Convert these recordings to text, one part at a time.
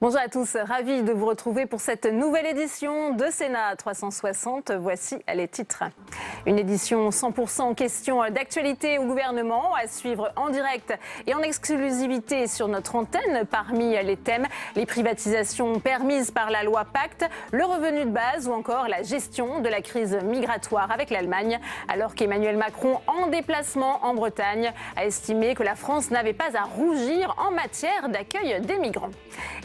Bonjour à tous, ravi de vous retrouver pour cette nouvelle édition de Sénat 360. Voici les titres. Une édition 100% questions d'actualité au gouvernement à suivre en direct et en exclusivité sur notre antenne. Parmi les thèmes, les privatisations permises par la loi Pacte, le revenu de base ou encore la gestion de la crise migratoire avec l'Allemagne. Alors qu'Emmanuel Macron, en déplacement en Bretagne, a estimé que la France n'avait pas à rougir en matière d'accueil des migrants.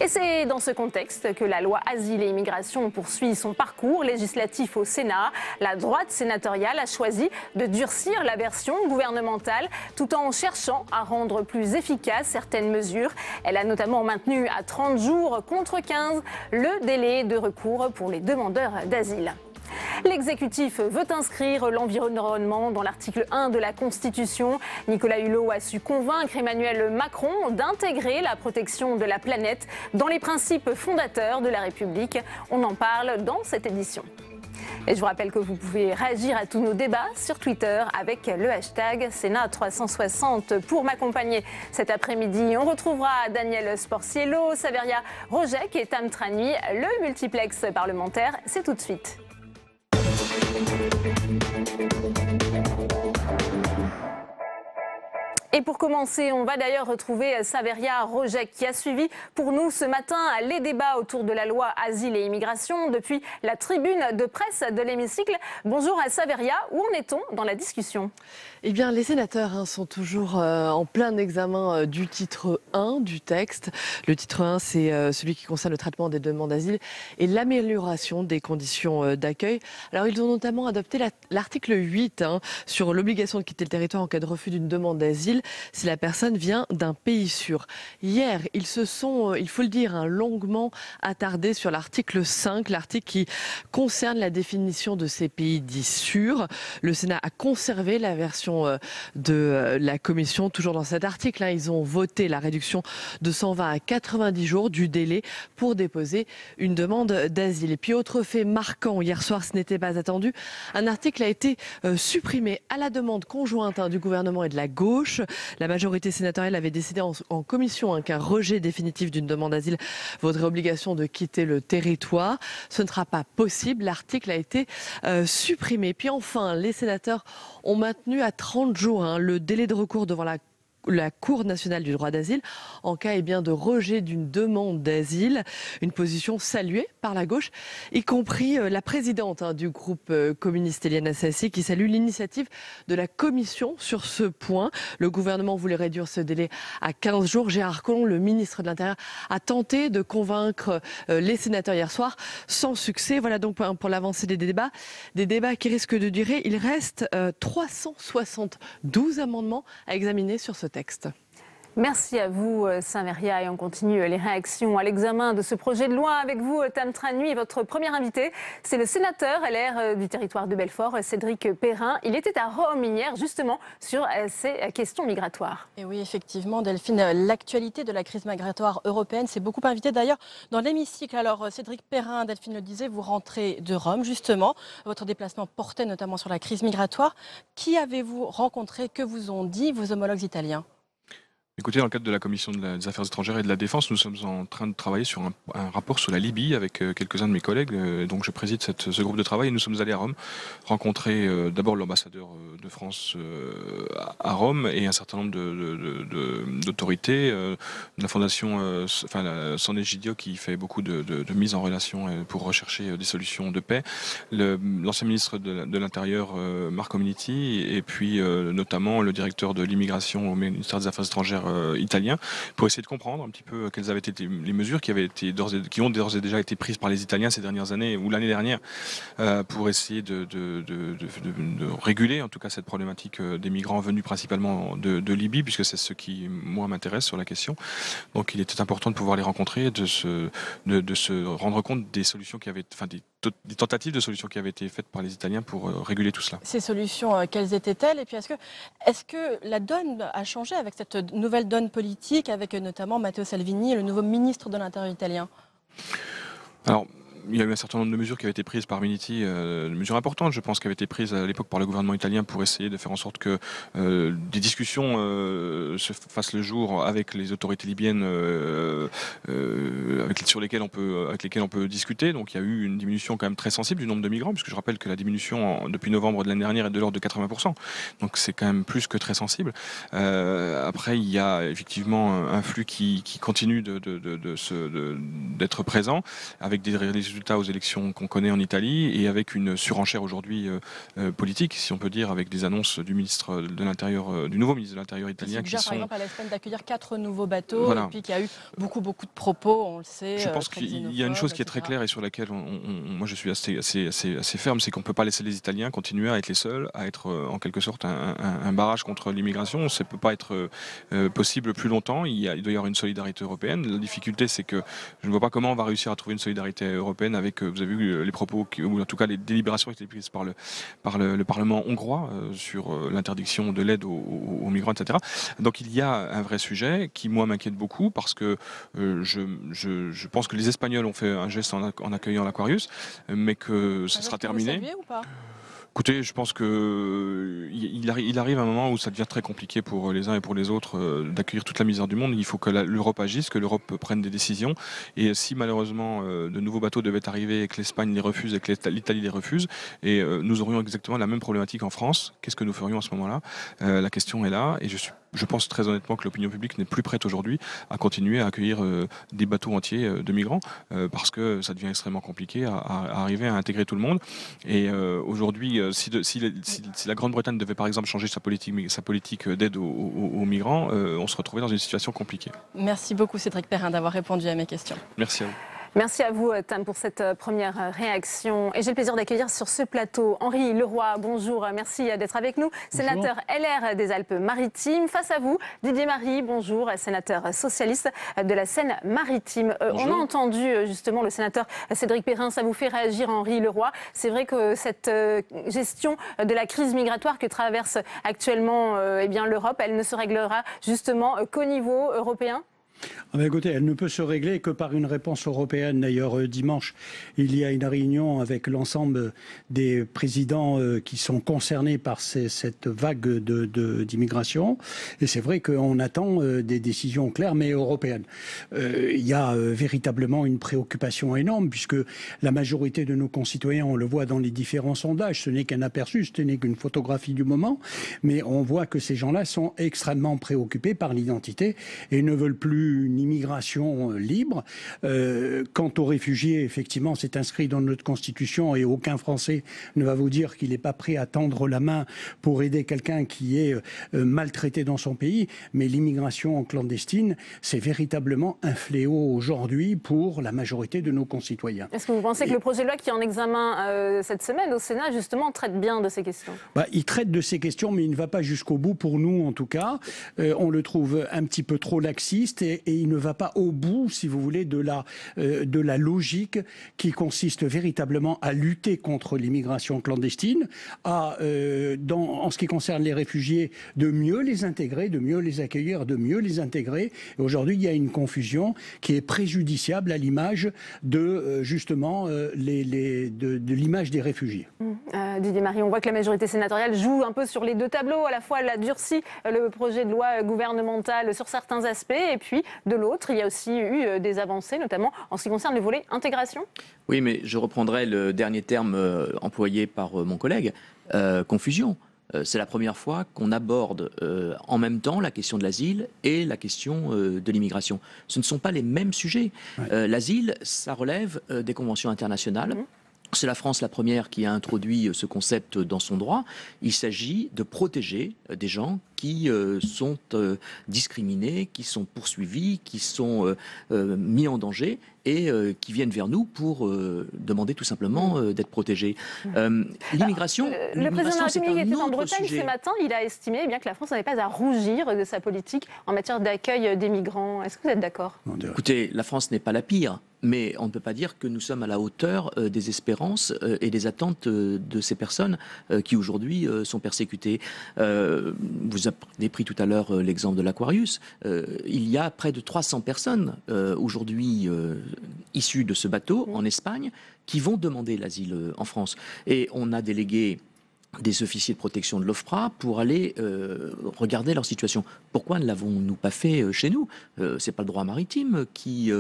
Et c'est dans ce contexte que la loi Asile et Immigration poursuit son parcours législatif au Sénat. La droite sénatoriale a choisi de durcir la version gouvernementale tout en cherchant à rendre plus efficaces certaines mesures. Elle a notamment maintenu à 30 jours contre 15 le délai de recours pour les demandeurs d'asile. L'exécutif veut inscrire l'environnement dans l'article 1 de la Constitution. Nicolas Hulot a su convaincre Emmanuel Macron d'intégrer la protection de la planète dans les principes fondateurs de la République. On en parle dans cette édition. Et je vous rappelle que vous pouvez réagir à tous nos débats sur Twitter avec le hashtag Sénat360. Pour m'accompagner cet après-midi, on retrouvera Daniel Sporciello, Saveria Rojek et Tam Trani. Le multiplex parlementaire, c'est tout de suite. Et pour commencer, on va d'ailleurs retrouver Saveria Rojek qui a suivi pour nous ce matin les débats autour de la loi Asile et Immigration depuis la tribune de presse de l'hémicycle. Bonjour à Saveria, où en est-on dans la discussion ? Eh bien, les sénateurs sont toujours en plein examen du titre 1 du texte. Le titre 1, c'est celui qui concerne le traitement des demandes d'asile et l'amélioration des conditions d'accueil. Alors, ils ont notamment adopté l'article 8 sur l'obligation de quitter le territoire en cas de refus d'une demande d'asile si la personne vient d'un pays sûr. Hier, ils se sont, il faut le dire, longuement attardés sur l'article 5, l'article qui concerne la définition de ces pays dits sûrs. Le Sénat a conservé la version de la Commission, toujours dans cet article. Ils ont voté la réduction de 120 à 90 jours du délai pour déposer une demande d'asile. Et puis, autre fait marquant, hier soir, ce n'était pas attendu, un article a été supprimé à la demande conjointe du gouvernement et de la gauche. La majorité sénatoriale avait décidé en commission qu'un rejet définitif d'une demande d'asile vaudrait obligation de quitter le territoire. Ce ne sera pas possible. L'article a été supprimé. Puis enfin, les sénateurs ont maintenu à 30 jours le délai de recours devant la Cour nationale du droit d'asile en cas de rejet d'une demande d'asile, une position saluée par la gauche, y compris la présidente du groupe communiste Éliane Assassi qui salue l'initiative de la commission sur ce point. Le gouvernement voulait réduire ce délai à 15 jours. Gérard Collomb, le ministre de l'Intérieur, a tenté de convaincre les sénateurs hier soir sans succès. Voilà donc pour l'avancée des débats qui risquent de durer. Il reste 372 amendements à examiner sur ce texte. Merci à vous, Saveria, et on continue les réactions à l'examen de ce projet de loi avec vous, Tam Trani. Votre premier invité, c'est le sénateur LR du territoire de Belfort, Cédric Perrin. Il était à Rome hier, justement, sur ces questions migratoires. Et oui, effectivement, Delphine, l'actualité de la crise migratoire européenne s'est beaucoup invitée d'ailleurs dans l'hémicycle. Alors, Cédric Perrin, Delphine le disait, vous rentrez de Rome, justement. Votre déplacement portait notamment sur la crise migratoire. Qui avez-vous rencontré? Que vous ont dit vos homologues italiens? Écoutez, dans le cadre de la Commission des Affaires étrangères et de la Défense, nous sommes en train de travailler sur un rapport sur la Libye avec quelques-uns de mes collègues. Donc je préside ce groupe de travail et nous sommes allés à Rome rencontrer d'abord l'ambassadeur de France à Rome et un certain nombre d'autorités, de la fondation San Egidio qui fait beaucoup de mise en relation pour rechercher des solutions de paix, l'ancien ministre de l'Intérieur Marco Minniti et puis notamment le directeur de l'immigration au ministère des Affaires étrangères italien, pour essayer de comprendre un petit peu quelles avaient été les mesures qui ont d'ores et déjà été prises par les Italiens ces dernières années ou l'année dernière pour essayer de réguler en tout cas cette problématique des migrants venus principalement de Libye, puisque c'est ce qui moi m'intéresse sur la question. Donc il était important de pouvoir les rencontrer, de se rendre compte des solutions qui avaient, des tentatives de solutions qui avaient été faites par les Italiens pour réguler tout cela. Ces solutions, quelles étaient-elles? Et puis est-ce que la donne a changé avec cette nouvelle donne politique, avec notamment Matteo Salvini, le nouveau ministre de l'Intérieur italien? Alors, il y a eu un certain nombre de mesures qui avaient été prises par Minniti, de mesures importantes, je pense, qui avaient été prises à l'époque par le gouvernement italien pour essayer de faire en sorte que des discussions se fassent le jour avec les autorités libyennes avec lesquelles on peut discuter. Donc il y a eu une diminution quand même très sensible du nombre de migrants, puisque je rappelle que la diminution depuis novembre de l'année dernière est de l'ordre de 80%. Donc c'est quand même plus que très sensible. Après, il y a effectivement un flux qui continue d'être présent, avec des résultats aux élections qu'on connaît en Italie et avec une surenchère aujourd'hui politique, si on peut dire, avec des annonces du ministre de l'Intérieur, du nouveau ministre de l'Intérieur italien, qui sont... Par exemple, à l'Espagne d'accueillir 4 nouveaux bateaux, Voilà. et puis qu'il y a eu beaucoup de propos, on le sait. Je pense qu'il y a une chose qui est très claire et sur laquelle moi je suis assez ferme, c'est qu'on ne peut pas laisser les Italiens continuer à être les seuls, à être en quelque sorte un barrage contre l'immigration. Ça ne peut pas être possible plus longtemps. Il doit y avoir une solidarité européenne. La difficulté, c'est que je ne vois pas comment on va réussir à trouver une solidarité européenne avec, vous avez vu les propos, ou en tout cas les délibérations qui ont été prises par le Parlement hongrois sur l'interdiction de l'aide aux migrants, etc. Donc il y a un vrai sujet qui, moi, m'inquiète beaucoup parce que je pense que les Espagnols ont fait un geste en accueillant l'Aquarius, mais que ce sera terminé. Vous saluez ou pas ? Écoutez, je pense qu'il arrive un moment où ça devient très compliqué pour les uns et pour les autres d'accueillir toute la misère du monde. Il faut que l'Europe agisse, que l'Europe prenne des décisions. Et si malheureusement de nouveaux bateaux devaient arriver et que l'Espagne les refuse et que l'Italie les refuse, et nous aurions exactement la même problématique en France, qu'est-ce que nous ferions à ce moment-là ? La question est là, et je pense très honnêtement que l'opinion publique n'est plus prête aujourd'hui à continuer à accueillir des bateaux entiers de migrants parce que ça devient extrêmement compliqué à arriver à intégrer tout le monde. Et aujourd'hui, si la Grande-Bretagne devait par exemple changer sa politique d'aide aux migrants, on se retrouvait dans une situation compliquée. Merci beaucoup Cédric Perrin d'avoir répondu à mes questions. Merci à vous. Merci à vous, Tam, pour cette première réaction. Et j'ai le plaisir d'accueillir sur ce plateau Henri Leroy. Bonjour, merci d'être avec nous. Bonjour. Sénateur LR des Alpes-Maritimes. Face à vous, Didier Marie, bonjour, sénateur socialiste de la Seine-Maritime. On a entendu justement le sénateur Cédric Perrin, ça vous fait réagir, Henri Leroy. C'est vrai que cette gestion de la crise migratoire que traverse actuellement l'Europe, elle ne se réglera justement qu'au niveau européen ? Écoutez, elle ne peut se régler que par une réponse européenne. D'ailleurs, dimanche, il y a une réunion avec l'ensemble des présidents qui sont concernés par cette vague d'immigration. Et c'est vrai qu'on attend des décisions claires, mais européennes. Il y a véritablement une préoccupation énorme, puisque la majorité de nos concitoyens, on le voit dans les différents sondages, ce n'est qu'un aperçu, ce n'est qu'une photographie du moment, mais on voit que ces gens-là sont extrêmement préoccupés par l'identité et ne veulent plus une immigration libre. Quant aux réfugiés, effectivement, c'est inscrit dans notre Constitution et aucun Français ne va vous dire qu'il n'est pas prêt à tendre la main pour aider quelqu'un qui est maltraité dans son pays. Mais l'immigration clandestine, c'est véritablement un fléau aujourd'hui pour la majorité de nos concitoyens. Est-ce que vous pensez que le projet de loi qui est en examen cette semaine au Sénat, justement, traite bien de ces questions ? Il traite de ces questions, mais il ne va pas jusqu'au bout, pour nous en tout cas. On le trouve un petit peu trop laxiste et il ne va pas au bout, si vous voulez, de la logique qui consiste véritablement à lutter contre l'immigration clandestine, en ce qui concerne les réfugiés, de mieux les intégrer, de mieux les accueillir, de mieux les intégrer. Et aujourd'hui, il y a une confusion qui est préjudiciable à l'image de, justement, de l'image des réfugiés. Didier Marie, on voit que la majorité sénatoriale joue un peu sur les deux tableaux. À la fois, elle a durci le projet de loi gouvernemental sur certains aspects, et puis de l'autre, il y a aussi eu des avancées, notamment en ce qui concerne le volet intégration. Oui, mais je reprendrai le dernier terme employé par mon collègue, confusion. C'est la première fois qu'on aborde en même temps la question de l'asile et la question de l'immigration. Ce ne sont pas les mêmes sujets. Ouais. L'asile, ça relève des conventions internationales. C'est la France la première qui a introduit ce concept dans son droit. Il s'agit de protéger des gens qui sont discriminés, qui sont poursuivis, qui sont mis en danger et qui viennent vers nous pour demander tout simplement d'être protégés. L'immigration, le président de la République était en Bretagne ce matin. Il a estimé que la France n'avait pas à rougir de sa politique en matière d'accueil des migrants. Est-ce que vous êtes d'accord ? Écoutez, la France n'est pas la pire. Mais on ne peut pas dire que nous sommes à la hauteur des espérances et des attentes de ces personnes qui aujourd'hui sont persécutées. Vous avez pris tout à l'heure l'exemple de l'Aquarius. Il y a près de 300 personnes aujourd'hui issus de ce bateau en Espagne qui vont demander l'asile en France. Et on a délégué des officiers de protection de l'OFPRA pour aller regarder leur situation. Pourquoi ne l'avons-nous pas fait chez nous? C'est pas le droit maritime qui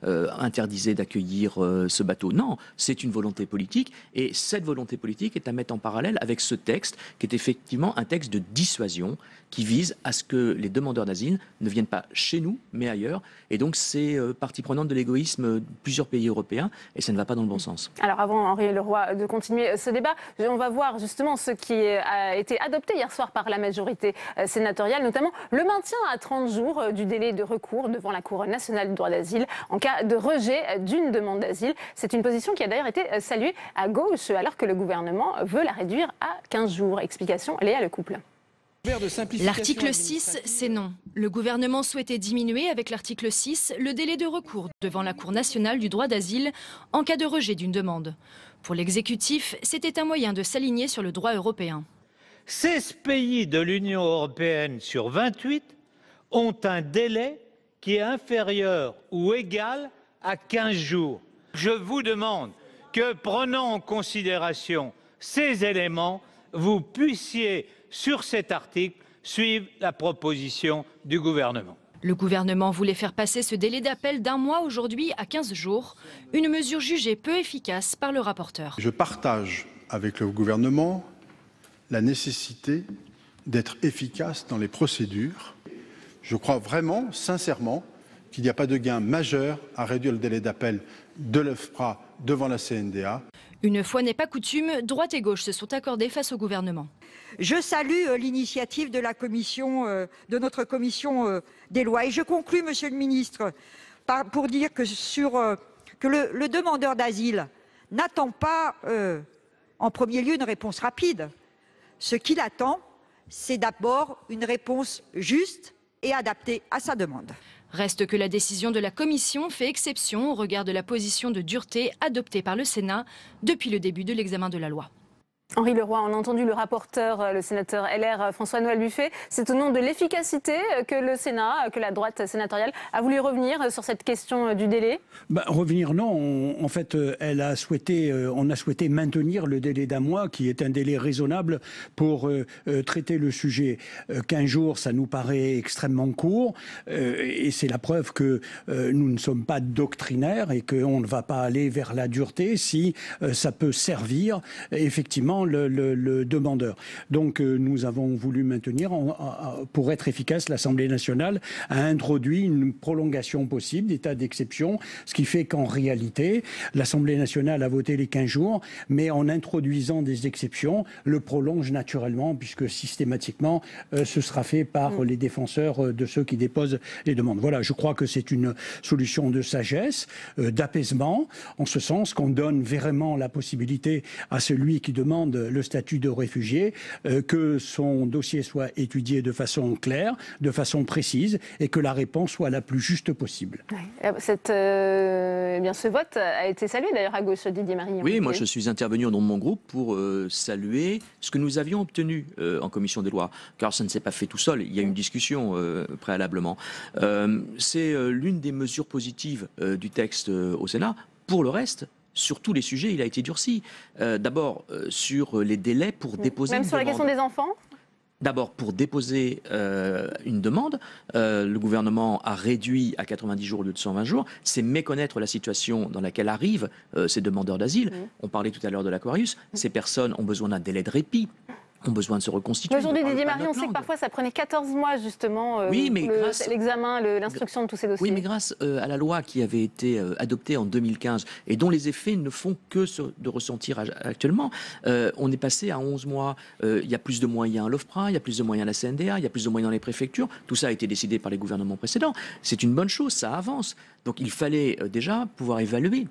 interdisait d'accueillir ce bateau. Non, c'est une volonté politique, et cette volonté politique est à mettre en parallèle avec ce texte qui est effectivement un texte de dissuasion qui vise à ce que les demandeurs d'asile ne viennent pas chez nous, mais ailleurs. Et donc c'est partie prenante de l'égoïsme de plusieurs pays européens, et ça ne va pas dans le bon sens. Alors avant, Henri Leroy, de continuer ce débat, on va voir justement ce qui a été adopté hier soir par la majorité sénatoriale, notamment le maintien à 30 jours du délai de recours devant la Cour nationale du droit d'asile en cas de rejet d'une demande d'asile. C'est une position qui a d'ailleurs été saluée à gauche, alors que le gouvernement veut la réduire à 15 jours. Explication, Léa Lecouple. L'article 6, c'est non. Le gouvernement souhaitait diminuer avec l'article 6 le délai de recours devant la Cour nationale du droit d'asile en cas de rejet d'une demande. Pour l'exécutif, c'était un moyen de s'aligner sur le droit européen. 16 pays de l'Union européenne sur 28 ont un délai qui est inférieur ou égal à 15 jours. Je vous demande que, prenant en considération ces éléments, vous puissiez, sur cet article, suivre la proposition du gouvernement. Le gouvernement voulait faire passer ce délai d'appel d'un mois aujourd'hui à 15 jours, une mesure jugée peu efficace par le rapporteur. Je partage avec le gouvernement la nécessité d'être efficace dans les procédures. Je crois vraiment, sincèrement, qu'il n'y a pas de gain majeur à réduire le délai d'appel de l'OFPRA devant la CNDA. Une fois n'est pas coutume, droite et gauche se sont accordés face au gouvernement. Je salue l'initiative de la commission, de notre commission des lois. Et je conclus, Monsieur le Ministre, pour dire que, le demandeur d'asile n'attend pas, en premier lieu, une réponse rapide. Ce qu'il attend, c'est d'abord une réponse juste et adaptée à sa demande. Reste que la décision de la Commission fait exception au regard de la position de dureté adoptée par le Sénat depuis le début de l'examen de la loi. Henri Leroy, on a entendu le rapporteur, le sénateur LR François-Noël Buffet. C'est au nom de l'efficacité que le Sénat, que la droite sénatoriale a voulu revenir sur cette question du délai. Revenir, non. En fait, on a souhaité maintenir le délai d'un mois, qui est un délai raisonnable pour traiter le sujet. 15 jours, ça nous paraît extrêmement court. Et c'est la preuve que nous ne sommes pas doctrinaires et qu'on ne va pas aller vers la dureté si ça peut servir effectivement le demandeur. Donc nous avons voulu maintenir, pour être efficace, l'Assemblée nationale a introduit une prolongation possible d'état d'exception, ce qui fait qu'en réalité, l'Assemblée nationale a voté les 15 jours, mais en introduisant des exceptions, le prolonge naturellement, puisque systématiquement, ce sera fait par les défenseurs de ceux qui déposent les demandes. Voilà, je crois que c'est une solution de sagesse, d'apaisement, en ce sens qu'on donne vraiment la possibilité à celui qui demande le statut de réfugié, que son dossier soit étudié de façon claire, de façon précise, et que la réponse soit la plus juste possible. Ce vote a été salué d'ailleurs à gauche, Didier Marie. Oui, moi je suis intervenu au nom de mon groupe pour saluer ce que nous avions obtenu en commission des lois, car ça ne s'est pas fait tout seul, il y a eu une discussion préalablement. C'est l'une des mesures positives du texte au Sénat. Pour le reste, sur tous les sujets, il a été durci. D'abord, sur les délais pour déposer une demande. Même sur la question des enfants ? D'abord, pour déposer une demande, le gouvernement a réduit à 90 jours au lieu de 120 jours. C'est méconnaître la situation dans laquelle arrivent ces demandeurs d'asile. On parlait tout à l'heure de l'Aquarius. Ces personnes ont besoin d'un délai de répit, ont besoin de se reconstituer. Aujourd'hui, Didier Marie, on sait que parfois ça prenait 14 mois justement, l'examen, l'instruction de tous ces dossiers. Oui, mais grâce à la loi qui avait été adoptée en 2015 et dont les effets ne font que de ressentir actuellement, on est passé à 11 mois. Il y a plus de moyens à l'OFPRA, il y a plus de moyens à la CNDA, il y a plus de moyens dans les préfectures. Tout ça a été décidé par les gouvernements précédents. C'est une bonne chose, ça avance. Donc il fallait déjà pouvoir évaluer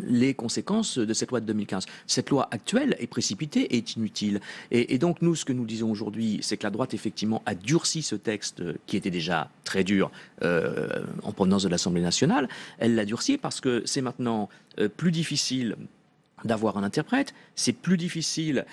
les conséquences de cette loi de 2015. Cette loi actuelle est précipitée et est inutile. Et donc nous, ce que nous disons aujourd'hui, c'est que la droite effectivement a durci ce texte qui était déjà très dur en provenance de l'Assemblée nationale. Elle l'a durci parce que c'est maintenant plus difficile d'avoir un interprète, c'est plus difficile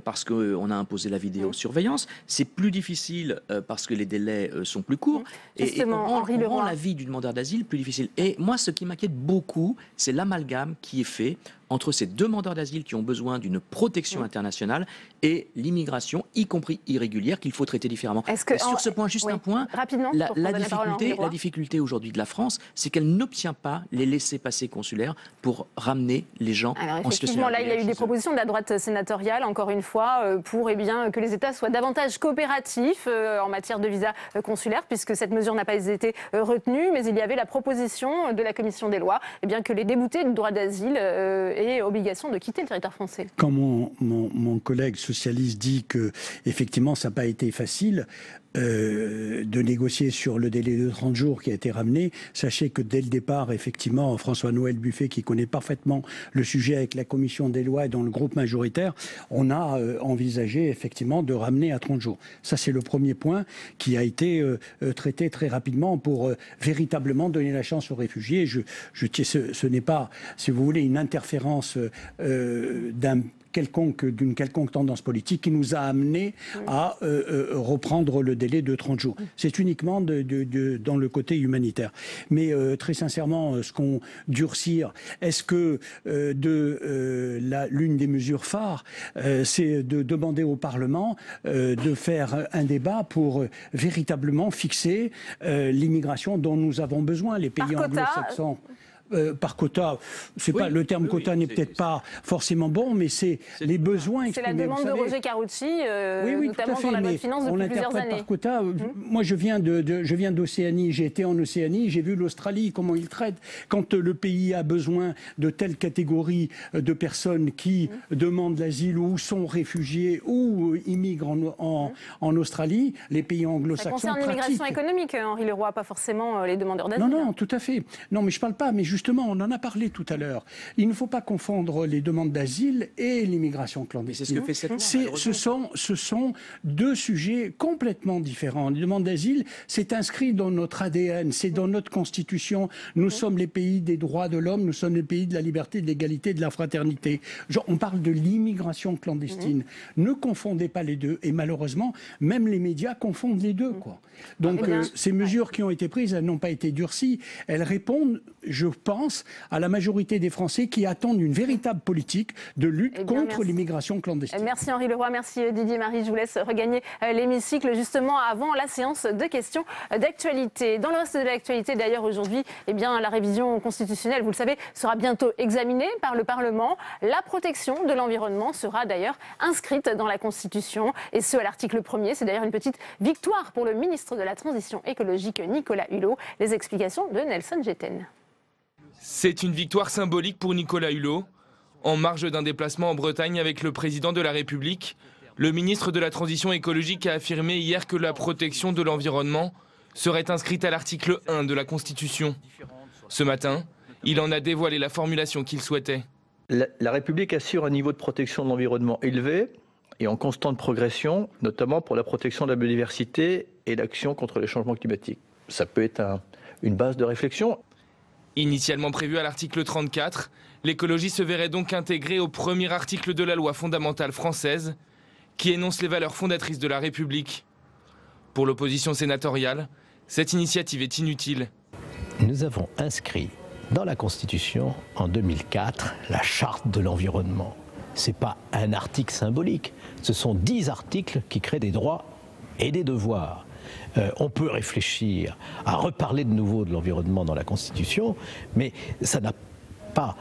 parce qu'on a imposé la vidéosurveillance, c'est plus difficile parce que les délais sont plus courts, et on rend la vie du demandeur d'asile plus difficile. Et moi, ce qui m'inquiète beaucoup, c'est l'amalgame qui est fait entre ces demandeurs d'asile qui ont besoin d'une protection internationale et l'immigration, y compris irrégulière, qu'il faut traiter différemment. Sur ce point, juste un point, rapidement, la difficulté aujourd'hui de la France, c'est qu'elle n'obtient pas les laissez-passer consulaires pour ramener les gens en situation irrégulière. Là, il y a eu des propositions de la droite sénatoriale, encore une fois, pour que les États soient davantage coopératifs en matière de visa consulaire, puisque cette mesure n'a pas été retenue, mais il y avait la proposition de la Commission des lois que les déboutés du droit d'asile aient obligation de quitter le territoire français. Quand mon collègue socialiste dit que effectivement ça n'a pas été facile de négocier sur le délai de 30 jours qui a été ramené, sachez que dès le départ, effectivement, François-Noël Buffet, qui connaît parfaitement le sujet avec la commission des lois et dans le groupe majoritaire, on a envisagé effectivement de ramener à 30 jours. Ça, c'est le premier point qui a été traité très rapidement pour véritablement donner la chance aux réfugiés. Ce n'est pas, si vous voulez, une interférence d'une quelconque tendance politique qui nous a amené à reprendre le délai de 30 jours. C'est uniquement dans le côté humanitaire. Mais très sincèrement, ce qu'on durcir, est-ce que l'une des mesures phares, c'est de demander au Parlement de faire un débat pour véritablement fixer l'immigration dont nous avons besoin, les pays anglo-saxons. Par quota, le terme quota n'est peut-être pas forcément bon, mais c'est les besoins exprimés. C'est la demande de Roger Carucci, notamment dans la loi de finances depuis plusieurs années. Par quota. Moi, je viens d'Océanie, j'ai été en Océanie, j'ai vu l'Australie, comment ils traitent. Quand le pays a besoin de telle catégorie de personnes qui demandent l'asile ou sont réfugiés ou immigrent en Australie, les pays anglo-saxons pratiquent. Ça concerne l'immigration économique, Henri Leroy, pas forcément les demandeurs d'asile. Non, tout à fait. Non, mais je ne parle pas, mais justement, on en a parlé tout à l'heure. Il ne faut pas confondre les demandes d'asile et l'immigration clandestine. Mais c'est ce que fait cette loi. Ce sont deux sujets complètement différents. Les demandes d'asile, c'est inscrit dans notre ADN, c'est dans notre Constitution. Nous sommes les pays des droits de l'homme, nous sommes les pays de la liberté, de l'égalité, de la fraternité. On parle de l'immigration clandestine. Ne confondez pas les deux. Et malheureusement, même les médias confondent les deux, quoi. Donc, ces mesures qui ont été prises, elles n'ont pas été durcies. Elles répondent, je pense, à la majorité des Français qui attendent une véritable politique de lutte contre l'immigration clandestine. Merci Henri Leroy, merci Didier Marie. Je vous laisse regagner l'hémicycle justement avant la séance de questions d'actualité. Dans le reste de l'actualité, d'ailleurs, aujourd'hui, la révision constitutionnelle, vous le savez, sera bientôt examinée par le Parlement. La protection de l'environnement sera d'ailleurs inscrite dans la Constitution, et ce à l'article 1er. C'est d'ailleurs une petite victoire pour le ministre de la Transition écologique, Nicolas Hulot. Les explications de Nelson Géten. C'est une victoire symbolique pour Nicolas Hulot. En marge d'un déplacement en Bretagne avec le président de la République, le ministre de la Transition écologique a affirmé hier que la protection de l'environnement serait inscrite à l'article 1 de la Constitution. Ce matin, il en a dévoilé la formulation qu'il souhaitait. La République assure un niveau de protection de l'environnement élevé et en constante progression, notamment pour la protection de la biodiversité et l'action contre les changements climatiques. Ça peut être une base de réflexion. Initialement prévu à l'article 34, l'écologie se verrait donc intégrée au premier article de la loi fondamentale française, qui énonce les valeurs fondatrices de la République. Pour l'opposition sénatoriale, cette initiative est inutile. Nous avons inscrit dans la Constitution, en 2004, la charte de l'environnement. Ce n'est pas un article symbolique, ce sont 10 articles qui créent des droits et des devoirs. On peut réfléchir à reparler de nouveau de l'environnement dans la Constitution, mais ça n'a pas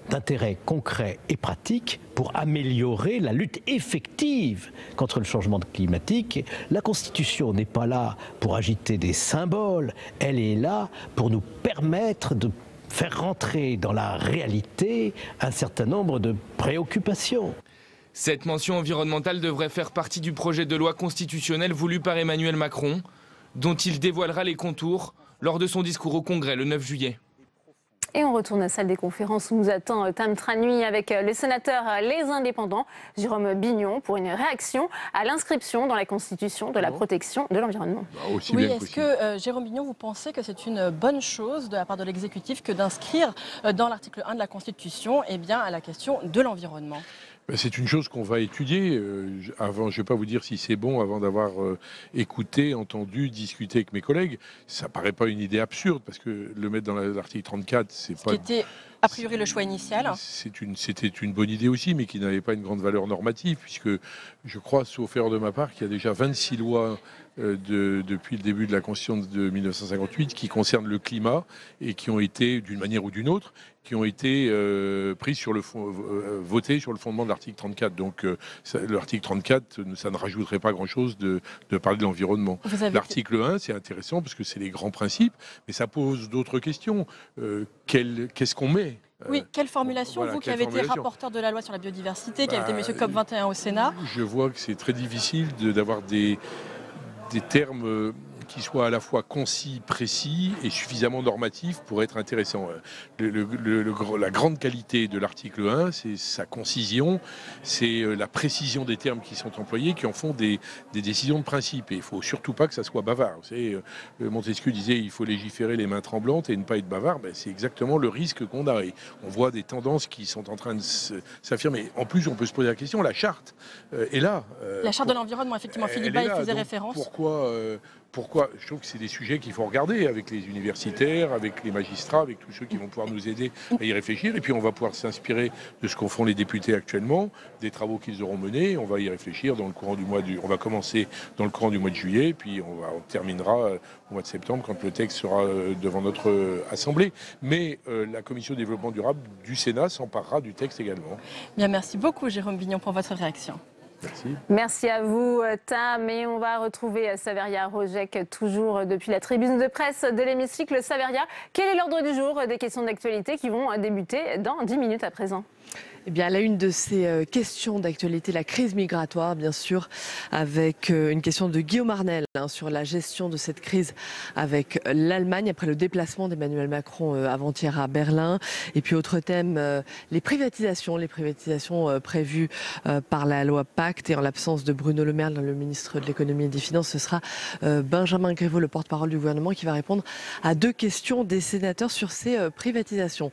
d'intérêt concret et pratique pour améliorer la lutte effective contre le changement climatique. La Constitution n'est pas là pour agiter des symboles, elle est là pour nous permettre de faire rentrer dans la réalité un certain nombre de préoccupations. Cette mention environnementale devrait faire partie du projet de loi constitutionnelle voulu par Emmanuel Macron, dont il dévoilera les contours lors de son discours au Congrès le 9 juillet. Et on retourne à la salle des conférences où nous attend Tam Tranui avec le sénateur Les Indépendants, Jérôme Bignon, pour une réaction à l'inscription dans la Constitution de la protection de l'environnement. Oui, est-ce que, Jérôme Bignon, vous pensez que c'est une bonne chose de la part de l'exécutif que d'inscrire dans l'article 1 de la Constitution la question de l'environnement ? C'est une chose qu'on va étudier. Je ne vais pas vous dire si c'est bon avant d'avoir écouté, entendu, discuté avec mes collègues. Ça ne paraît pas une idée absurde parce que le mettre dans l'article 34, c'est pas... Qui était a priori le choix initial. C'était une bonne idée aussi, mais qui n'avait pas une grande valeur normative, puisque je crois, sauf erreur de ma part, qu'il y a déjà 26 lois depuis le début de la Constitution de 1958 qui concernent le climat et qui ont été, d'une manière ou d'une autre, qui ont été prises sur le votées sur le fondement de l'article 34. Donc l'article 34, ça ne rajouterait pas grand-chose de parler de l'environnement. L'article 1, c'est intéressant parce que c'est les grands principes, mais ça pose d'autres questions. Qu'est-ce qu'on met ? Oui, quelle formulation, vous qui avez été rapporteur de la loi sur la biodiversité, qui avez été monsieur COP21 au Sénat? Je vois que c'est très difficile d'avoir des termes qui soient à la fois concis, précis et suffisamment normatifs pour être intéressants. La grande qualité de l'article 1, c'est sa concision, c'est la précision des termes qui sont employés, qui en font des décisions de principe. Et il ne faut surtout pas que ça soit bavard. Vous savez, Montesquieu disait il faut légiférer les mains tremblantes et ne pas être bavard. C'est exactement le risque qu'on a. Et on voit des tendances qui sont en train de s'affirmer. En plus, on peut se poser la question, la charte est là. La charte de l'environnement, effectivement, Philippe Bas y faisait référence. Pourquoi je trouve que c'est des sujets qu'il faut regarder avec les universitaires, avec les magistrats, avec tous ceux qui vont pouvoir nous aider à y réfléchir. Et puis on va pouvoir s'inspirer de ce qu'en font les députés actuellement, des travaux qu'ils auront menés. On va y réfléchir dans le courant du mois on va commencer dans le courant du mois de juillet, puis on terminera au mois de septembre quand le texte sera devant notre Assemblée. Mais la Commission développement durable du Sénat s'emparera du texte également. Bien, merci beaucoup Jérôme Bignon pour votre réaction. Merci. Merci à vous, Tam. Et on va retrouver Saveria Rojek, toujours depuis la tribune de presse de l'hémicycle. Saveria, quel est l'ordre du jour des questions d'actualité qui vont débuter dans 10 minutes à présent? Eh bien, à la une de ces questions d'actualité, la crise migratoire, bien sûr, avec une question de Guillaume Arnel sur la gestion de cette crise avec l'Allemagne après le déplacement d'Emmanuel Macron avant-hier à Berlin. Et puis, autre thème, les privatisations prévues par la loi Pacte. Et en l'absence de Bruno Le Maire, le ministre de l'économie et des finances, ce sera Benjamin Griveaux, le porte-parole du gouvernement, qui va répondre à 2 questions des sénateurs sur ces privatisations.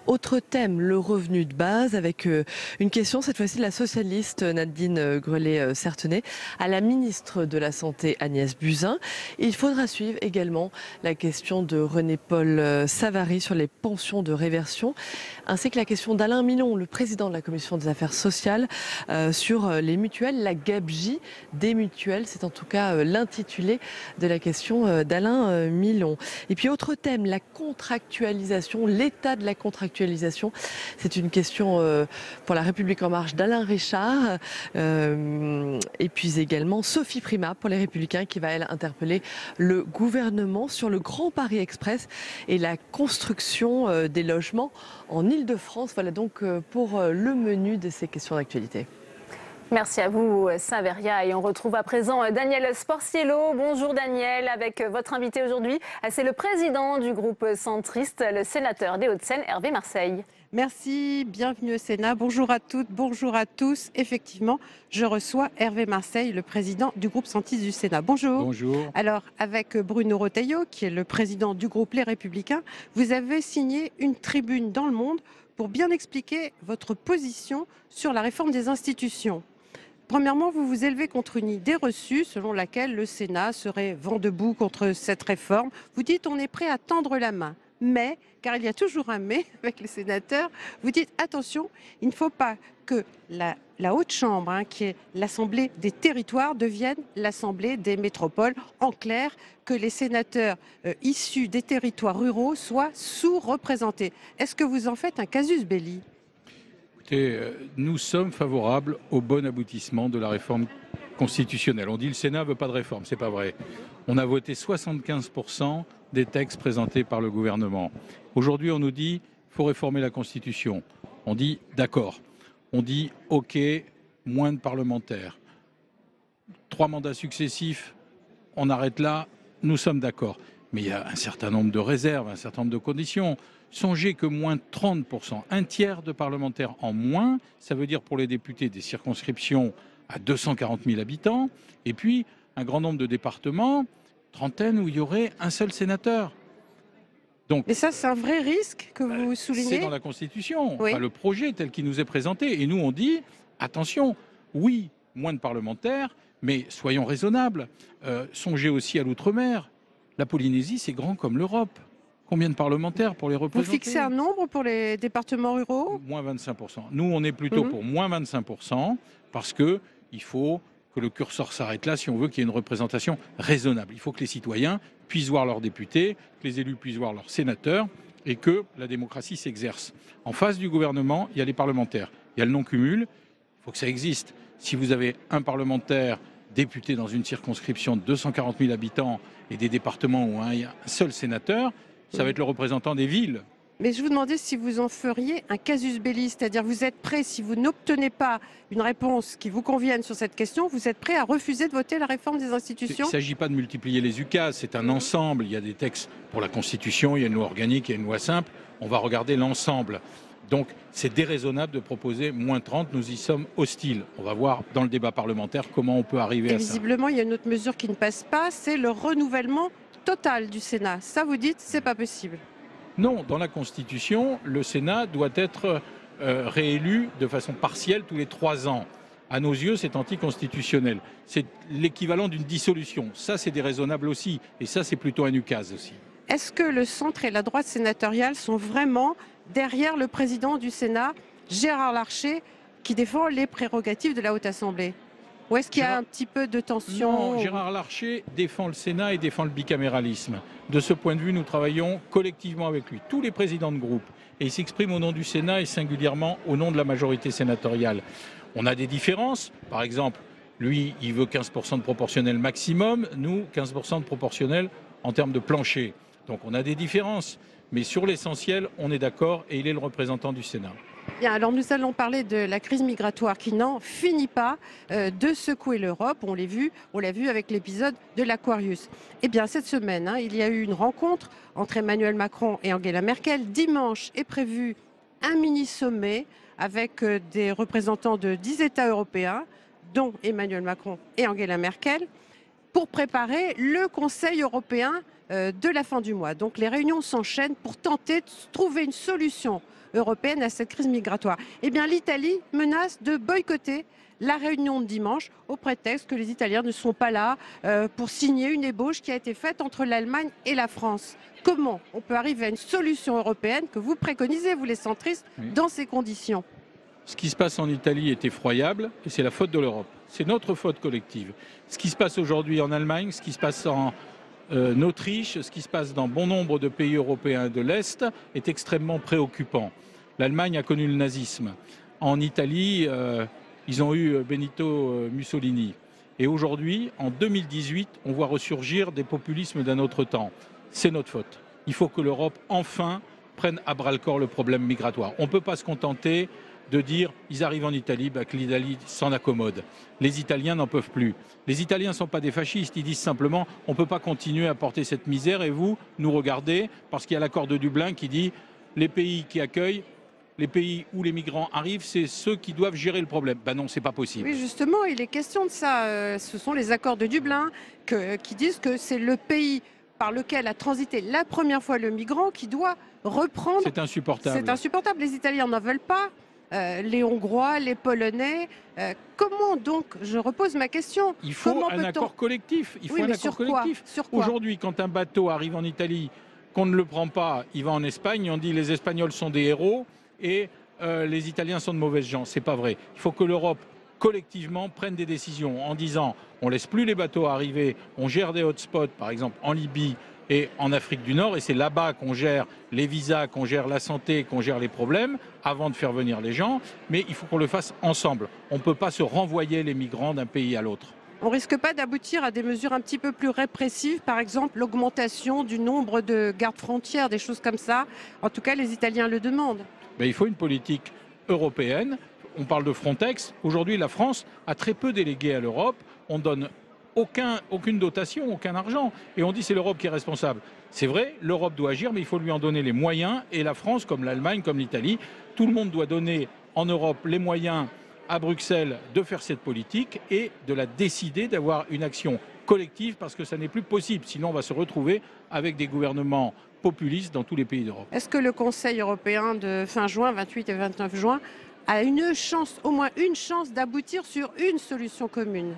Autre thème, le revenu de base, avec une question, cette fois-ci de la socialiste Nadine Grelet-Certenais à la ministre de la Santé Agnès Buzyn. Il faudra suivre également la question de René-Paul Savary sur les pensions de réversion, ainsi que la question d'Alain Milon, le président de la Commission des affaires sociales, sur les mutuelles, la gabegie des mutuelles. C'est en tout cas l'intitulé de la question d'Alain Milon. Et puis autre thème, la contractualisation, l'état de la contractualisation. C'est une question pour La République en marche d'Alain Richard. Et puis également Sophie Primas pour les Républicains qui va, elle, interpeller le gouvernement sur le Grand Paris Express et la construction des logements en Ile-de-France. Voilà donc pour le menu de ces questions d'actualité. Merci à vous, Saveria. Et on retrouve à présent Daniel Sporciello. Bonjour Daniel, avec votre invité aujourd'hui. C'est le président du groupe centriste, le sénateur des Hauts-de-Seine, Hervé Marseille. Merci, bienvenue au Sénat. Bonjour à toutes, bonjour à tous. Effectivement, je reçois Hervé Marseille, le président du groupe centriste du Sénat. Bonjour. Bonjour. Alors, avec Bruno Retailleau, qui est le président du groupe Les Républicains, vous avez signé une tribune dans Le Monde pour bien expliquer votre position sur la réforme des institutions. Premièrement, vous vous élevez contre une idée reçue selon laquelle le Sénat serait vent debout contre cette réforme. Vous dites on est prêt à tendre la main. Mais, car il y a toujours un mais avec les sénateurs, vous dites attention, il ne faut pas que la Haute Chambre, qui est l'Assemblée des territoires, devienne l'Assemblée des métropoles. En clair, que les sénateurs issus des territoires ruraux soient sous-représentés. Est-ce que vous en faites un casus belli ? Écoutez, nous sommes favorables au bon aboutissement de la réforme constitutionnelle. On dit le Sénat ne veut pas de réforme, c'est pas vrai. On a voté 75% des textes présentés par le gouvernement. Aujourd'hui, on nous dit qu'il faut réformer la Constitution. On dit d'accord. On dit OK, moins de parlementaires. 3 mandats successifs, on arrête là, nous sommes d'accord. Mais il y a un certain nombre de réserves, un certain nombre de conditions. Songez que moins 30%, un tiers de parlementaires en moins, ça veut dire pour les députés des circonscriptions à 240 000 habitants, et puis un grand nombre de départements, trentaine, où il y aurait un seul sénateur. Donc, et ça, c'est un vrai risque que vous soulignez? C'est dans la Constitution, oui. Enfin, le projet tel qu'il nous est présenté. Et nous, on dit, attention, oui, moins de parlementaires, mais soyons raisonnables. Songez aussi à l'outre-mer. La Polynésie, c'est grand comme l'Europe. Combien de parlementaires pour les représenter? Vous fixez un nombre pour les départements ruraux? Moins 25%. Nous, on est plutôt pour moins 25%, parce qu'il faut que le curseur s'arrête là si on veut qu'il y ait une représentation raisonnable. Il faut que les citoyens puissent voir leurs députés, que les élus puissent voir leurs sénateurs et que la démocratie s'exerce. En face du gouvernement, il y a les parlementaires. Il y a le non-cumul, il faut que ça existe. Si vous avez un parlementaire député dans une circonscription de 240 000 habitants et des départements où il y a un seul sénateur, ça va être le représentant des villes. Mais je vous demandais si vous en feriez un casus belli, c'est-à-dire vous êtes prêt, si vous n'obtenez pas une réponse qui vous convienne sur cette question, vous êtes prêt à refuser de voter la réforme des institutions? Il ne s'agit pas de multiplier les ukases, c'est un ensemble. Il y a des textes pour la Constitution, il y a une loi organique, il y a une loi simple. On va regarder l'ensemble. Donc c'est déraisonnable de proposer moins 30, nous y sommes hostiles. On va voir dans le débat parlementaire comment on peut arriver à ça. Visiblement, il y a une autre mesure qui ne passe pas, c'est le renouvellement total du Sénat. Ça, vous dites, c'est pas possible? Non, dans la Constitution, le Sénat doit être réélu de façon partielle tous les 3 ans. À nos yeux, c'est anticonstitutionnel. C'est l'équivalent d'une dissolution. Ça, c'est déraisonnable aussi. Et ça, c'est plutôt un ukase aussi. Est-ce que le centre et la droite sénatoriale sont vraiment derrière le président du Sénat, Gérard Larcher, qui défend les prérogatives de la Haute Assemblée? Ou est-ce qu'il y a un petit peu de tension? Non, Gérard Larcher défend le Sénat et défend le bicaméralisme. De ce point de vue, nous travaillons collectivement avec lui, tous les présidents de groupe. Et il s'exprime au nom du Sénat et singulièrement au nom de la majorité sénatoriale. On a des différences. Par exemple, lui, il veut 15% de proportionnel maximum. Nous, 15% de proportionnel en termes de plancher. Donc on a des différences. Mais sur l'essentiel, on est d'accord et il est le représentant du Sénat. Bien, alors nous allons parler de la crise migratoire qui n'en finit pas de secouer l'Europe. On l'a vu avec l'épisode de l'Aquarius. Eh bien, cette semaine, il y a eu une rencontre entre Emmanuel Macron et Angela Merkel. Dimanche est prévu un mini-sommet avec des représentants de 10 États européens, dont Emmanuel Macron et Angela Merkel, pour préparer le Conseil européen de la fin du mois. Donc les réunions s'enchaînent pour tenter de trouver une solution européenne à cette crise migratoire. Eh bien, l'Italie menace de boycotter la réunion de dimanche au prétexte que les Italiens ne sont pas là pour signer une ébauche qui a été faite entre l'Allemagne et la France. Comment on peut arriver à une solution européenne que vous préconisez, vous les centristes, dans ces conditions? Ce qui se passe en Italie est effroyable et c'est la faute de l'Europe. C'est notre faute collective. Ce qui se passe aujourd'hui en Allemagne, ce qui se passe en Autriche, ce qui se passe dans bon nombre de pays européens de l'Est est extrêmement préoccupant. L'Allemagne a connu le nazisme. En Italie, ils ont eu Benito Mussolini. Et aujourd'hui, en 2018, on voit ressurgir des populismes d'un autre temps. C'est notre faute. Il faut que l'Europe, enfin, prenne à bras-le-corps le problème migratoire. On ne peut pas se contenter de dire ils arrivent en Italie, que l'Italie s'en accommode. Les Italiens n'en peuvent plus. Les Italiens ne sont pas des fascistes, ils disent simplement on ne peut pas continuer à porter cette misère et vous, nous regardez, parce qu'il y a l'accord de Dublin qui dit les pays qui accueillent, les pays où les migrants arrivent, c'est ceux qui doivent gérer le problème. Ben non, c'est pas possible. Oui, justement, il est question de ça. Ce sont les accords de Dublin qui disent que c'est le pays par lequel a transité la première fois le migrant qui doit reprendre. C'est insupportable. C'est insupportable. Les Italiens n'en veulent pas. Les Hongrois, les Polonais. Comment donc, je repose ma question. Il faut un accord collectif. Il faut un accord collectif. Sur quoi Aujourd'hui, quand un bateau arrive en Italie, qu'on ne le prend pas, il va en Espagne, on dit les Espagnols sont des héros et les Italiens sont de mauvaises gens. C'est pas vrai. Il faut que l'Europe collectivement prenne des décisions en disant on laisse plus les bateaux arriver, on gère des hotspots, par exemple en Libye et en Afrique du Nord, et c'est là-bas qu'on gère les visas, qu'on gère la santé, qu'on gère les problèmes, avant de faire venir les gens. Mais il faut qu'on le fasse ensemble. On ne peut pas se renvoyer les migrants d'un pays à l'autre. On risque pas d'aboutir à des mesures un petit peu plus répressives, par exemple l'augmentation du nombre de gardes-frontières, des choses comme ça. En tout cas, les Italiens le demandent. Mais il faut une politique européenne. On parle de Frontex. Aujourd'hui, la France a très peu délégué à l'Europe. On donne aucune dotation, aucun argent. Et on dit c'est l'Europe qui est responsable. C'est vrai, l'Europe doit agir, mais il faut lui en donner les moyens. Et la France, comme l'Allemagne, comme l'Italie, tout le monde doit donner en Europe les moyens à Bruxelles de faire cette politique et de la décider, d'avoir une action collective, parce que ça n'est plus possible. Sinon, on va se retrouver avec des gouvernements populistes dans tous les pays d'Europe. Est-ce que le Conseil européen de fin juin, 28 et 29 juin, a une chance, au moins une chance, d'aboutir sur une solution commune?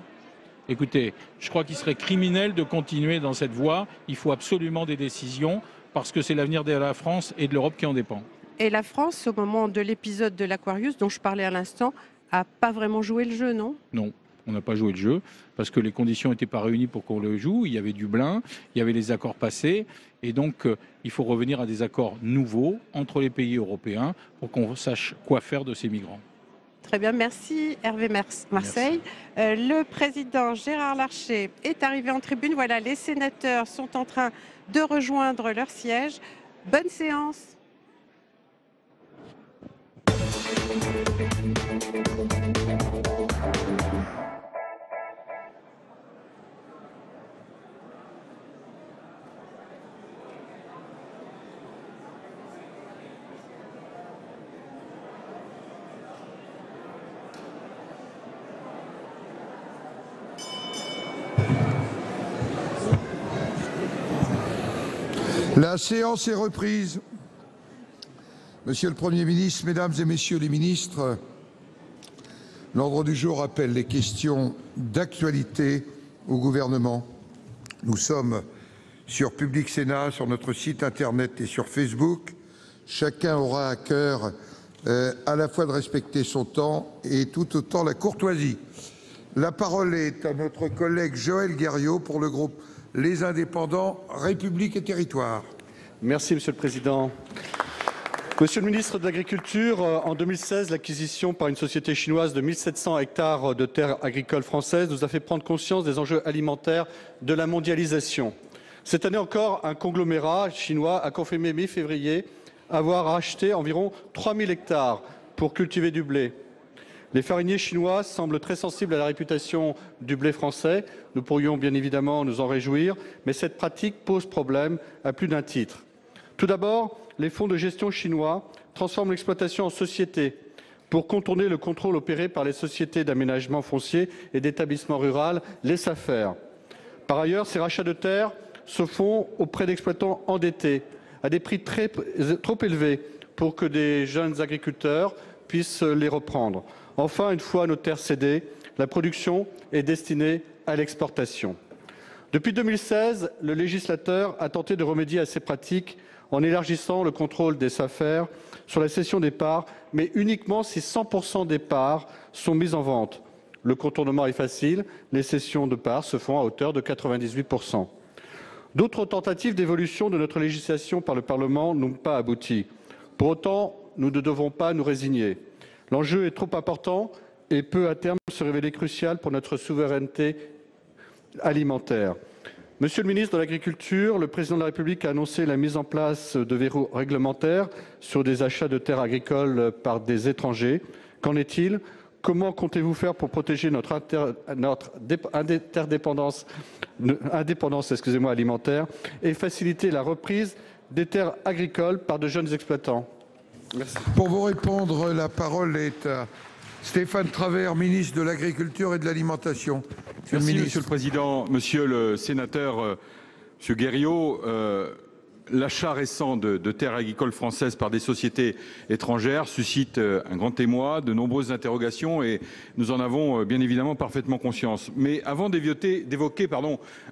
Écoutez, je crois qu'il serait criminel de continuer dans cette voie. Il faut absolument des décisions, parce que c'est l'avenir de la France et de l'Europe qui en dépend. Et la France, au moment de l'épisode de l'Aquarius, dont je parlais à l'instant, n'a pas vraiment joué le jeu, non? Non, on n'a pas joué le jeu, parce que les conditions n'étaient pas réunies pour qu'on le joue. Il y avait Dublin, il y avait les accords passés, et donc il faut revenir à des accords nouveaux entre les pays européens pour qu'on sache quoi faire de ces migrants. Très bien, merci Hervé Marseille. Le président Gérard Larcher est arrivé en tribune. Voilà, les sénateurs sont en train de rejoindre leur siège. Bonne séance. La séance est reprise. Monsieur le Premier ministre, Mesdames et Messieurs les ministres, l'ordre du jour appelle les questions d'actualité au gouvernement. Nous sommes sur Public Sénat, sur notre site internet et sur Facebook. Chacun aura à cœur à la fois de respecter son temps et tout autant la courtoisie. La parole est à notre collègue Joël Guerriau pour le groupe Les Indépendants, République et Territoires. Merci Monsieur le Président. Monsieur le ministre de l'Agriculture, en 2016, l'acquisition par une société chinoise de 1700 hectares de terres agricoles françaises nous a fait prendre conscience des enjeux alimentaires de la mondialisation. Cette année encore, un conglomérat chinois a confirmé mi-février avoir acheté environ 3000 hectares pour cultiver du blé. Les fariniers chinois semblent très sensibles à la réputation du blé français. Nous pourrions bien évidemment nous en réjouir, mais cette pratique pose problème à plus d'un titre. Tout d'abord, les fonds de gestion chinois transforment l'exploitation en société pour contourner le contrôle opéré par les sociétés d'aménagement foncier et d'établissement rural, les SAFER. Par ailleurs, ces rachats de terres se font auprès d'exploitants endettés, à des prix trop élevés pour que des jeunes agriculteurs puissent les reprendre. Enfin, une fois nos terres cédées, la production est destinée à l'exportation. Depuis 2016, le législateur a tenté de remédier à ces pratiques en élargissant le contrôle des SAFER sur la cession des parts, mais uniquement si 100% des parts sont mises en vente. Le contournement est facile, les cessions de parts se font à hauteur de 98%. D'autres tentatives d'évolution de notre législation par le Parlement n'ont pas abouti. Pour autant, nous ne devons pas nous résigner. L'enjeu est trop important et peut à terme se révéler crucial pour notre souveraineté alimentaire. Monsieur le ministre de l'Agriculture, le président de la République a annoncé la mise en place de verrous réglementaires sur des achats de terres agricoles par des étrangers. Qu'en est-il? Comment comptez-vous faire pour protéger notre indépendance alimentaire et faciliter la reprise des terres agricoles par de jeunes exploitants? Merci. Pour vous répondre, la parole est à Stéphane Travert, ministre de l'Agriculture et de l'Alimentation. Merci, Monsieur le Président. Monsieur le sénateur, Monsieur Guerriau, l'achat récent de terres agricoles françaises par des sociétés étrangères suscite un grand émoi, de nombreuses interrogations et nous en avons bien évidemment parfaitement conscience. Mais avant d'évoquer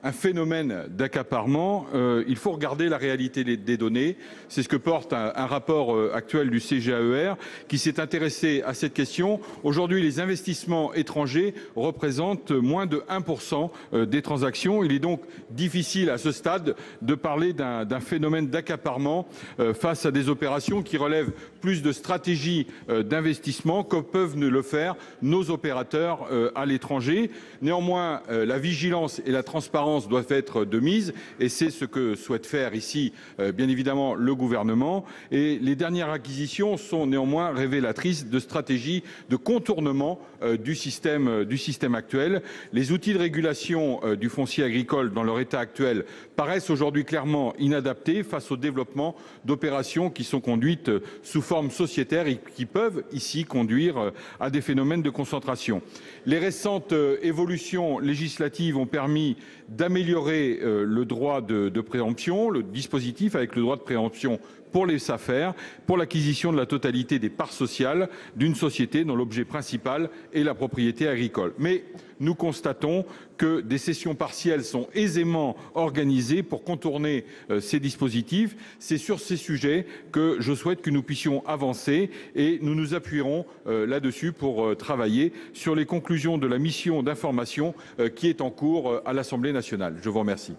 un phénomène d'accaparement, il faut regarder la réalité des données. C'est ce que porte un rapport actuel du CGAER qui s'est intéressé à cette question. Aujourd'hui, les investissements étrangers représentent moins de 1% des transactions. Il est donc difficile à ce stade de parler d'un phénomène phénomène d'accaparement face à des opérations qui relèvent plus de stratégies d'investissement que peuvent le faire nos opérateurs à l'étranger. Néanmoins, la vigilance et la transparence doivent être de mise et c'est ce que souhaite faire ici, bien évidemment, le gouvernement. Et les dernières acquisitions sont néanmoins révélatrices de stratégies de contournement du système actuel. Les outils de régulation du foncier agricole dans leur état actuel paraissent aujourd'hui clairement inadaptés face au développement d'opérations qui sont conduites sous forme sociétaire et qui peuvent ici conduire à des phénomènes de concentration. Les récentes évolutions législatives ont permis d'améliorer le droit de préemption, le dispositif avec le droit de préemption pour les SAFER, pour l'acquisition de la totalité des parts sociales d'une société dont l'objet principal est la propriété agricole. Mais nous constatons que des cessions partielles sont aisément organisées pour contourner ces dispositifs. C'est sur ces sujets que je souhaite que nous puissions avancer et nous nous appuierons là-dessus pour travailler sur les conclusions de la mission d'information qui est en cours à l'Assemblée nationale. Je vous remercie.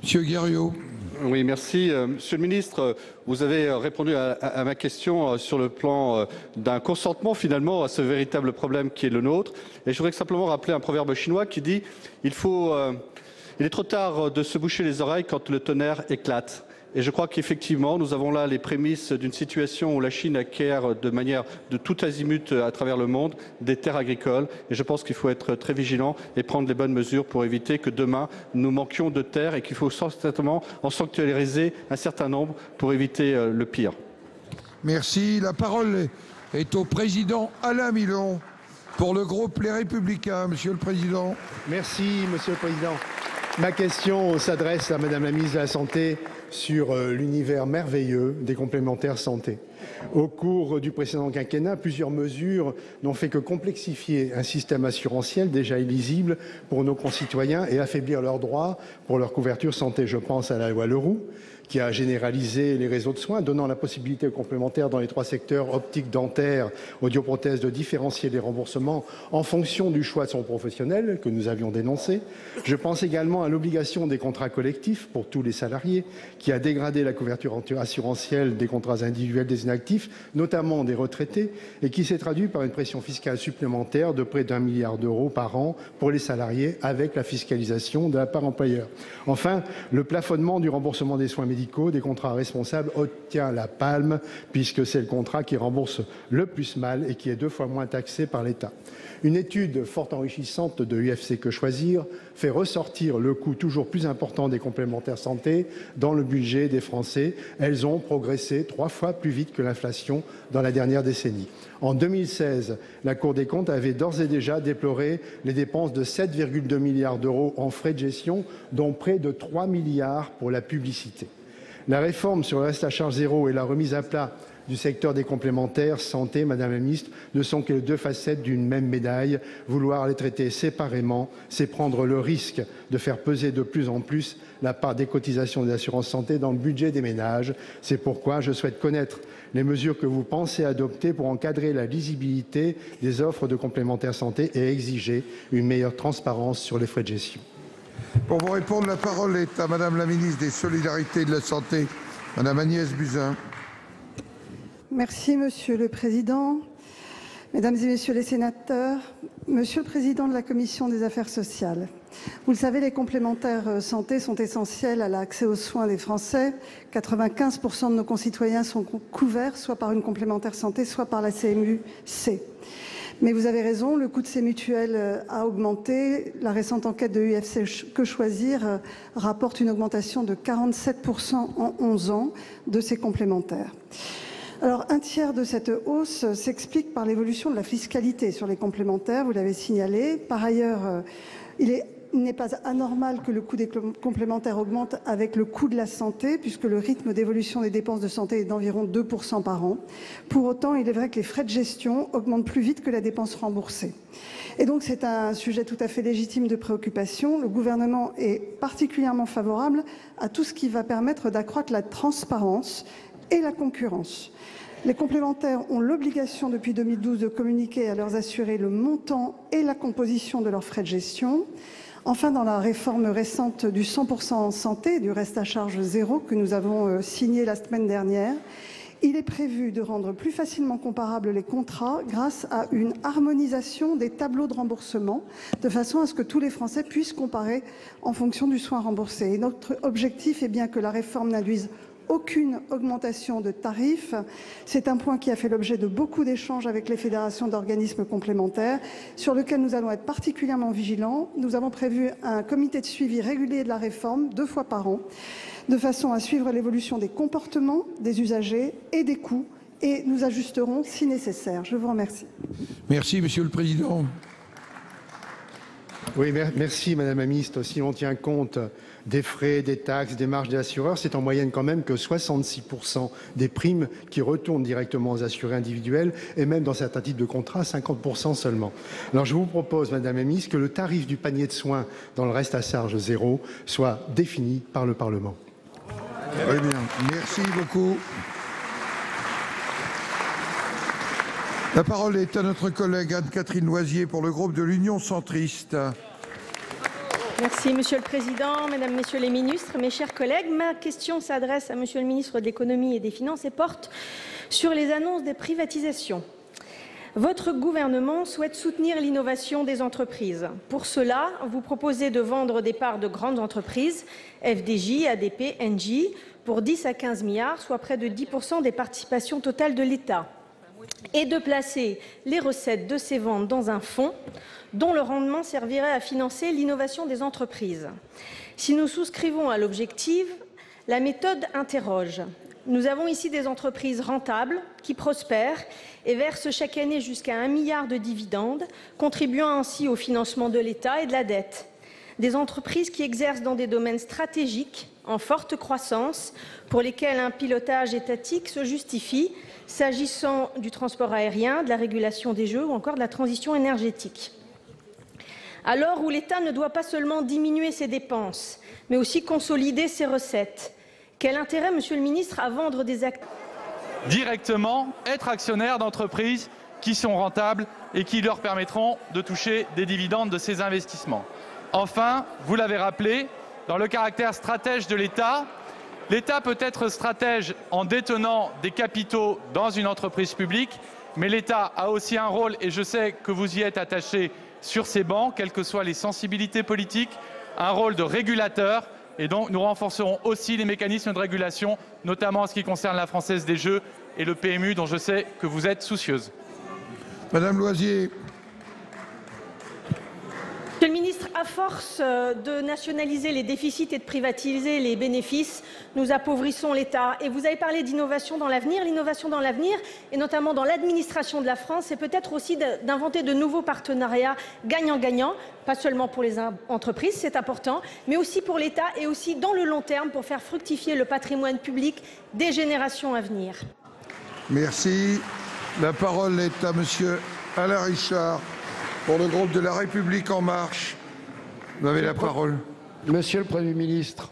Monsieur Guerriau. Oui, merci. Monsieur le ministre, vous avez répondu à ma question sur le plan d'un consentement finalement à ce véritable problème qui est le nôtre. Et je voudrais simplement rappeler un proverbe chinois qui dit il est trop tard de se boucher les oreilles quand le tonnerre éclate. Et je crois qu'effectivement, nous avons là les prémices d'une situation où la Chine acquiert de manière de tout azimut à travers le monde des terres agricoles. Et je pense qu'il faut être très vigilant et prendre les bonnes mesures pour éviter que demain, nous manquions de terres et qu'il faut certainement en sanctuariser un certain nombre pour éviter le pire. Merci. La parole est au président Alain Milon pour le groupe Les Républicains. Monsieur le Président. Merci, Monsieur le Président. Ma question s'adresse à Madame la ministre de la Santé sur l'univers merveilleux des complémentaires santé. Au cours du précédent quinquennat, plusieurs mesures n'ont fait que complexifier un système assurantiel déjà illisible pour nos concitoyens et affaiblir leurs droits pour leur couverture santé. Je pense à la loi Leroux, qui a généralisé les réseaux de soins, donnant la possibilité aux complémentaires dans les 3 secteurs optique, dentaire, audioprothèse de différencier les remboursements en fonction du choix de son professionnel, que nous avions dénoncé. Je pense également à l'obligation des contrats collectifs pour tous les salariés, qui a dégradé la couverture assurantielle des contrats individuels des inactifs, notamment des retraités, et qui s'est traduit par une pression fiscale supplémentaire de près d'1 milliard d'euros par an pour les salariés, avec la fiscalisation de la part employeur. Enfin, le plafonnement du remboursement des soins médicaux des contrats responsables obtient la palme, puisque c'est le contrat qui rembourse le plus mal et qui est 2 fois moins taxé par l'État. Une étude fort enrichissante de UFC Que Choisir fait ressortir le coût toujours plus important des complémentaires santé dans le budget des Français. Elles ont progressé 3 fois plus vite que l'inflation dans la dernière décennie. En 2016, la Cour des comptes avait d'ores et déjà déploré les dépenses de 7,2 milliards d'euros en frais de gestion, dont près de 3 milliards pour la publicité. La réforme sur le reste à charge zéro et la remise à plat du secteur des complémentaires santé, Madame la Ministre, ne sont que les 2 facettes d'une même médaille. Vouloir les traiter séparément, c'est prendre le risque de faire peser de plus en plus la part des cotisations des assurances santé dans le budget des ménages. C'est pourquoi je souhaite connaître les mesures que vous pensez adopter pour encadrer la lisibilité des offres de complémentaires santé et exiger une meilleure transparence sur les frais de gestion. Pour vous répondre, la parole est à Madame la ministre des Solidarités et de la Santé, Madame Agnès Buzyn. Merci Monsieur le Président, Mesdames et Messieurs les sénateurs, Monsieur le Président de la Commission des Affaires sociales. Vous le savez, les complémentaires santé sont essentiels à l'accès aux soins des Français. 95% de nos concitoyens sont couverts soit par une complémentaire santé, soit par la CMU-C. Mais vous avez raison, le coût de ces mutuelles a augmenté. La récente enquête de UFC Que Choisir rapporte une augmentation de 47% en 11 ans de ces complémentaires. Alors, un tiers de cette hausse s'explique par l'évolution de la fiscalité sur les complémentaires, vous l'avez signalé. Par ailleurs, il n'est pas anormal que le coût des complémentaires augmente avec le coût de la santé, puisque le rythme d'évolution des dépenses de santé est d'environ 2% par an. Pour autant, il est vrai que les frais de gestion augmentent plus vite que la dépense remboursée. Et donc, c'est un sujet tout à fait légitime de préoccupation. Le gouvernement est particulièrement favorable à tout ce qui va permettre d'accroître la transparence et la concurrence. Les complémentaires ont l'obligation depuis 2012 de communiquer à leurs assurés le montant et la composition de leurs frais de gestion. Enfin, dans la réforme récente du 100% en santé, du reste à charge zéro que nous avons signé la semaine dernière, il est prévu de rendre plus facilement comparables les contrats grâce à une harmonisation des tableaux de remboursement, de façon à ce que tous les Français puissent comparer en fonction du soin remboursé. Et notre objectif est bien que la réforme n'induise aucune augmentation de tarifs. C'est un point qui a fait l'objet de beaucoup d'échanges avec les fédérations d'organismes complémentaires, sur lequel nous allons être particulièrement vigilants. Nous avons prévu un comité de suivi régulier de la réforme 2 fois par an, de façon à suivre l'évolution des comportements des usagers et des coûts, et nous ajusterons si nécessaire. Je vous remercie. Merci, Monsieur le Président. Oui, merci Madame la Ministre. Si on tient compte des frais, des taxes, des marges des assureurs, c'est en moyenne quand même que 66% des primes qui retournent directement aux assurés individuels, et même dans certains types de contrats, 50% seulement. Alors je vous propose, Madame la Ministre, que le tarif du panier de soins dans le reste à charge zéro soit défini par le Parlement. Très bien, merci beaucoup. La parole est à notre collègue Anne-Catherine Loisier pour le groupe de l'Union centriste. Merci Monsieur le Président, Mesdames, Messieurs les ministres, mes chers collègues. Ma question s'adresse à Monsieur le ministre de l'Économie et des Finances et porte sur les annonces des privatisations. Votre gouvernement souhaite soutenir l'innovation des entreprises. Pour cela, vous proposez de vendre des parts de grandes entreprises, FDJ, ADP, Engie, pour 10 à 15 milliards, soit près de 10% des participations totales de l'État, et de placer les recettes de ces ventes dans un fonds dont le rendement servirait à financer l'innovation des entreprises. Si nous souscrivons à l'objectif, la méthode interroge. Nous avons ici des entreprises rentables qui prospèrent et versent chaque année jusqu'à 1 milliard de dividendes, contribuant ainsi au financement de l'État et de la dette. Des entreprises qui exercent dans des domaines stratégiques, en forte croissance, pour lesquels un pilotage étatique se justifie, s'agissant du transport aérien, de la régulation des jeux ou encore de la transition énergétique. À l'heure où l'État ne doit pas seulement diminuer ses dépenses, mais aussi consolider ses recettes, quel intérêt, Monsieur le Ministre, à vendre des actifs directement, être actionnaire d'entreprises qui sont rentables et qui leur permettront de toucher des dividendes de ces investissements? Enfin, vous l'avez rappelé, dans le caractère stratège de l'État, l'État peut être stratège en détenant des capitaux dans une entreprise publique, mais l'État a aussi un rôle, et je sais que vous y êtes attaché sur ces bancs, quelles que soient les sensibilités politiques, un rôle de régulateur. Et donc nous renforcerons aussi les mécanismes de régulation, notamment en ce qui concerne la Française des Jeux et le PMU, dont je sais que vous êtes soucieuse. Madame Loisier. Monsieur le ministre, à force de nationaliser les déficits et de privatiser les bénéfices, nous appauvrissons l'État. Et vous avez parlé d'innovation dans l'avenir. L'innovation dans l'avenir, et notamment dans l'administration de la France, c'est peut-être aussi d'inventer de nouveaux partenariats gagnant-gagnant, pas seulement pour les entreprises, c'est important, mais aussi pour l'État et aussi dans le long terme pour faire fructifier le patrimoine public des générations à venir. Merci. La parole est à Monsieur Alain Richard. Pour le groupe de La République En Marche, vous avez la parole. Monsieur le Premier ministre,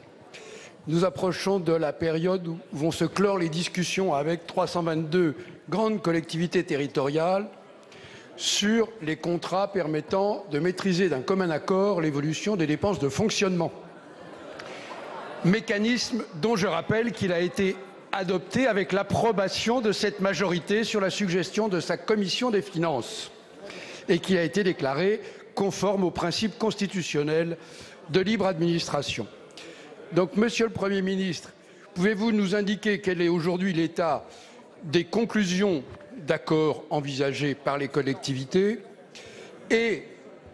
nous approchons de la période où vont se clore les discussions avec 322 grandes collectivités territoriales sur les contrats permettant de maîtriser d'un commun accord l'évolution des dépenses de fonctionnement. Mécanisme dont je rappelle qu'il a été adopté avec l'approbation de cette majorité sur la suggestion de sa commission des finances, et qui a été déclaré conforme aux principes constitutionnels de libre administration. Donc, Monsieur le Premier ministre, pouvez-vous nous indiquer quel est aujourd'hui l'état des conclusions d'accords envisagés par les collectivités et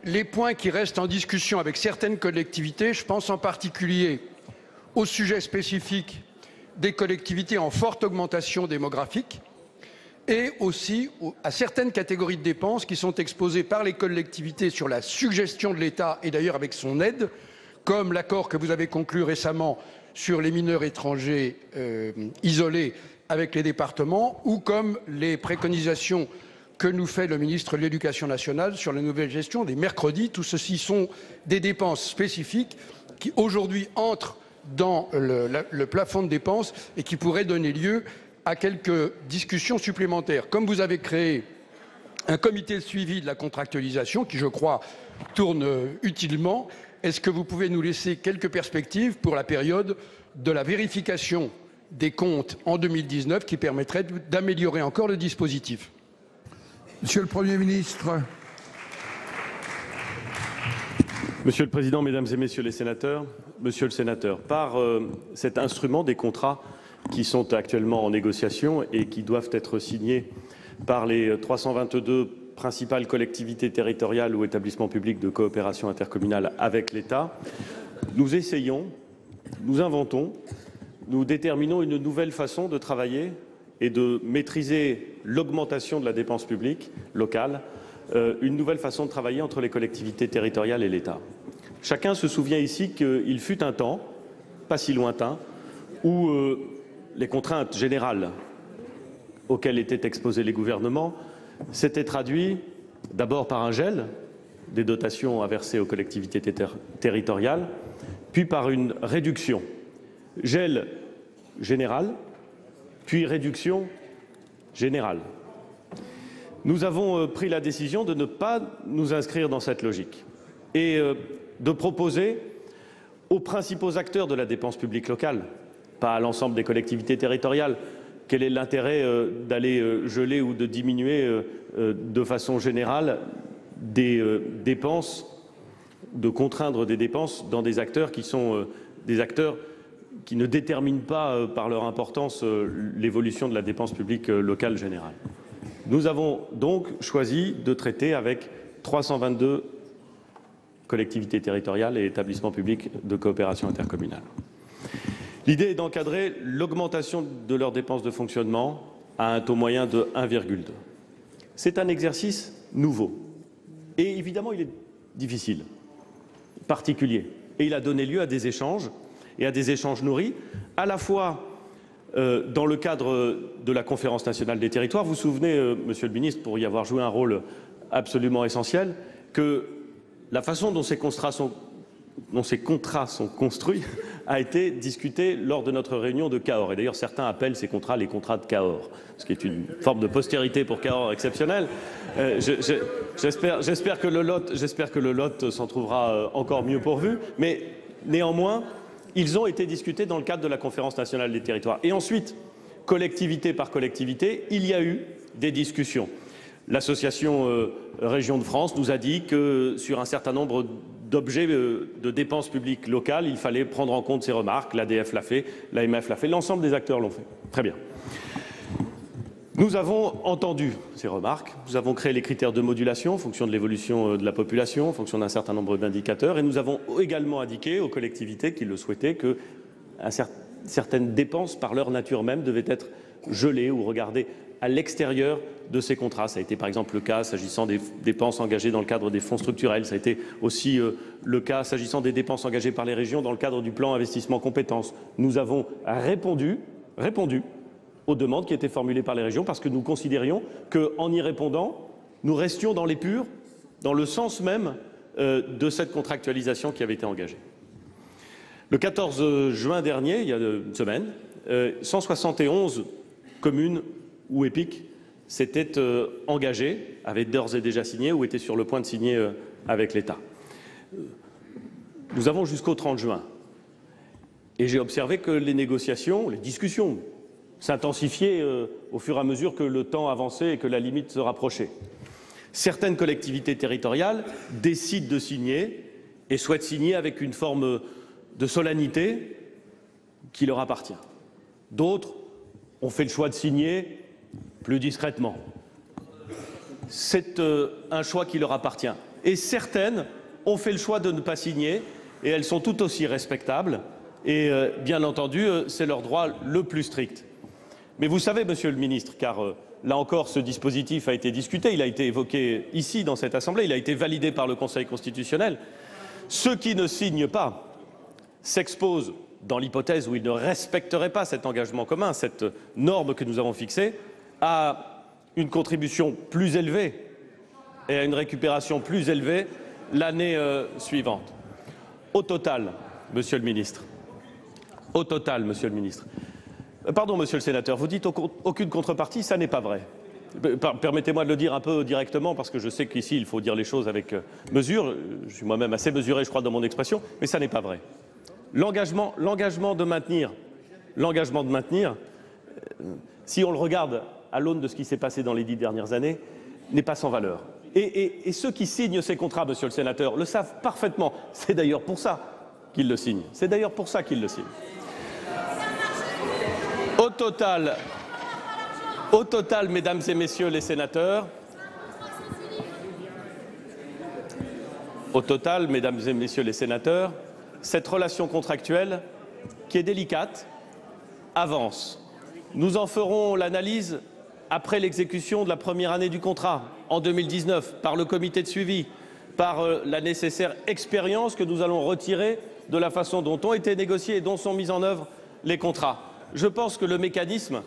les points qui restent en discussion avec certaines collectivités? Je pense en particulier au sujet spécifique des collectivités en forte augmentation démographique, et aussi à certaines catégories de dépenses qui sont exposées par les collectivités sur la suggestion de l'État et d'ailleurs avec son aide, comme l'accord que vous avez conclu récemment sur les mineurs étrangers isolés avec les départements, ou comme les préconisations que nous fait le ministre de l'Éducation nationale sur la nouvelle gestion des mercredis. Tout ceci sont des dépenses spécifiques qui aujourd'hui entrent dans le plafond de dépenses et qui pourraient donner lieu à quelques discussions supplémentaires. Comme vous avez créé un comité de suivi de la contractualisation qui, je crois, tourne utilement. Est-ce que vous pouvez nous laisser quelques perspectives pour la période de la vérification des comptes en 2019 qui permettrait d'améliorer encore le dispositif? Monsieur le Premier ministre. Monsieur le Président, Mesdames et Messieurs les sénateurs, Monsieur le Sénateur, par cet instrument des contrats qui sont actuellement en négociation et qui doivent être signés par les 322 principales collectivités territoriales ou établissements publics de coopération intercommunale avec l'État, nous essayons, nous inventons, nous déterminons une nouvelle façon de travailler et de maîtriser l'augmentation de la dépense publique locale, une nouvelle façon de travailler entre les collectivités territoriales et l'État. Chacun se souvient ici qu'il fut un temps, pas si lointain, où les contraintes générales auxquelles étaient exposés les gouvernements s'étaient traduites d'abord par un gel des dotations à verser aux collectivités territoriales, puis par une réduction. Gel général, puis réduction générale. Nous avons pris la décision de ne pas nous inscrire dans cette logique et de proposer aux principaux acteurs de la dépense publique locale, pas à l'ensemble des collectivités territoriales, quel est l'intérêt d'aller geler ou de diminuer de façon générale des dépenses, de contraindre des dépenses dans des acteurs qui sont des acteurs qui ne déterminent pas par leur importance l'évolution de la dépense publique locale générale. Nous avons donc choisi de traiter avec 322 collectivités territoriales et établissements publics de coopération intercommunale. L'idée est d'encadrer l'augmentation de leurs dépenses de fonctionnement à un taux moyen de 1,2. C'est un exercice nouveau et évidemment il est difficile, particulier, et il a donné lieu à des échanges et à des échanges nourris, à la fois dans le cadre de la Conférence nationale des territoires. Vous vous souvenez, Monsieur le Ministre, pour y avoir joué un rôle absolument essentiel, que la façon dont ces contrats sont construits a été discutée lors de notre réunion de Cahors. Et d'ailleurs, certains appellent ces contrats les contrats de Cahors, ce qui est une forme de postérité pour Cahors exceptionnelle. J'espère que le Lot s'en trouvera encore mieux pourvu, mais néanmoins, ils ont été discutés dans le cadre de la Conférence nationale des territoires. Et ensuite, collectivité par collectivité, il y a eu des discussions. L'association Régions de France nous a dit que sur un certain nombre d'objets de dépenses publiques locales, il fallait prendre en compte ces remarques. L'ADF l'a fait, l'AMF l'a fait, l'ensemble des acteurs l'ont fait. Très bien. Nous avons entendu ces remarques, nous avons créé les critères de modulation en fonction de l'évolution de la population, en fonction d'un certain nombre d'indicateurs, et nous avons également indiqué aux collectivités qui le souhaitaient que certaines dépenses, par leur nature même, devaient être gelées ou regardées à l'extérieur de ces contrats. Ça a été par exemple le cas s'agissant des dépenses engagées dans le cadre des fonds structurels. Ça a été aussi le cas s'agissant des dépenses engagées par les régions dans le cadre du plan investissement compétences. Nous avons répondu aux demandes qui étaient formulées par les régions parce que nous considérions qu'en y répondant, nous restions dans l'épure, dans le sens même de cette contractualisation qui avait été engagée. Le 14 juin dernier, il y a une semaine, 171 communes ou EPIC s'étaient engagées, avaient d'ores et déjà signé ou étaient sur le point de signer avec l'État. Nous avons jusqu'au 30 juin. Et j'ai observé que les négociations, les discussions s'intensifiaient au fur et à mesure que le temps avançait et que la limite se rapprochait. Certaines collectivités territoriales décident de signer et souhaitent signer avec une forme de solennité qui leur appartient. D'autres ont fait le choix de signer plus discrètement. C'est un choix qui leur appartient. Et certaines ont fait le choix de ne pas signer et elles sont tout aussi respectables et bien entendu, c'est leur droit le plus strict. Mais vous savez, Monsieur le Ministre, car là encore ce dispositif a été discuté, il a été évoqué ici dans cette Assemblée, il a été validé par le Conseil constitutionnel, ceux qui ne signent pas s'exposent, dans l'hypothèse où ils ne respecteraient pas cet engagement commun, cette norme que nous avons fixée, à une contribution plus élevée et à une récupération plus élevée l'année suivante. Au total, Monsieur le Ministre, pardon, Monsieur le Sénateur, vous dites aucune contrepartie, ça n'est pas vrai. Permettez-moi de le dire un peu directement, parce que je sais qu'ici, il faut dire les choses avec mesure. Je suis moi-même assez mesuré, je crois, dans mon expression, mais ça n'est pas vrai. L'engagement de maintenir, si on le regarde à l'aune de ce qui s'est passé dans les 10 dernières années, n'est pas sans valeur. Et ceux qui signent ces contrats, monsieur le sénateur, le savent parfaitement. C'est d'ailleurs pour ça qu'ils le signent. Au total, mesdames et messieurs les sénateurs, cette relation contractuelle, qui est délicate, avance. Nous en ferons l'analyse après l'exécution de la première année du contrat, en 2019, par le comité de suivi, par la nécessaire expérience que nous allons retirer de la façon dont ont été négociés et dont sont mis en œuvre les contrats. Je pense que le mécanisme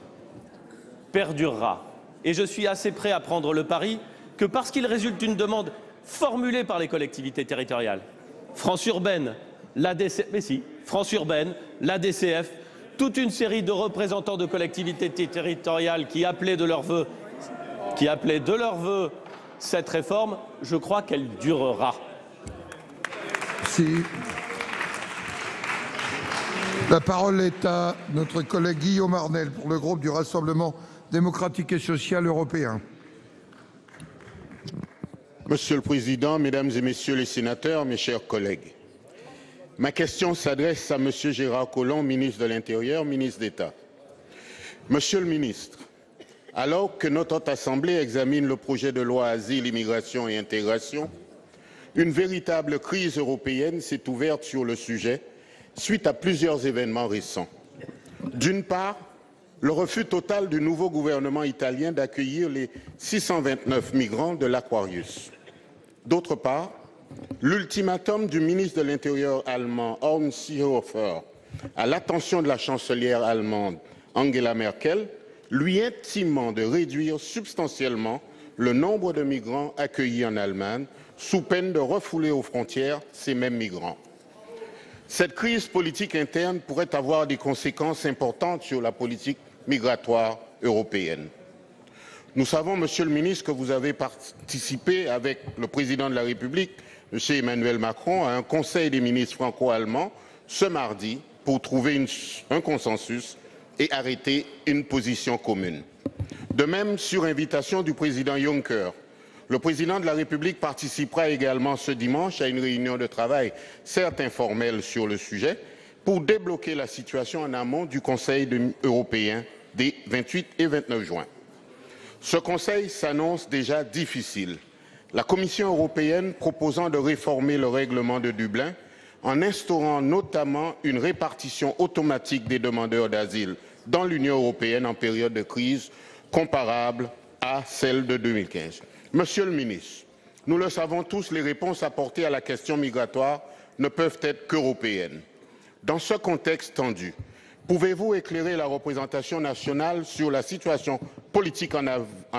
perdurera. Et je suis assez prêt à prendre le pari que parce qu'il résulte d'une demande formulée par les collectivités territoriales, France Urbaine, l'ADCF, toute une série de représentants de collectivités territoriales qui appelaient de leur vœu cette réforme, je crois qu'elle durera. Merci. La parole est à notre collègue Guillaume Arnell pour le groupe du Rassemblement démocratique et social européen. Monsieur le Président, Mesdames et Messieurs les sénateurs, mes chers collègues, ma question s'adresse à Monsieur Gérard Collomb, ministre de l'Intérieur, ministre d'État. Monsieur le ministre, alors que notre Haute Assemblée examine le projet de loi Asile, Immigration et Intégration, une véritable crise européenne s'est ouverte sur le sujet suite à plusieurs événements récents. D'une part, le refus total du nouveau gouvernement italien d'accueillir les 629 migrants de l'Aquarius. D'autre part, l'ultimatum du ministre de l'Intérieur allemand Horst Seehofer à l'attention de la chancelière allemande Angela Merkel, lui intimant de réduire substantiellement le nombre de migrants accueillis en Allemagne sous peine de refouler aux frontières ces mêmes migrants. Cette crise politique interne pourrait avoir des conséquences importantes sur la politique migratoire européenne. Nous savons, Monsieur le ministre, que vous avez participé avec le président de la République, M. Emmanuel Macron, à un conseil des ministres franco-allemands ce mardi pour trouver un consensus et arrêter une position commune. De même, sur invitation du président Juncker, le président de la République participera également ce dimanche à une réunion de travail, certes informelle sur le sujet, pour débloquer la situation en amont du Conseil européen des 28 et 29 juin. Ce Conseil s'annonce déjà difficile. La Commission européenne proposant de réformer le règlement de Dublin en instaurant notamment une répartition automatique des demandeurs d'asile dans l'Union européenne en période de crise comparable à celle de 2015. Monsieur le ministre, nous le savons tous, les réponses apportées à la question migratoire ne peuvent être qu'européennes. Dans ce contexte tendu, pouvez-vous éclairer la représentation nationale sur la situation politique en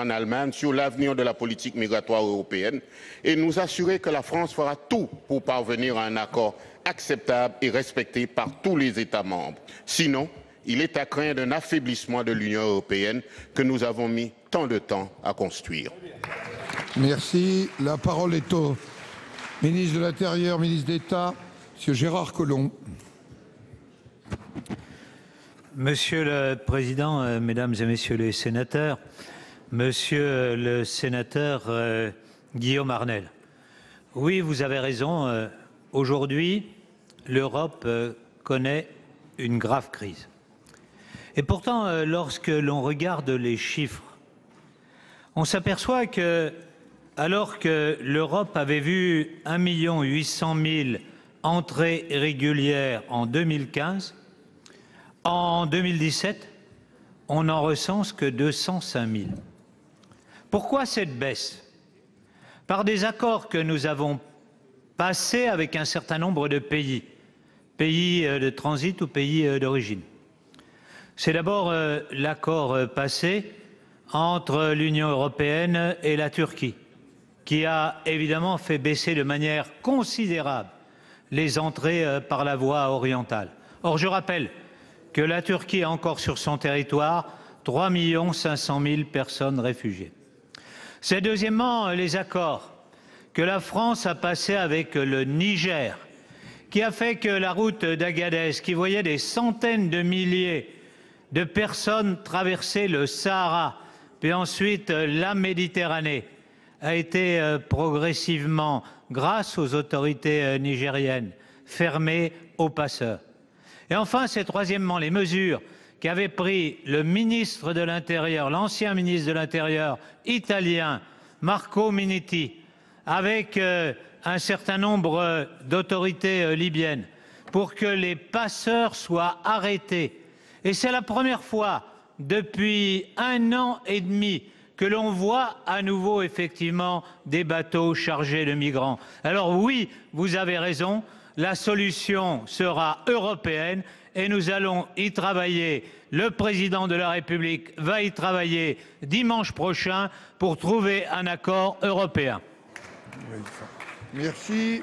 Allemagne, sur l'avenir de la politique migratoire européenne et nous assurer que la France fera tout pour parvenir à un accord acceptable et respecté par tous les États membres. Sinon, il est à craindre un affaiblissement de l'Union européenne que nous avons mis tant de temps à construire. Merci. La parole est au ministre de l'Intérieur, ministre d'État, M. Gérard Collomb. Monsieur le Président, Mesdames et Messieurs les sénateurs, Monsieur le sénateur Guillaume Arnell, oui, vous avez raison. Aujourd'hui, l'Europe connaît une grave crise. Et pourtant, lorsque l'on regarde les chiffres, on s'aperçoit que, alors que l'Europe avait vu 1 800 000 entrées régulières en 2015, en 2017, on n'en recense que 205 000. Pourquoi cette baisse? Par des accords que nous avons passés avec un certain nombre de pays de transit ou pays d'origine. C'est d'abord l'accord passé entre l'Union européenne et la Turquie, qui a évidemment fait baisser de manière considérable les entrées par la voie orientale. Or, je rappelle que la Turquie a encore sur son territoire 3 500 000 personnes réfugiées. C'est deuxièmement les accords que la France a passés avec le Niger, qui a fait que la route d'Agadez, qui voyait des centaines de milliers de personnes traverser le Sahara, puis ensuite la Méditerranée, a été progressivement, grâce aux autorités nigériennes, fermée aux passeurs. Et enfin, c'est troisièmement les mesures qu'avait pris le ministre de l'Intérieur, l'ancien ministre de l'Intérieur italien, Marco Minniti, avec un certain nombre d'autorités libyennes, pour que les passeurs soient arrêtés. Et c'est la première fois depuis 1 an et demi que l'on voit à nouveau effectivement des bateaux chargés de migrants. Alors oui, vous avez raison, la solution sera européenne et nous allons y travailler. Le président de la République va y travailler dimanche prochain pour trouver un accord européen. Merci.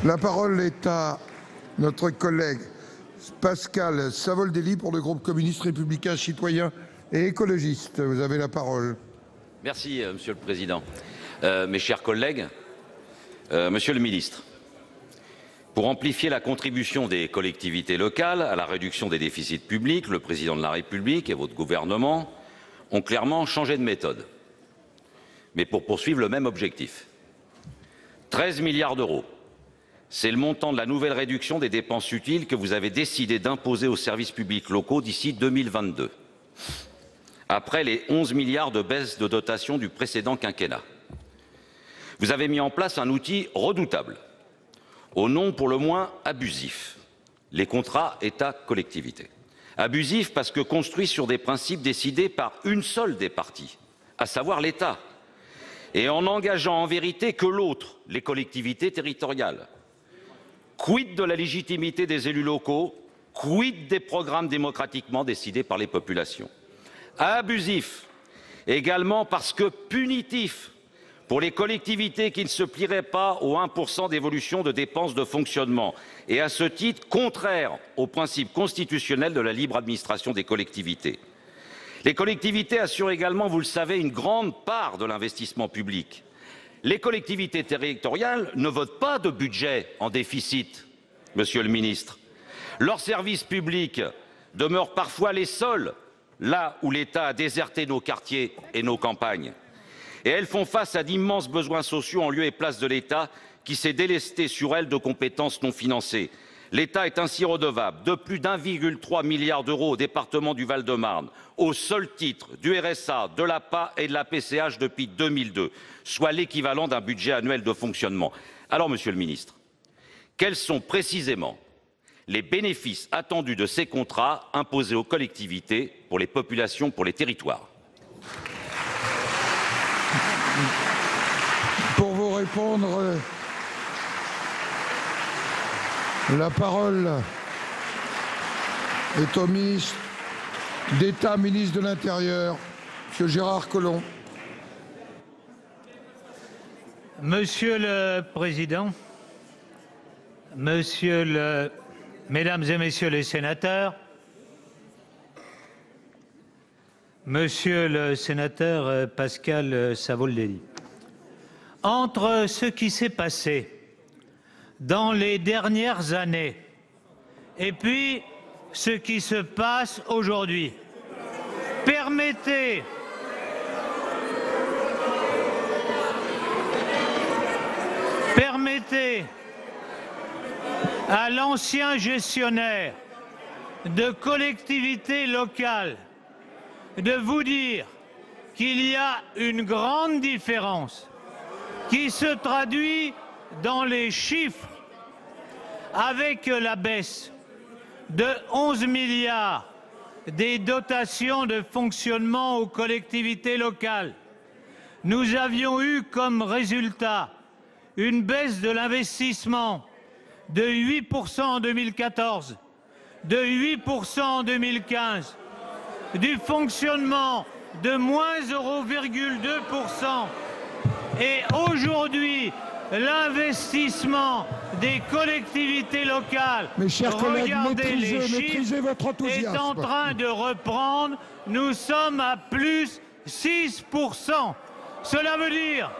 La parole est à notre collègue Pascal Savoldelli pour le groupe communiste républicain citoyen et écologiste. Vous avez la parole. Merci, Monsieur le Président. Mes chers collègues, Monsieur le Ministre, pour amplifier la contribution des collectivités locales à la réduction des déficits publics, le Président de la République et votre gouvernement ont clairement changé de méthode, mais pour poursuivre le même objectif. 13 milliards d'euros, c'est le montant de la nouvelle réduction des dépenses utiles que vous avez décidé d'imposer aux services publics locaux d'ici 2022, après les 11 milliards de baisse de dotation du précédent quinquennat. Vous avez mis en place un outil redoutable, au nom pour le moins abusif, les contrats État-collectivité. Abusif parce que construit sur des principes décidés par une seule des parties, à savoir l'État, et en engageant en vérité que l'autre, les collectivités territoriales. Quid de la légitimité des élus locaux? Quid des programmes démocratiquement décidés par les populations? Abusif également parce que punitif pour les collectivités qui ne se plieraient pas au 1% d'évolution de dépenses de fonctionnement et à ce titre contraire au principe constitutionnel de la libre administration des collectivités. Les collectivités assurent également, vous le savez, une grande part de l'investissement public. Les collectivités territoriales ne votent pas de budget en déficit, Monsieur le Ministre. Leurs services publics demeurent parfois les seuls, là où l'État a déserté nos quartiers et nos campagnes. Et elles font face à d'immenses besoins sociaux en lieu et place de l'État qui s'est délesté sur elles de compétences non financées. L'État est ainsi redevable de plus d'1,3 milliard d'euros au département du Val-de-Marne, au seul titre du RSA, de l'APA et de la PCH depuis 2002, soit l'équivalent d'un budget annuel de fonctionnement. Alors, Monsieur le Ministre, quels sont précisément les bénéfices attendus de ces contrats imposés aux collectivités, pour les populations, pour les territoires? Pour vous répondre, la parole est au ministre d'État, ministre de l'Intérieur, M. Gérard Collomb. Monsieur le Président, Mesdames et Messieurs les sénateurs, Monsieur le sénateur Pascal Savoldelli, entre ce qui s'est passé dans les dernières années et puis ce qui se passe aujourd'hui, permettez à l'ancien gestionnaire de collectivités locales de vous dire qu'il y a une grande différence qui se traduit dans les chiffres avec la baisse de 11 milliards des dotations de fonctionnement aux collectivités locales. Nous avions eu comme résultat une baisse de l'investissement de 8% en 2014, de 8% en 2015, du fonctionnement de moins 0,2%. Et aujourd'hui, l'investissement des collectivités locales, mes chers collègues, regardez les chiffres, votre enthousiasme, est en train de reprendre. Nous sommes à plus 6%. Cela veut dire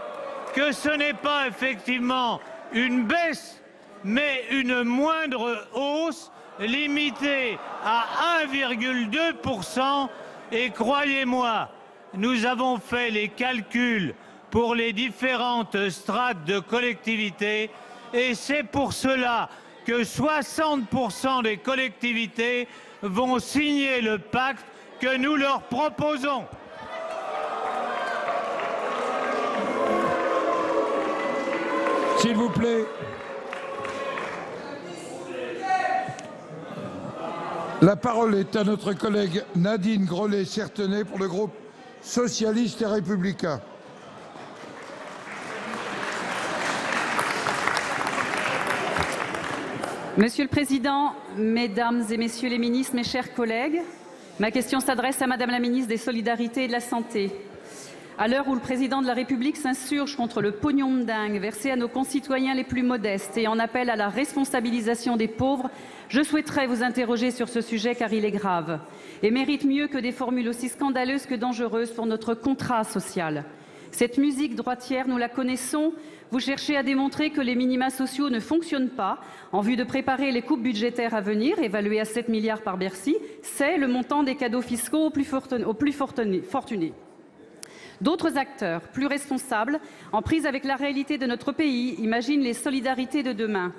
que ce n'est pas effectivement une baisse, mais une moindre hausse limitée à 1,2%. Et croyez-moi, nous avons fait les calculs pour les différentes strates de collectivités et c'est pour cela que 60% des collectivités vont signer le pacte que nous leur proposons. S'il vous plaît. La parole est à notre collègue Nadine Grelet-Certenais pour le groupe socialiste et républicain. Monsieur le Président, Mesdames et Messieurs les ministres, mes chers collègues, ma question s'adresse à Madame la ministre des Solidarités et de la Santé. À l'heure où le Président de la République s'insurge contre le pognon de dingue versé à nos concitoyens les plus modestes et en appelle à la responsabilisation des pauvres, je souhaiterais vous interroger sur ce sujet car il est grave et mérite mieux que des formules aussi scandaleuses que dangereuses pour notre contrat social. Cette musique droitière, nous la connaissons. Vous cherchez à démontrer que les minima sociaux ne fonctionnent pas en vue de préparer les coupes budgétaires à venir, évaluées à 7 milliards par Bercy. C'est le montant des cadeaux fiscaux aux plus fortunés. D'autres acteurs, plus responsables, en prise avec la réalité de notre pays, imaginent les solidarités de demain.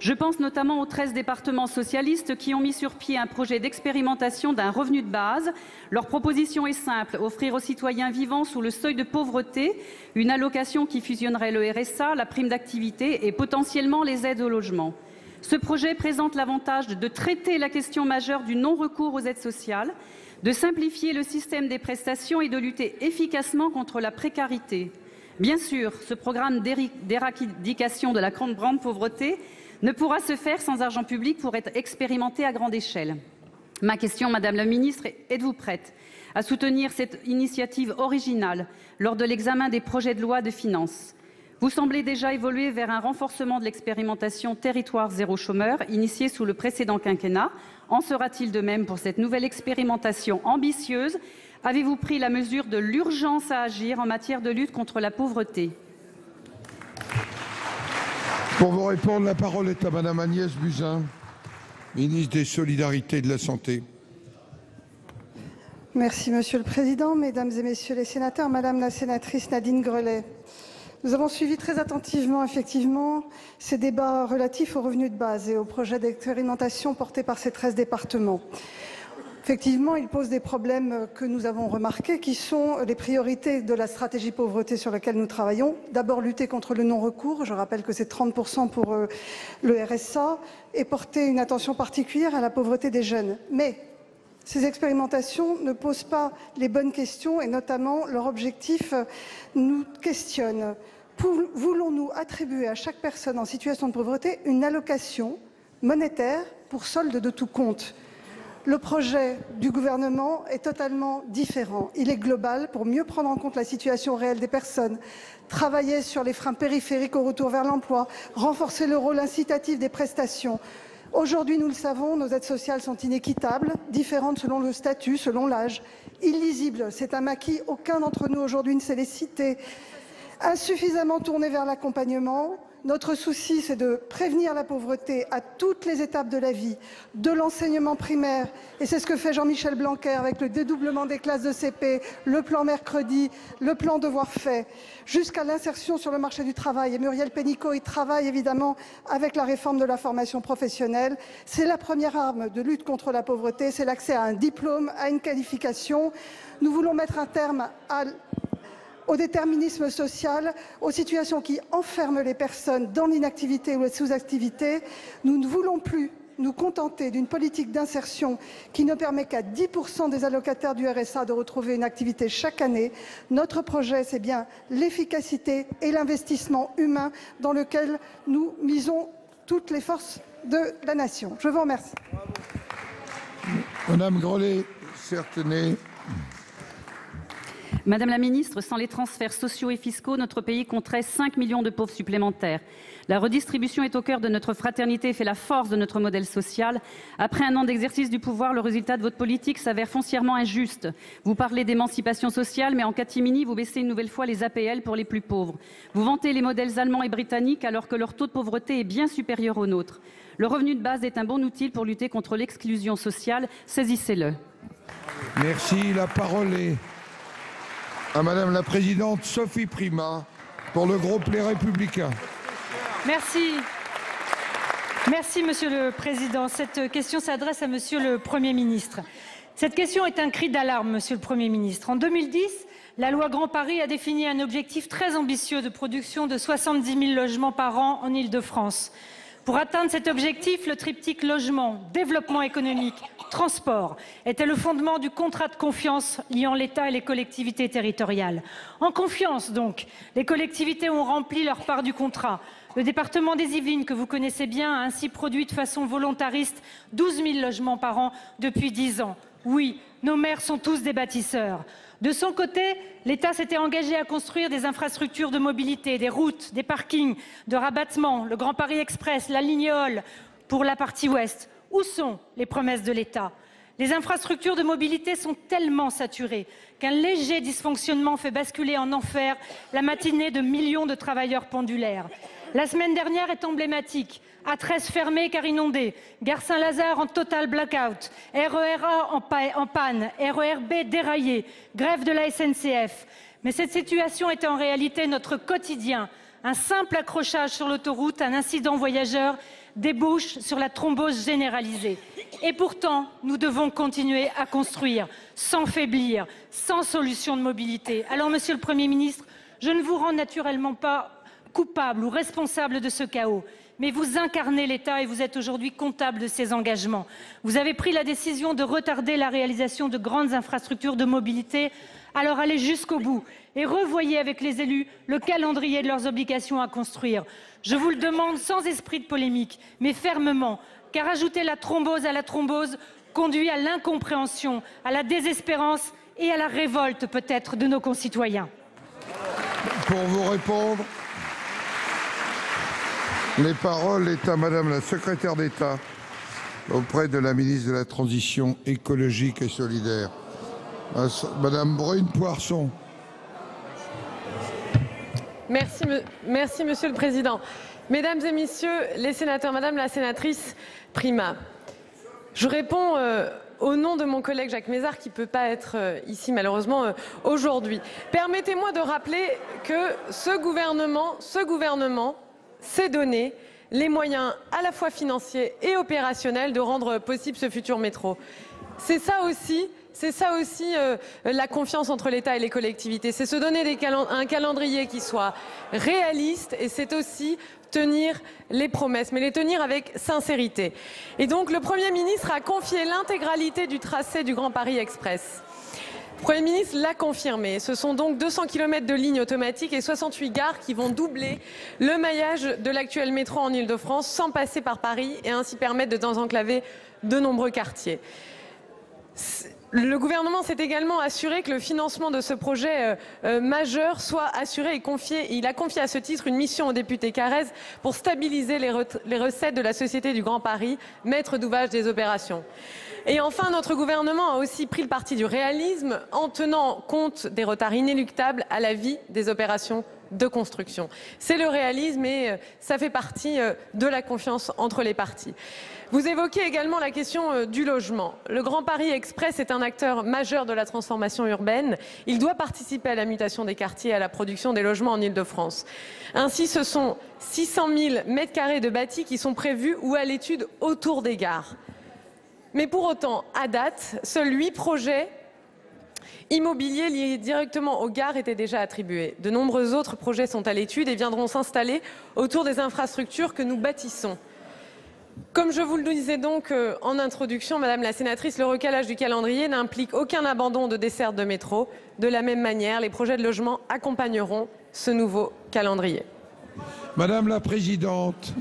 Je pense notamment aux 13 départements socialistes qui ont mis sur pied un projet d'expérimentation d'un revenu de base. Leur proposition est simple, offrir aux citoyens vivant sous le seuil de pauvreté une allocation qui fusionnerait le RSA, la prime d'activité et potentiellement les aides au logement. Ce projet présente l'avantage de traiter la question majeure du non-recours aux aides sociales, de simplifier le système des prestations et de lutter efficacement contre la précarité. Bien sûr, ce programme d'éradication de la grande pauvreté ne pourra se faire sans argent public pour être expérimenté à grande échelle. Ma question, Madame la Ministre, êtes-vous prête à soutenir cette initiative originale lors de l'examen des projets de loi de finances? Vous semblez déjà évoluer vers un renforcement de l'expérimentation Territoire zéro chômeur initiée sous le précédent quinquennat. En sera-t-il de même pour cette nouvelle expérimentation ambitieuse? Avez-vous pris la mesure de l'urgence à agir en matière de lutte contre la pauvreté? Pour vous répondre, la parole est à Madame Agnès Buzyn, ministre des Solidarités et de la Santé. Merci Monsieur le Président, Mesdames et Messieurs les sénateurs, Madame la sénatrice Nadine Grelet. Nous avons suivi très attentivement, effectivement, ces débats relatifs aux revenus de base et aux projets d'expérimentation portés par ces 13 départements. Effectivement, ils posent des problèmes que nous avons remarqués, qui sont les priorités de la stratégie pauvreté sur laquelle nous travaillons. D'abord, lutter contre le non-recours. Je rappelle que c'est 30% pour le RSA et porter une attention particulière à la pauvreté des jeunes. Mais ces expérimentations ne posent pas les bonnes questions et notamment leur objectif nous questionne. Voulons-nous attribuer à chaque personne en situation de pauvreté une allocation monétaire pour solde de tout compte? Le projet du gouvernement est totalement différent. Il est global pour mieux prendre en compte la situation réelle des personnes, travailler sur les freins périphériques au retour vers l'emploi, renforcer le rôle incitatif des prestations. Aujourd'hui, nous le savons, nos aides sociales sont inéquitables, différentes selon le statut, selon l'âge, illisibles. C'est un maquis, aucun d'entre nous aujourd'hui ne sait les citer. Insuffisamment tournées vers l'accompagnement. Notre souci, c'est de prévenir la pauvreté à toutes les étapes de la vie, de l'enseignement primaire, et c'est ce que fait Jean-Michel Blanquer avec le dédoublement des classes de CP, le plan mercredi, le plan devoir fait, jusqu'à l'insertion sur le marché du travail. Et Muriel Pénicaud y travaille évidemment avec la réforme de la formation professionnelle. C'est la première arme de lutte contre la pauvreté, c'est l'accès à un diplôme, à une qualification. Nous voulons mettre un terme au déterminisme social, aux situations qui enferment les personnes dans l'inactivité ou la sous-activité. Nous ne voulons plus nous contenter d'une politique d'insertion qui ne permet qu'à 10% des allocataires du RSA de retrouver une activité chaque année. Notre projet, c'est bien l'efficacité et l'investissement humain dans lequel nous misons toutes les forces de la nation. Je vous remercie. Madame Grelet-Certenais. Madame la ministre, sans les transferts sociaux et fiscaux, notre pays compterait 5 millions de pauvres supplémentaires. La redistribution est au cœur de notre fraternité et fait la force de notre modèle social. Après un an d'exercice du pouvoir, le résultat de votre politique s'avère foncièrement injuste. Vous parlez d'émancipation sociale, mais en catimini, vous baissez une nouvelle fois les APL pour les plus pauvres. Vous vantez les modèles allemands et britanniques alors que leur taux de pauvreté est bien supérieur au nôtre. Le revenu de base est un bon outil pour lutter contre l'exclusion sociale. Saisissez-le. Merci. La parole est à Madame la Présidente Sophie Primas pour le groupe Les Républicains. Merci. Merci, Monsieur le Président. Cette question s'adresse à Monsieur le Premier ministre. Cette question est un cri d'alarme, Monsieur le Premier ministre. En 2010, la loi Grand Paris a défini un objectif très ambitieux de production de 70 000 logements par an en Île-de-France. Pour atteindre cet objectif, le triptyque logement, développement économique, transport était le fondement du contrat de confiance liant l'État et les collectivités territoriales. En confiance donc, les collectivités ont rempli leur part du contrat. Le département des Yvelines, que vous connaissez bien, a ainsi produit de façon volontariste 12 000 logements par an depuis 10 ans. Oui, nos maires sont tous des bâtisseurs. De son côté, l'État s'était engagé à construire des infrastructures de mobilité, des routes, des parkings, de rabattement, le Grand Paris Express, la ligne Hall pour la partie ouest. Où sont les promesses de l'État? Les infrastructures de mobilité sont tellement saturées qu'un léger dysfonctionnement fait basculer en enfer la matinée de millions de travailleurs pendulaires. La semaine dernière est emblématique. A13 fermée car inondée, Gare Saint-Lazare en total blackout, RER A en panne, RER B déraillé, grève de la SNCF. Mais cette situation est en réalité notre quotidien. Un simple accrochage sur l'autoroute, un incident voyageur débouche sur la thrombose généralisée. Et pourtant, nous devons continuer à construire, sans faiblir, sans solution de mobilité. Alors, Monsieur le Premier ministre, je ne vous rends naturellement pas coupable ou responsable de ce chaos. Mais vous incarnez l'État et vous êtes aujourd'hui comptable de ces engagements. Vous avez pris la décision de retarder la réalisation de grandes infrastructures de mobilité. Alors allez jusqu'au bout et revoyez avec les élus le calendrier de leurs obligations à construire. Je vous le demande sans esprit de polémique, mais fermement, car ajouter la thrombose à la thrombose conduit à l'incompréhension, à la désespérance et à la révolte peut-être de nos concitoyens. Pour vous répondre, les paroles est à Madame la secrétaire d'État auprès de la ministre de la Transition écologique et solidaire, Madame Brune Poirson. Merci, Monsieur le Président. Mesdames et Messieurs les sénateurs, Madame la sénatrice Primas, je réponds au nom de mon collègue Jacques Mézard qui ne peut pas être ici malheureusement aujourd'hui. Permettez-moi de rappeler que ce gouvernement s'est donné les moyens à la fois financiers et opérationnels de rendre possible ce futur métro. C'est ça aussi la confiance entre l'État et les collectivités. C'est se donner un calendrier qui soit réaliste et c'est aussi tenir les promesses, mais les tenir avec sincérité. Et donc le Premier ministre a confié l'intégralité du tracé du Grand Paris Express. Le Premier ministre l'a confirmé. Ce sont donc 200 km de lignes automatiques et 68 gares qui vont doubler le maillage de l'actuel métro en Île-de-France sans passer par Paris et ainsi permettre de désenclaver de nombreux quartiers. Le gouvernement s'est également assuré que le financement de ce projet majeur soit assuré et confié. Il a confié à ce titre une mission au député Carrez pour stabiliser les recettes de la Société du Grand Paris, maître d'ouvrage des opérations. Et enfin, notre gouvernement a aussi pris le parti du réalisme en tenant compte des retards inéluctables à la vie des opérations de construction. C'est le réalisme et ça fait partie de la confiance entre les partis. Vous évoquez également la question du logement. Le Grand Paris Express est un acteur majeur de la transformation urbaine. Il doit participer à la mutation des quartiers et à la production des logements en Île-de-France. Ainsi, ce sont 600 000 m² de bâtis qui sont prévus ou à l'étude autour des gares. Mais pour autant, à date, seuls 8 projets immobiliers liés directement aux gares étaient déjà attribués. De nombreux autres projets sont à l'étude et viendront s'installer autour des infrastructures que nous bâtissons. Comme je vous le disais donc en introduction, Madame la sénatrice, le recalage du calendrier n'implique aucun abandon de desserte de métro. De la même manière, les projets de logement accompagneront ce nouveau calendrier. Madame la Présidente.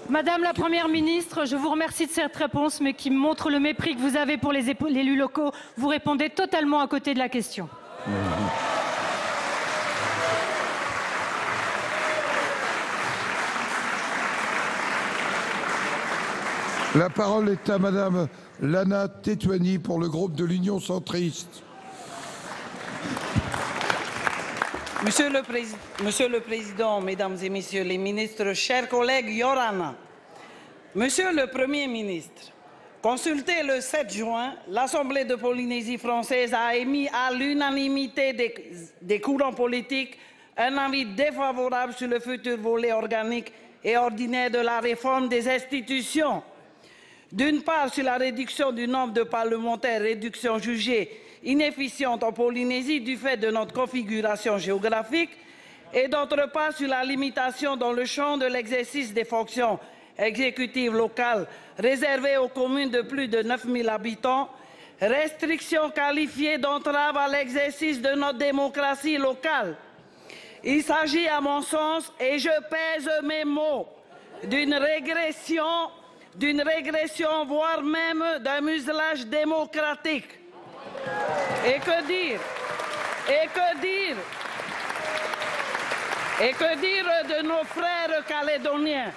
Madame la Première ministre, je vous remercie de cette réponse, mais qui montre le mépris que vous avez pour les élus locaux. Vous répondez totalement à côté de la question. La parole est à Madame Lana Tetuani pour le groupe de l'Union centriste. Monsieur le Président, Mesdames et Messieurs les ministres, chers collègues, Yorana, Monsieur le Premier ministre, consulté le 7 juin, l'Assemblée de Polynésie française a émis à l'unanimité des courants politiques un avis défavorable sur le futur volet organique et ordinaire de la réforme des institutions. D'une part, sur la réduction du nombre de parlementaires, réduction jugée inefficiente en Polynésie du fait de notre configuration géographique, et d'autre part, sur la limitation dans le champ de l'exercice des fonctions exécutives locales réservées aux communes de plus de 9 000 habitants, restriction qualifiée d'entrave à l'exercice de notre démocratie locale. Il s'agit, à mon sens, et je pèse mes mots, d'une régression, voire même d'un muselage démocratique. Et que dire de nos frères calédoniens?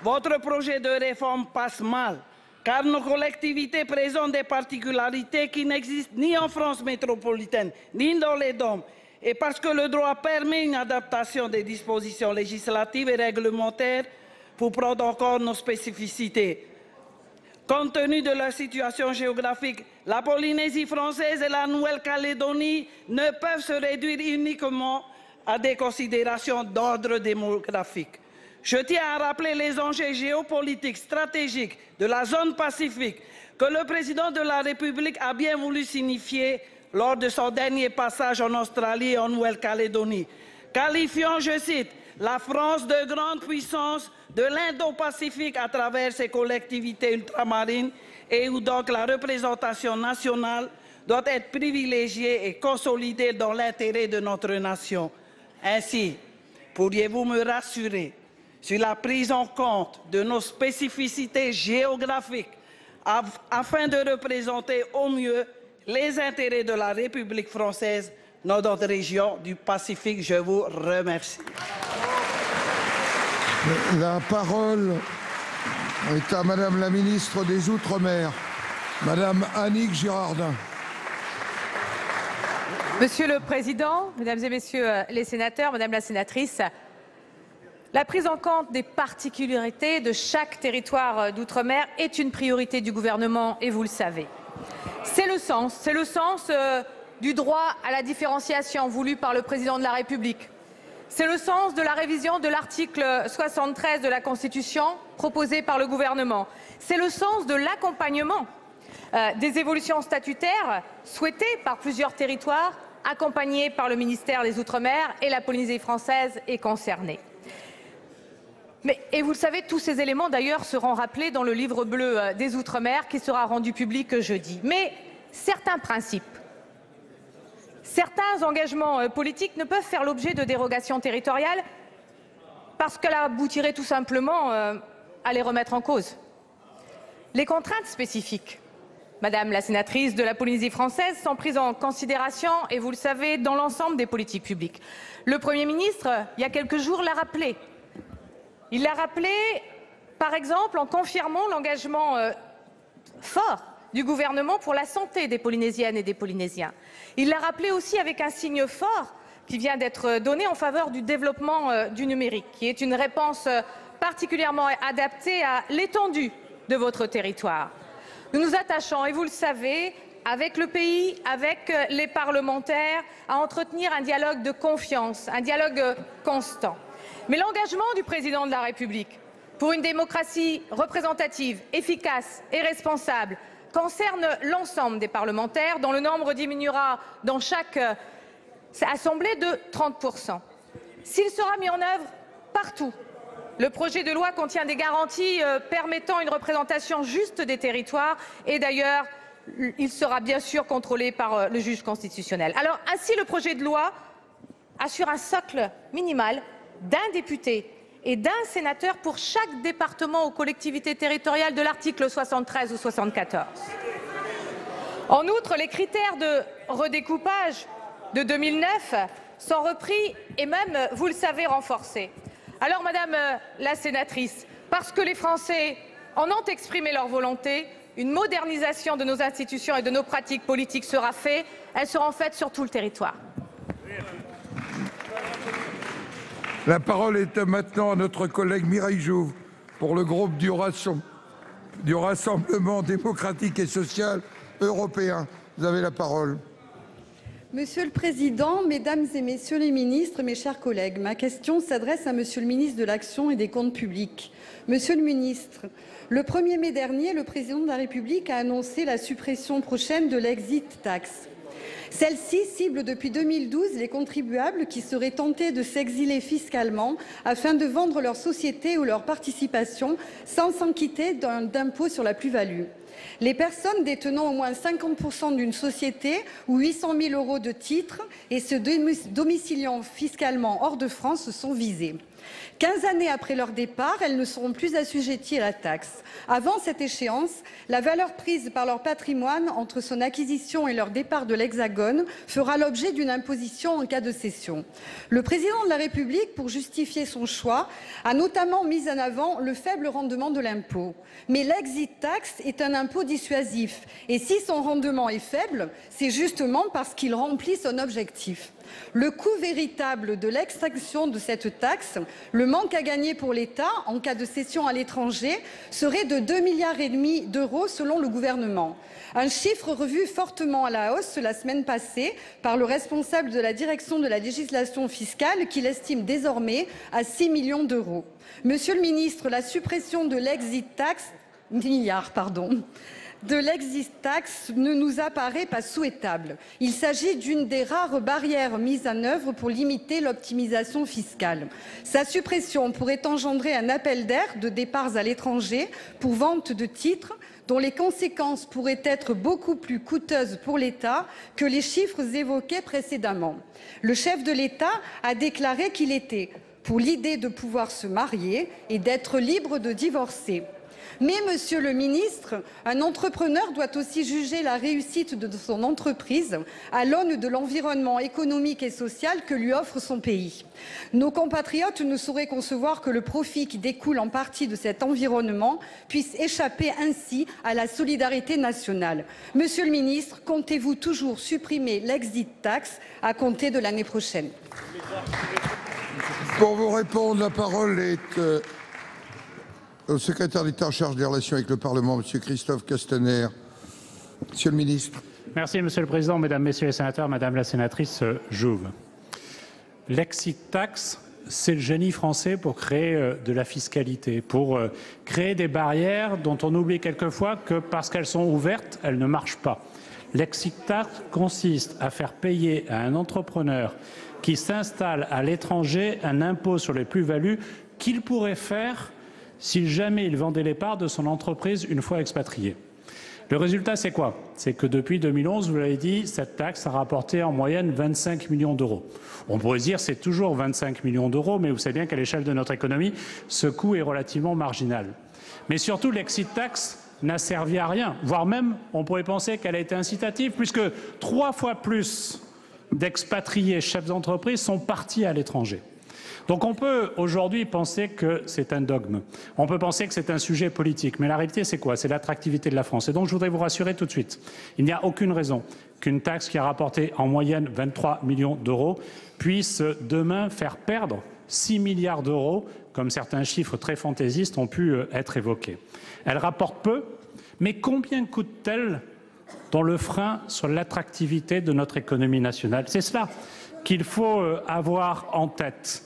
Votre projet de réforme passe mal, car nos collectivités présentent des particularités qui n'existent ni en France métropolitaine, ni dans les DOM, et parce que le droit permet une adaptation des dispositions législatives et réglementaires pour prendre en compte nos spécificités. Compte tenu de leur situation géographique, la Polynésie française et la Nouvelle-Calédonie ne peuvent se réduire uniquement à des considérations d'ordre démographique. Je tiens à rappeler les enjeux géopolitiques stratégiques de la zone Pacifique que le président de la République a bien voulu signifier lors de son dernier passage en Australie et en Nouvelle-Calédonie, qualifiant, je cite, la France de grande puissance de l'Indo-Pacifique à travers ses collectivités ultramarines et où donc la représentation nationale doit être privilégiée et consolidée dans l'intérêt de notre nation. Ainsi, pourriez-vous me rassurer sur la prise en compte de nos spécificités géographiques afin de représenter au mieux les intérêts de la République française dans notre région du Pacifique? Je vous remercie. La parole est à Madame la ministre des Outre-mer, Madame Annick Girardin. Monsieur le Président, Mesdames et Messieurs les sénateurs, Madame la sénatrice, la prise en compte des particularités de chaque territoire d'outre-mer est une priorité du gouvernement et vous le savez. C'est le sens du droit à la différenciation voulu par le Président de la République. C'est le sens de la révision de l'article 73 de la Constitution proposée par le gouvernement. C'est le sens de l'accompagnement des évolutions statutaires souhaitées par plusieurs territoires, accompagnées par le ministère des Outre-mer, et la Polynésie française est concernée. Et vous le savez, tous ces éléments d'ailleurs seront rappelés dans le livre bleu des Outre-mer qui sera rendu public jeudi. Mais certains principes, certains engagements politiques ne peuvent faire l'objet de dérogations territoriales parce qu'elles aboutiraient tout simplement à les remettre en cause. Les contraintes spécifiques, Madame la sénatrice, de la Polynésie française sont prises en considération, et vous le savez, dans l'ensemble des politiques publiques. Le Premier ministre, il y a quelques jours, l'a rappelé. Il l'a rappelé, par exemple, en confirmant l'engagement fort du gouvernement pour la santé des Polynésiennes et des Polynésiens. Il l'a rappelé aussi avec un signe fort qui vient d'être donné en faveur du développement du numérique, qui est une réponse particulièrement adaptée à l'étendue de votre territoire. Nous nous attachons, et vous le savez, avec le pays, avec les parlementaires, à entretenir un dialogue de confiance, un dialogue constant. Mais l'engagement du Président de la République pour une démocratie représentative, efficace et responsable concerne l'ensemble des parlementaires, dont le nombre diminuera dans chaque assemblée de 30%. S'il sera mis en œuvre partout, le projet de loi contient des garanties permettant une représentation juste des territoires et d'ailleurs, il sera bien sûr contrôlé par le juge constitutionnel. Alors ainsi, le projet de loi assure un socle minimal d'un député et d'un sénateur pour chaque département ou collectivité territoriale de l'article 73 ou 74. En outre, les critères de redécoupage de 2009 sont repris et même, vous le savez, renforcés. Alors, Madame la sénatrice, parce que les Français en ont exprimé leur volonté. Une modernisation de nos institutions et de nos pratiques politiques sera faite. Elles seront faites sur tout le territoire. La parole est maintenant à notre collègue Mireille Jouve pour le groupe du Rassemblement démocratique et social européen. Vous avez la parole. Monsieur le Président, Mesdames et Messieurs les ministres, mes chers collègues, ma question s'adresse à Monsieur le ministre de l'Action et des Comptes publics. Monsieur le ministre, le 1er mai dernier, le Président de la République a annoncé la suppression prochaine de l'exit tax. Celle-ci cible depuis 2012 les contribuables qui seraient tentés de s'exiler fiscalement afin de vendre leur société ou leur participation sans s'enquitter d'impôt sur la plus-value. Les personnes détenant au moins 50% d'une société ou 800 000 € de titres et se domiciliant fiscalement hors de France sont visées. 15 années après leur départ, elles ne seront plus assujetties à la taxe. Avant cette échéance, la valeur prise par leur patrimoine entre son acquisition et leur départ de l'Hexagone fera l'objet d'une imposition en cas de cession. Le Président de la République, pour justifier son choix, a notamment mis en avant le faible rendement de l'impôt. Mais l'exit tax est un impôt dissuasif. Et si son rendement est faible, c'est justement parce qu'il remplit son objectif. Le coût véritable de l'extraction de cette taxe, le manque à gagner pour l'État en cas de cession à l'étranger, serait de 2,5 milliards d'euros selon le gouvernement. Un chiffre revu fortement à la hausse la semaine passée par le responsable de la direction de la législation fiscale qui l'estime désormais à 6 millions d'euros. Monsieur le ministre, la suppression de l'exit tax, ne nous apparaît pas souhaitable. Il s'agit d'une des rares barrières mises en œuvre pour limiter l'optimisation fiscale. Sa suppression pourrait engendrer un appel d'air de départs à l'étranger pour vente de titres dont les conséquences pourraient être beaucoup plus coûteuses pour l'État que les chiffres évoqués précédemment. Le chef de l'État a déclaré qu'il était pour l'idée de pouvoir se marier et d'être libre de divorcer. Mais, Monsieur le ministre, un entrepreneur doit aussi juger la réussite de son entreprise à l'aune de l'environnement économique et social que lui offre son pays. Nos compatriotes ne sauraient concevoir que le profit qui découle en partie de cet environnement puisse échapper ainsi à la solidarité nationale. Monsieur le ministre, comptez-vous toujours supprimer l'exit tax à compter de l'année prochaine? Pour vous répondre, la parole est au secrétaire d'État en charge des relations avec le Parlement, M. Christophe Castaner. Monsieur le ministre. Merci, Monsieur le Président, Mesdames, Messieurs les sénateurs, Madame la sénatrice Jouve. L'exit tax, c'est le génie français pour créer de la fiscalité, pour créer des barrières dont on oublie quelquefois que parce qu'elles sont ouvertes, elles ne marchent pas. L'exit tax consiste à faire payer à un entrepreneur qui s'installe à l'étranger un impôt sur les plus-values qu'il pourrait faire si jamais il vendait les parts de son entreprise une fois expatrié. Le résultat, c'est quoi? C'est que depuis 2011, vous l'avez dit, cette taxe a rapporté en moyenne 25 millions d'euros. On pourrait dire que c'est toujours 25 millions d'euros, mais vous savez bien qu'à l'échelle de notre économie, ce coût est relativement marginal. Mais surtout, l'exit tax n'a servi à rien, voire même, on pourrait penser qu'elle a été incitative, puisque 3 fois plus d'expatriés chefs d'entreprise sont partis à l'étranger. Donc on peut aujourd'hui penser que c'est un dogme, on peut penser que c'est un sujet politique, mais la réalité c'est quoi? C'est l'attractivité de la France. Et donc je voudrais vous rassurer tout de suite, il n'y a aucune raison qu'une taxe qui a rapporté en moyenne 23 millions d'euros puisse demain faire perdre 6 milliards d'euros, comme certains chiffres très fantaisistes ont pu être évoqués. Elle rapporte peu, mais combien coûte-t-elle dans le frein sur l'attractivité de notre économie nationale? C'est cela qu'il faut avoir en tête.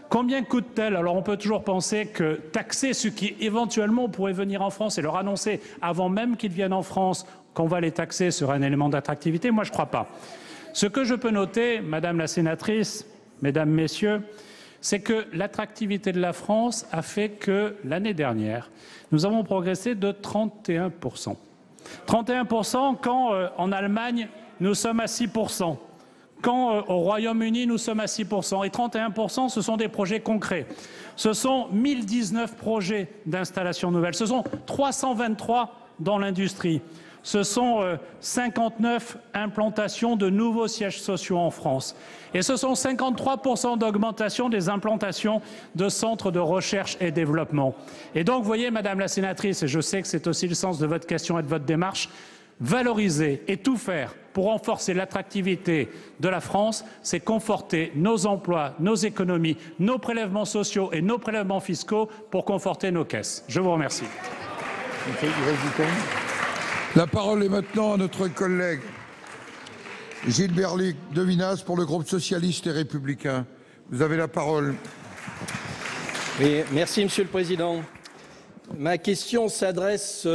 Combien coûte-t-elle? Alors on peut toujours penser que taxer ceux qui éventuellement pourraient venir en France et leur annoncer avant même qu'ils viennent en France qu'on va les taxer sera un élément d'attractivité. Moi je ne crois pas. Ce que je peux noter, Madame la sénatrice, Mesdames, Messieurs, c'est que l'attractivité de la France a fait que l'année dernière, nous avons progressé de 31%. 31% quand en Allemagne nous sommes à 6%. Quand au Royaume-Uni, nous sommes à 6%. Et 31%, ce sont des projets concrets. Ce sont 1019 projets d'installation nouvelle. Ce sont 323 dans l'industrie. ce sont 59 implantations de nouveaux sièges sociaux en France. Et ce sont 53% d'augmentation des implantations de centres de recherche et développement. Et donc, vous voyez, Madame la sénatrice, et je sais que c'est aussi le sens de votre question et de votre démarche, valoriser et tout faire pour renforcer l'attractivité de la France, c'est conforter nos emplois, nos économies, nos prélèvements sociaux et nos prélèvements fiscaux pour conforter nos caisses. Je vous remercie. La parole est maintenant à notre collègue Gilbert Luc Devinas pour le groupe socialiste et républicain. Vous avez la parole. Oui, merci Monsieur le Président. Ma question s'adresse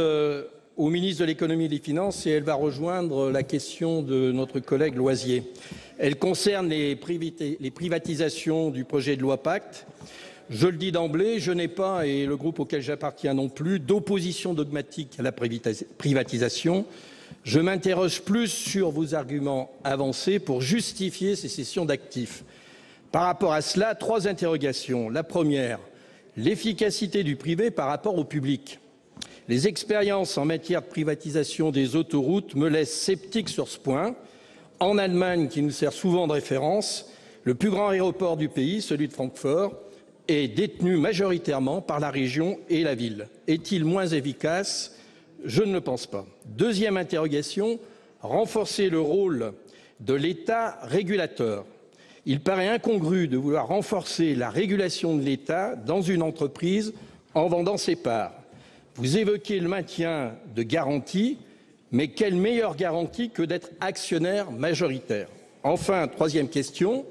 au ministre de l'économie et des finances et elle va rejoindre la question de notre collègue Loisier. Elle concerne les privatisations du projet de loi Pacte. Je le dis d'emblée, je n'ai pas, et le groupe auquel j'appartiens non plus, d'opposition dogmatique à la privatisation. Je m'interroge plus sur vos arguments avancés pour justifier ces cessions d'actifs. Par rapport à cela, 3 interrogations. La première, l'efficacité du privé par rapport au public. Les expériences en matière de privatisation des autoroutes me laissent sceptique sur ce point. En Allemagne, qui nous sert souvent de référence, le plus grand aéroport du pays, celui de Francfort, est détenu majoritairement par la région et la ville. Est-il moins efficace? Je ne le pense pas. Deuxième interrogation, renforcer le rôle de l'État régulateur. Il paraît incongru de vouloir renforcer la régulation de l'État dans une entreprise en vendant ses parts. Vous évoquez le maintien de garanties, mais quelle meilleure garantie que d'être actionnaire majoritaire? Enfin, troisième question,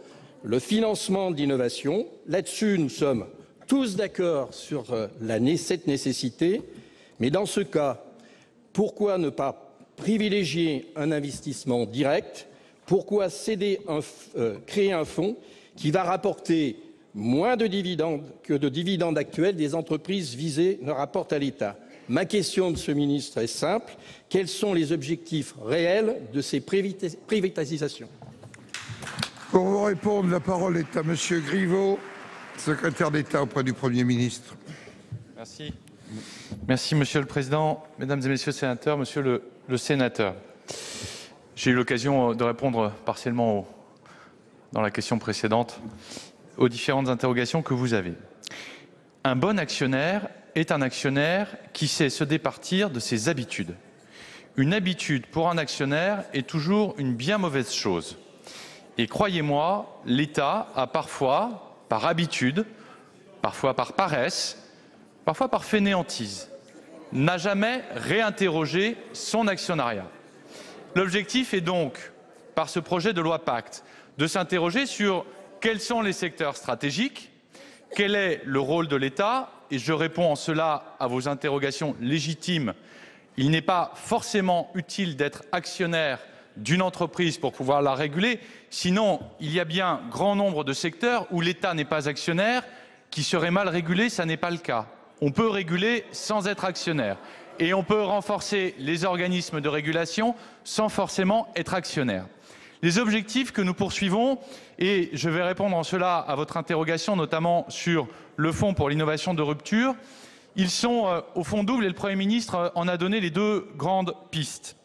le financement de l'innovation. Là-dessus, nous sommes tous d'accord sur cette nécessité, mais dans ce cas, pourquoi ne pas privilégier un investissement direct? Pourquoi créer un fonds qui va rapporter moins de dividendes que de dividendes actuels des entreprises visées ne rapportent à l'État? Ma question, Monsieur le Ministre, est simple. Quels sont les objectifs réels de ces privatisations? Pour vous répondre, la parole est à Monsieur Griveaux, secrétaire d'État auprès du Premier ministre. Merci. Merci, Monsieur le Président. Mesdames et Messieurs les sénateurs, Monsieur le sénateur, j'ai eu l'occasion de répondre partiellement dans la question précédente aux différentes interrogations que vous avez. Un bon actionnaire est un actionnaire qui sait se départir de ses habitudes. Une habitude pour un actionnaire est toujours une bien mauvaise chose. Et croyez-moi, l'État a parfois, par habitude, parfois par paresse, parfois par fainéantise, n'a jamais réinterrogé son actionnariat. L'objectif est donc, par ce projet de loi Pacte, de s'interroger sur quels sont les secteurs stratégiques, quel est le rôle de l'État, et je réponds en cela à vos interrogations légitimes. Il n'est pas forcément utile d'être actionnaire d'une entreprise pour pouvoir la réguler, sinon il y a bien grand nombre de secteurs où l'État n'est pas actionnaire, qui seraient mal régulés, ça n'est pas le cas. On peut réguler sans être actionnaire et on peut renforcer les organismes de régulation sans forcément être actionnaire. Les objectifs que nous poursuivons, et je vais répondre en cela à votre interrogation, notamment sur le fonds pour l'innovation de rupture, ils sont au fond doubles et le Premier ministre en a donné les 2 grandes pistes.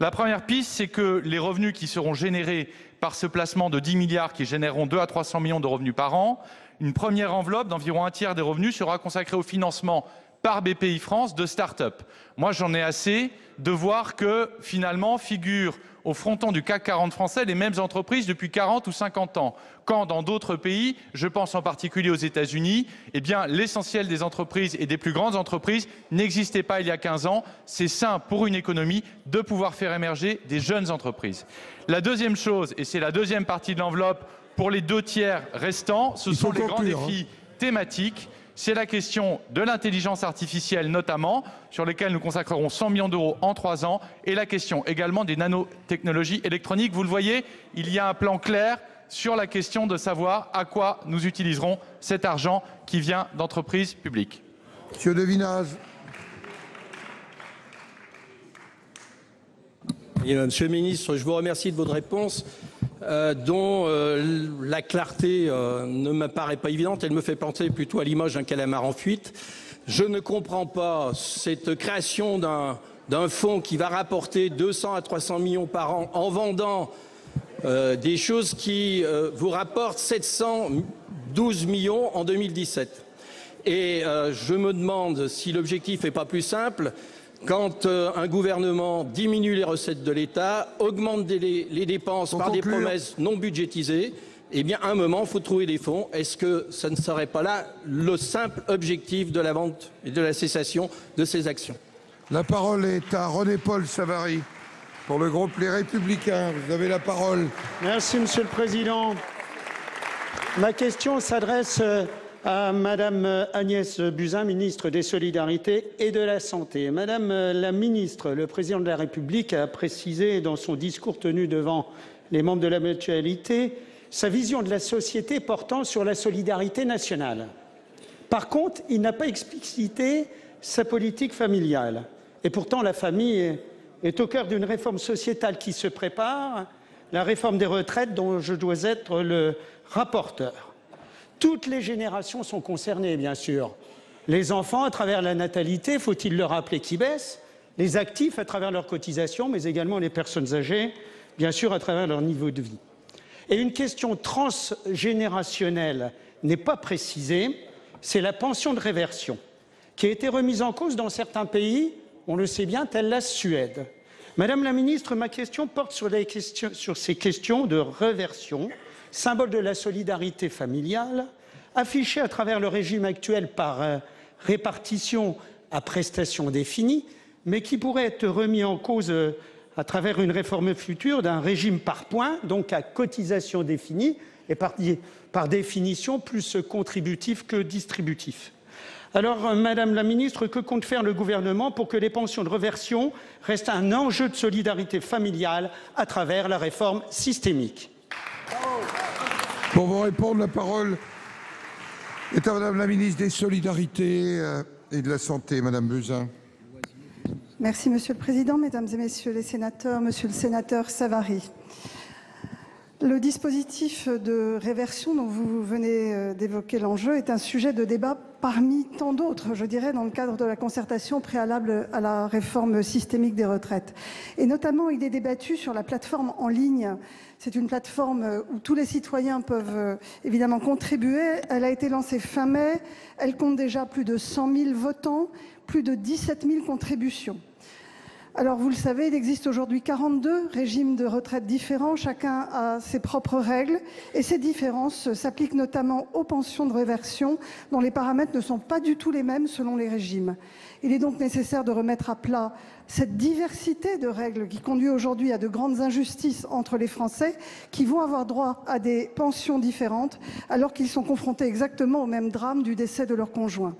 La première piste, c'est que les revenus qui seront générés par ce placement de 10 milliards qui généreront 200 à 300 millions de revenus par an, une première enveloppe d'environ 1/3 des revenus sera consacrée au financement par BPIFrance de start-up. Moi, j'en ai assez de voir que, finalement, figurent au fronton du CAC 40 français les mêmes entreprises depuis 40 ou 50 ans. Quand dans d'autres pays, je pense en particulier aux États-Unis, eh bien, l'essentiel des entreprises et des plus grandes entreprises n'existait pas il y a 15 ans. C'est sain pour une économie de pouvoir faire émerger des jeunes entreprises. La deuxième chose, et c'est la deuxième partie de l'enveloppe pour les 2/3 restants, ce sont les grands défis thématiques. C'est la question de l'intelligence artificielle notamment, sur lesquelles nous consacrerons 100 millions d'euros en 3 ans, et la question également des nanotechnologies électroniques. Vous le voyez, il y a un plan clair sur la question de savoir à quoi nous utiliserons cet argent qui vient d'entreprises publiques. Monsieur Devinas. Monsieur le ministre, je vous remercie de votre réponse. Dont la clarté ne me paraît pas évidente. Elle me fait penser plutôt à l'image d'un calamar en fuite. Je ne comprends pas cette création d'un fonds qui va rapporter 200 à 300 millions par an en vendant des choses qui vous rapportent 712 millions en 2017. Et je me demande si l'objectif n'est pas plus simple. Quand un gouvernement diminue les recettes de l'État, augmente les dépenses par des promesses non budgétisées, eh bien, à un moment, il faut trouver des fonds. Est-ce que ça ne serait pas là le simple objectif de la vente et de la cessation de ces actions? La parole est à René-Paul Savary pour le groupe Les Républicains. Vous avez la parole. Merci, Monsieur le Président. Ma question s'adresse à Madame Agnès Buzyn, ministre des Solidarités et de la Santé. Madame la ministre, le Président de la République a précisé dans son discours tenu devant les membres de la mutualité sa vision de la société portant sur la solidarité nationale. Par contre, il n'a pas explicité sa politique familiale. Et pourtant, la famille est au cœur d'une réforme sociétale qui se prépare, la réforme des retraites dont je dois être le rapporteur. Toutes les générations sont concernées, bien sûr. Les enfants, à travers la natalité, faut-il le rappeler, qui baisse, les actifs, à travers leurs cotisations, mais également les personnes âgées, bien sûr, à travers leur niveau de vie. Et une question transgénérationnelle n'est pas précisée, c'est la pension de réversion, qui a été remise en cause dans certains pays, on le sait bien, tel la Suède. Madame la ministre, ma question porte sur ces questions de réversion, symbole de la solidarité familiale, affichée à travers le régime actuel par répartition à prestations définies, mais qui pourrait être remis en cause à travers une réforme future d'un régime par points, donc à cotisation définie, et par définition plus contributif que distributif. Alors, Madame la Ministre, que compte faire le gouvernement pour que les pensions de réversion restent un enjeu de solidarité familiale à travers la réforme systémique? Pour vous répondre, la parole est à Madame la Ministre des Solidarités et de la Santé, Madame Buzyn. Merci Monsieur le Président, Mesdames et Messieurs les sénateurs, Monsieur le sénateur Savary. Le dispositif de réversion dont vous venez d'évoquer l'enjeu est un sujet de débat parmi tant d'autres, je dirais, dans le cadre de la concertation préalable à la réforme systémique des retraites. Et notamment, il est débattu sur la plateforme en ligne. C'est une plateforme où tous les citoyens peuvent évidemment contribuer. Elle a été lancée fin mai. Elle compte déjà plus de 100 000 votants, plus de 17 000 contributions. Alors, vous le savez, il existe aujourd'hui 42 régimes de retraite différents. Chacun a ses propres règles. Et ces différences s'appliquent notamment aux pensions de réversion, dont les paramètres ne sont pas du tout les mêmes selon les régimes. Il est donc nécessaire de remettre à plat cette diversité de règles qui conduit aujourd'hui à de grandes injustices entre les Français qui vont avoir droit à des pensions différentes alors qu'ils sont confrontés exactement au même drame du décès de leur conjoint.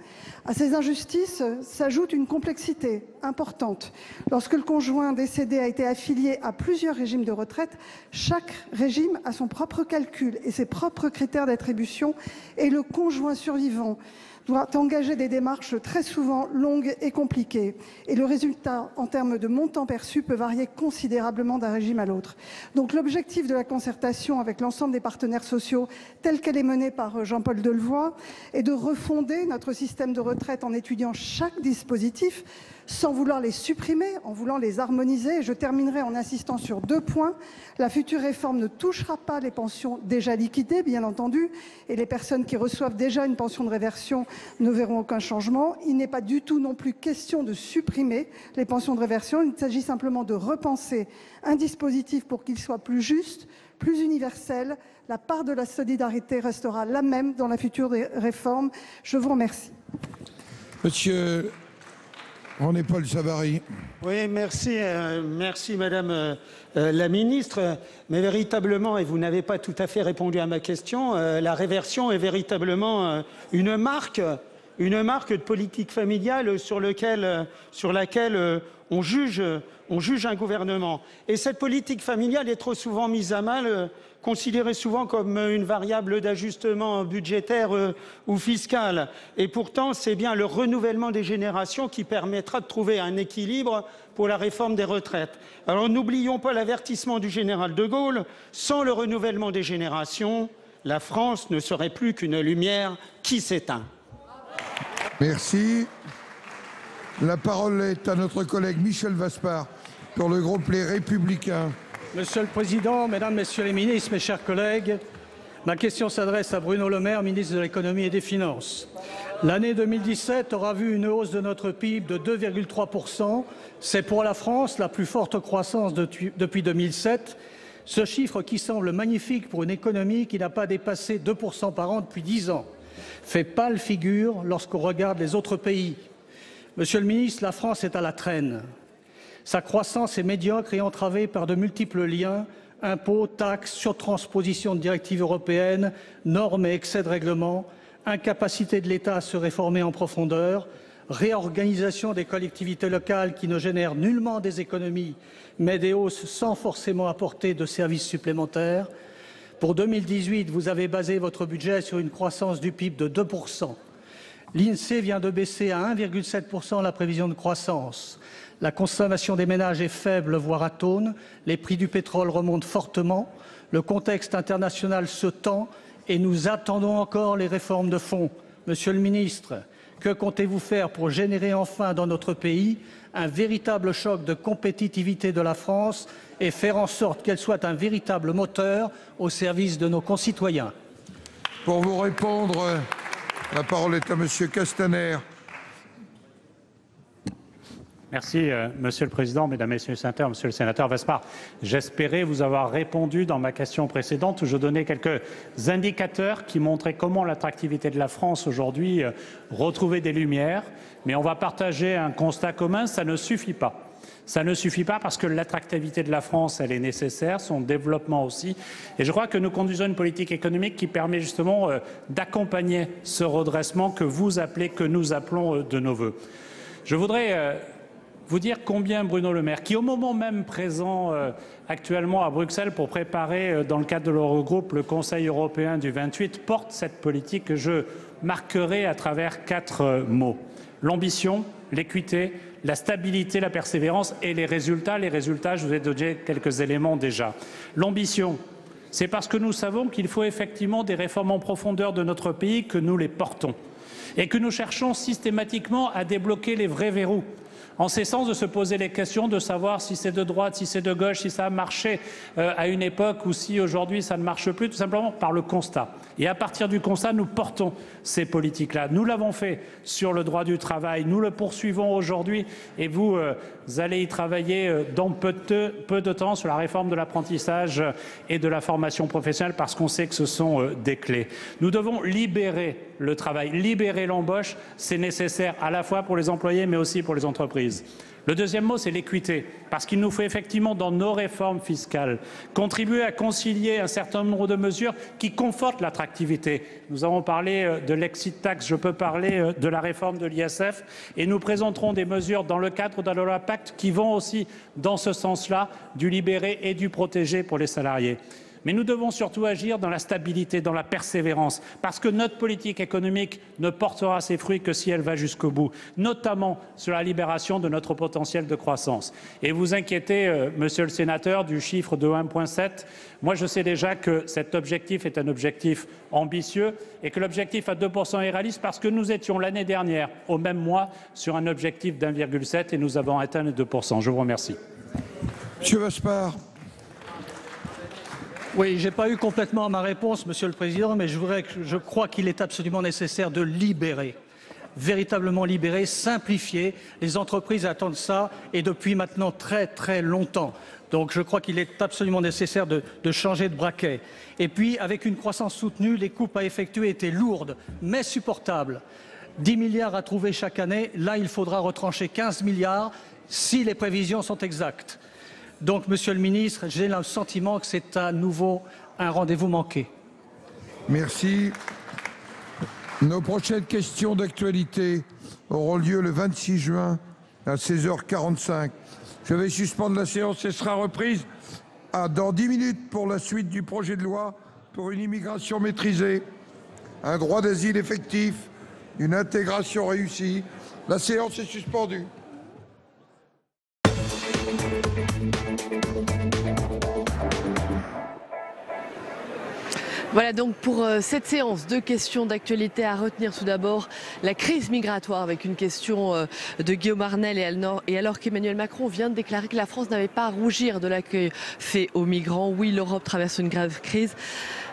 À ces injustices s'ajoute une complexité importante. Lorsque le conjoint décédé a été affilié à plusieurs régimes de retraite, chaque régime a son propre calcul et ses propres critères d'attribution et le conjoint survivant doit engager des démarches très souvent longues et compliquées. Et le résultat, en termes de montant perçu, peut varier considérablement d'un régime à l'autre. Donc l'objectif de la concertation avec l'ensemble des partenaires sociaux, telle qu'elle est menée par Jean-Paul Delevoye, est de refonder notre système de retraite en étudiant chaque dispositif, sans vouloir les supprimer, en voulant les harmoniser. Et je terminerai en insistant sur 2 points. La future réforme ne touchera pas les pensions déjà liquidées, bien entendu, et les personnes qui reçoivent déjà une pension de réversion ne verront aucun changement. Il n'est pas du tout non plus question de supprimer les pensions de réversion. Il s'agit simplement de repenser un dispositif pour qu'il soit plus juste, plus universel. La part de la solidarité restera la même dans la future réforme. Je vous remercie. Monsieur René-Paul Savary. Oui, merci, merci Madame la Ministre. Mais véritablement, et vous n'avez pas tout à fait répondu à ma question, la réversion est véritablement une marque de politique familiale sur laquelle on juge un gouvernement. Et cette politique familiale est trop souvent mise à mal, considérée souvent comme une variable d'ajustement budgétaire ou fiscal. Et pourtant, c'est bien le renouvellement des générations qui permettra de trouver un équilibre pour la réforme des retraites. Alors n'oublions pas l'avertissement du général de Gaulle, sans le renouvellement des générations, la France ne serait plus qu'une lumière qui s'éteint. Merci. La parole est à notre collègue Michel Vaspart pour le groupe Les Républicains. Monsieur le Président, Mesdames, Messieurs les ministres, mes chers collègues, ma question s'adresse à Bruno Le Maire, ministre de l'Économie et des Finances. L'année 2017 aura vu une hausse de notre PIB de 2,3%. C'est pour la France la plus forte croissance depuis 2007. Ce chiffre qui semble magnifique pour une économie qui n'a pas dépassé 2% par an depuis 10 ans fait pâle figure lorsqu'on regarde les autres pays. Monsieur le ministre, la France est à la traîne. Sa croissance est médiocre et entravée par de multiples liens, impôts, taxes, surtransposition de directives européennes, normes et excès de règlements, incapacité de l'État à se réformer en profondeur, réorganisation des collectivités locales qui ne génèrent nullement des économies, mais des hausses sans forcément apporter de services supplémentaires. Pour 2018, vous avez basé votre budget sur une croissance du PIB de 2%. L'INSEE vient de baisser à 1,7% la prévision de croissance. La consommation des ménages est faible, voire atone. Les prix du pétrole remontent fortement. Le contexte international se tend et nous attendons encore les réformes de fond. Monsieur le ministre, que comptez-vous faire pour générer enfin dans notre pays un véritable choc de compétitivité de la France et faire en sorte qu'elle soit un véritable moteur au service de nos concitoyens? Pour vous répondre, la parole est à Monsieur Castaner. Merci, Monsieur le Président, Mesdames, Messieurs les sénateurs, Monsieur le sénateur Vaspart. J'espérais vous avoir répondu dans ma question précédente où je donnais quelques indicateurs qui montraient comment l'attractivité de la France aujourd'hui retrouvait des lumières. Mais on va partager un constat commun, ça ne suffit pas. Ça ne suffit pas parce que l'attractivité de la France, elle est nécessaire, son développement aussi. Et je crois que nous conduisons une politique économique qui permet justement d'accompagner ce redressement que vous appelez, que nous appelons de nos vœux. Je voudrais vous dire combien Bruno Le Maire, qui au moment même présent actuellement à Bruxelles pour préparer dans le cadre de l'Eurogroupe le Conseil européen du 28, porte cette politique que je marquerai à travers 4 mots. L'ambition, l'équité, la stabilité, la persévérance et les résultats. Les résultats, je vous ai donné quelques éléments déjà. L'ambition, c'est parce que nous savons qu'il faut effectivement des réformes en profondeur de notre pays que nous les portons et que nous cherchons systématiquement à débloquer les vrais verrous. En cessant de se poser les questions de savoir si c'est de droite, si c'est de gauche, si ça a marché à une époque ou si aujourd'hui ça ne marche plus, tout simplement par le constat. Et à partir du constat, nous portons ces politiques-là. Nous l'avons fait sur le droit du travail, nous le poursuivons aujourd'hui et vous allez y travailler dans peu de temps sur la réforme de l'apprentissage et de la formation professionnelle parce qu'on sait que ce sont des clés. Nous devons libérer le travail, libérer l'embauche, c'est nécessaire à la fois pour les employés mais aussi pour les entreprises. Le deuxième mot, c'est l'équité, parce qu'il nous faut effectivement, dans nos réformes fiscales, contribuer à concilier un certain nombre de mesures qui confortent l'attractivité. Nous avons parlé de l'exit tax, je peux parler de la réforme de l'ISF, et nous présenterons des mesures dans le cadre de la loi Pacte qui vont aussi dans ce sens-là, du libérer et du protéger pour les salariés. Mais nous devons surtout agir dans la stabilité, dans la persévérance, parce que notre politique économique ne portera ses fruits que si elle va jusqu'au bout, notamment sur la libération de notre potentiel de croissance. Et vous inquiétez, Monsieur le Sénateur, du chiffre de 1,7. Moi, je sais déjà que cet objectif est un objectif ambitieux et que l'objectif à 2% est réaliste parce que nous étions l'année dernière, au même mois, sur un objectif d'1,7 et nous avons atteint les 2%. Je vous remercie. Monsieur Vaspart. Oui, je n'ai pas eu complètement ma réponse, Monsieur le Président, mais je crois qu'il est absolument nécessaire de libérer, véritablement libérer, simplifier. Les entreprises attendent ça et depuis maintenant très longtemps. Donc je crois qu'il est absolument nécessaire de changer de braquet. Et puis, avec une croissance soutenue, les coupes à effectuer étaient lourdes, mais supportables. 10 milliards à trouver chaque année. Là, il faudra retrancher 15 milliards si les prévisions sont exactes. Donc, Monsieur le Ministre, j'ai le sentiment que c'est à nouveau un rendez-vous manqué. Merci. Nos prochaines questions d'actualité auront lieu le 26 juin à 16h45. Je vais suspendre la séance et sera reprise dans 10 minutes pour la suite du projet de loi pour une immigration maîtrisée, un droit d'asile effectif, une intégration réussie. La séance est suspendue. Voilà donc pour cette séance de questions d'actualité à retenir tout d'abord la crise migratoire avec une question de Guillaume Arnel et alors qu'Emmanuel Macron vient de déclarer que la France n'avait pas à rougir de l'accueil fait aux migrants. Oui, l'Europe traverse une grave crise.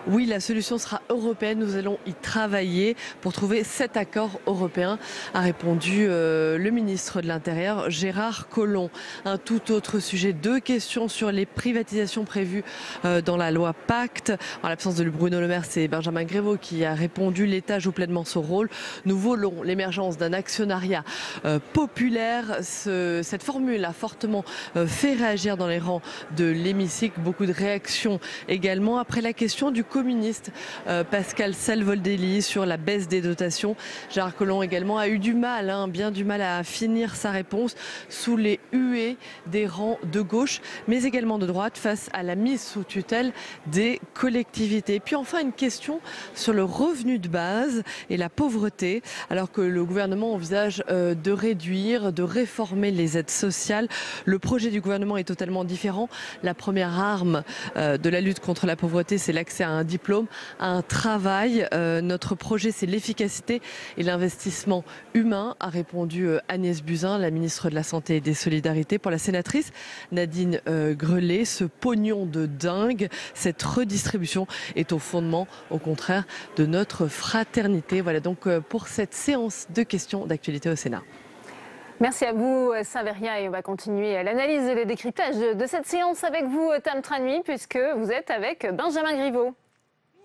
Oui, la solution sera européenne. Nous allons y travailler pour trouver cet accord européen, a répondu le ministre de l'Intérieur, Gérard Collomb. Un tout autre sujet, 2 questions sur les privatisations prévues dans la loi Pacte. En l'absence de Bruno Le Maire, c'est Benjamin Griveaux qui a répondu. L'État joue pleinement son rôle. Nous voulons l'émergence d'un actionnariat populaire. Cette formule a fortement fait réagir dans les rangs de l'hémicycle. Beaucoup de réactions également après la question du communiste Pascal Salvodelli sur la baisse des dotations. Gérard Collomb également a eu du mal, bien du mal à finir sa réponse sous les huées des rangs de gauche, mais également de droite face à la mise sous tutelle des collectivités. Et puis enfin une question sur le revenu de base et la pauvreté, alors que le gouvernement envisage de réduire, de réformer les aides sociales. Le projet du gouvernement est totalement différent. La première arme de la lutte contre la pauvreté, c'est l'accès à un diplôme, à un travail. Notre projet, c'est l'efficacité et l'investissement humain, a répondu Agnès Buzyn, la ministre de la Santé et des Solidarités. Pour la sénatrice Nadine Grelet, ce pognon de dingue, cette redistribution est au fondement, au contraire, de notre fraternité. Voilà donc pour cette séance de questions d'actualité au Sénat. Merci à vous, Saveria, et on va continuer l'analyse et le décryptage de cette séance avec vous, Tam Tranui, puisque vous êtes avec Benjamin Griveaux.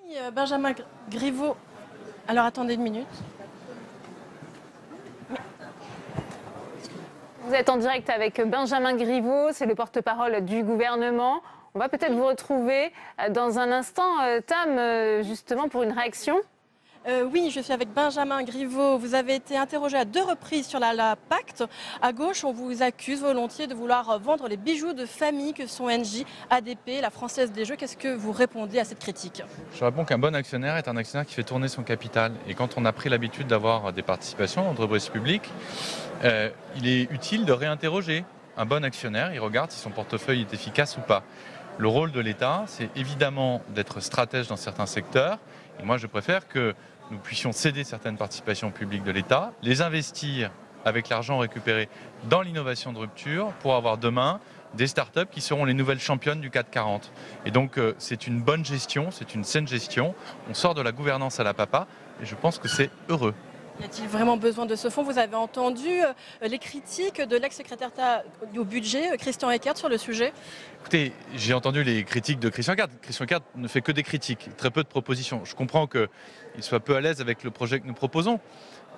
Oui, Benjamin Griveaux. Alors attendez une minute. Vous êtes en direct avec Benjamin Griveaux, c'est le porte-parole du gouvernement. On va peut-être vous retrouver dans un instant, Tam, justement pour une réaction. Oui, je suis avec Benjamin Griveaux. Vous avez été interrogé à 2 reprises sur la Pacte. À gauche, on vous accuse volontiers de vouloir vendre les bijoux de famille que sont Engie, ADP, la Française des Jeux. Qu'est-ce que vous répondez à cette critique? Je réponds qu'un bon actionnaire est un actionnaire qui fait tourner son capital. Et quand on a pris l'habitude d'avoir des participations d'entreprises publiques, il est utile de réinterroger. Un bon actionnaire, il regarde si son portefeuille est efficace ou pas. Le rôle de l'État, c'est évidemment d'être stratège dans certains secteurs. Et moi, je préfère que nous puissions céder certaines participations publiques de l'État, les investir avec l'argent récupéré dans l'innovation de rupture pour avoir demain des startups qui seront les nouvelles championnes du CAC 40. Et donc, c'est une bonne gestion, c'est une saine gestion. On sort de la gouvernance à la papa et je pense que c'est heureux. Y a-t-il vraiment besoin de ce fonds? Vous avez entendu les critiques de l'ex-secrétaire d'État au budget, Christian Eckert, sur le sujet? Écoutez, j'ai entendu les critiques de Christian Eckert. Christian Eckert ne fait que des critiques, très peu de propositions. Je comprends qu'il soit peu à l'aise avec le projet que nous proposons,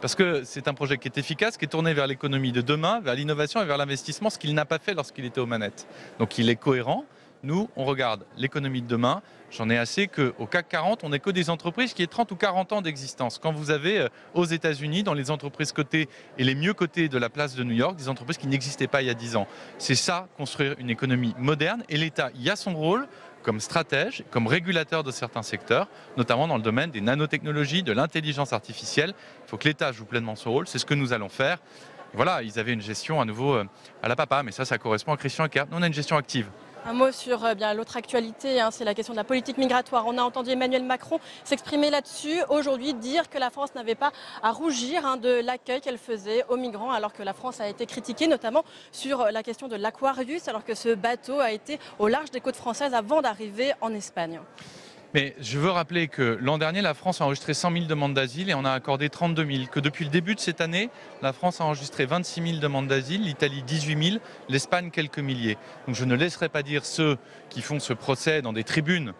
parce que c'est un projet qui est efficace, qui est tourné vers l'économie de demain, vers l'innovation et vers l'investissement, ce qu'il n'a pas fait lorsqu'il était aux manettes. Donc il est cohérent. Nous, on regarde l'économie de demain. J'en ai assez qu'au CAC 40, on n'ait que des entreprises qui aient 30 ou 40 ans d'existence. Quand vous avez aux États-Unis, dans les entreprises cotées et les mieux cotées de la place de New York, des entreprises qui n'existaient pas il y a 10 ans. C'est ça, construire une économie moderne. Et l'État y a son rôle comme stratège, comme régulateur de certains secteurs, notamment dans le domaine des nanotechnologies, de l'intelligence artificielle. Il faut que l'État joue pleinement son rôle. C'est ce que nous allons faire. Et voilà, ils avaient une gestion à nouveau à la papa, mais ça correspond à Christian Eckert. Nous, on a une gestion active. Un mot sur l'autre actualité, c'est la question de la politique migratoire. On a entendu Emmanuel Macron s'exprimer là-dessus, aujourd'hui dire que la France n'avait pas à rougir de l'accueil qu'elle faisait aux migrants, alors que la France a été critiquée, notamment sur la question de l'Aquarius, alors que ce bateau a été au large des côtes françaises avant d'arriver en Espagne. Mais je veux rappeler que l'an dernier, la France a enregistré 100 000 demandes d'asile et on a accordé 32 000. Que depuis le début de cette année, la France a enregistré 26 000 demandes d'asile, l'Italie 18 000, l'Espagne quelques milliers. Donc je ne laisserai pas dire ceux qui font ce procès dans des tribunes,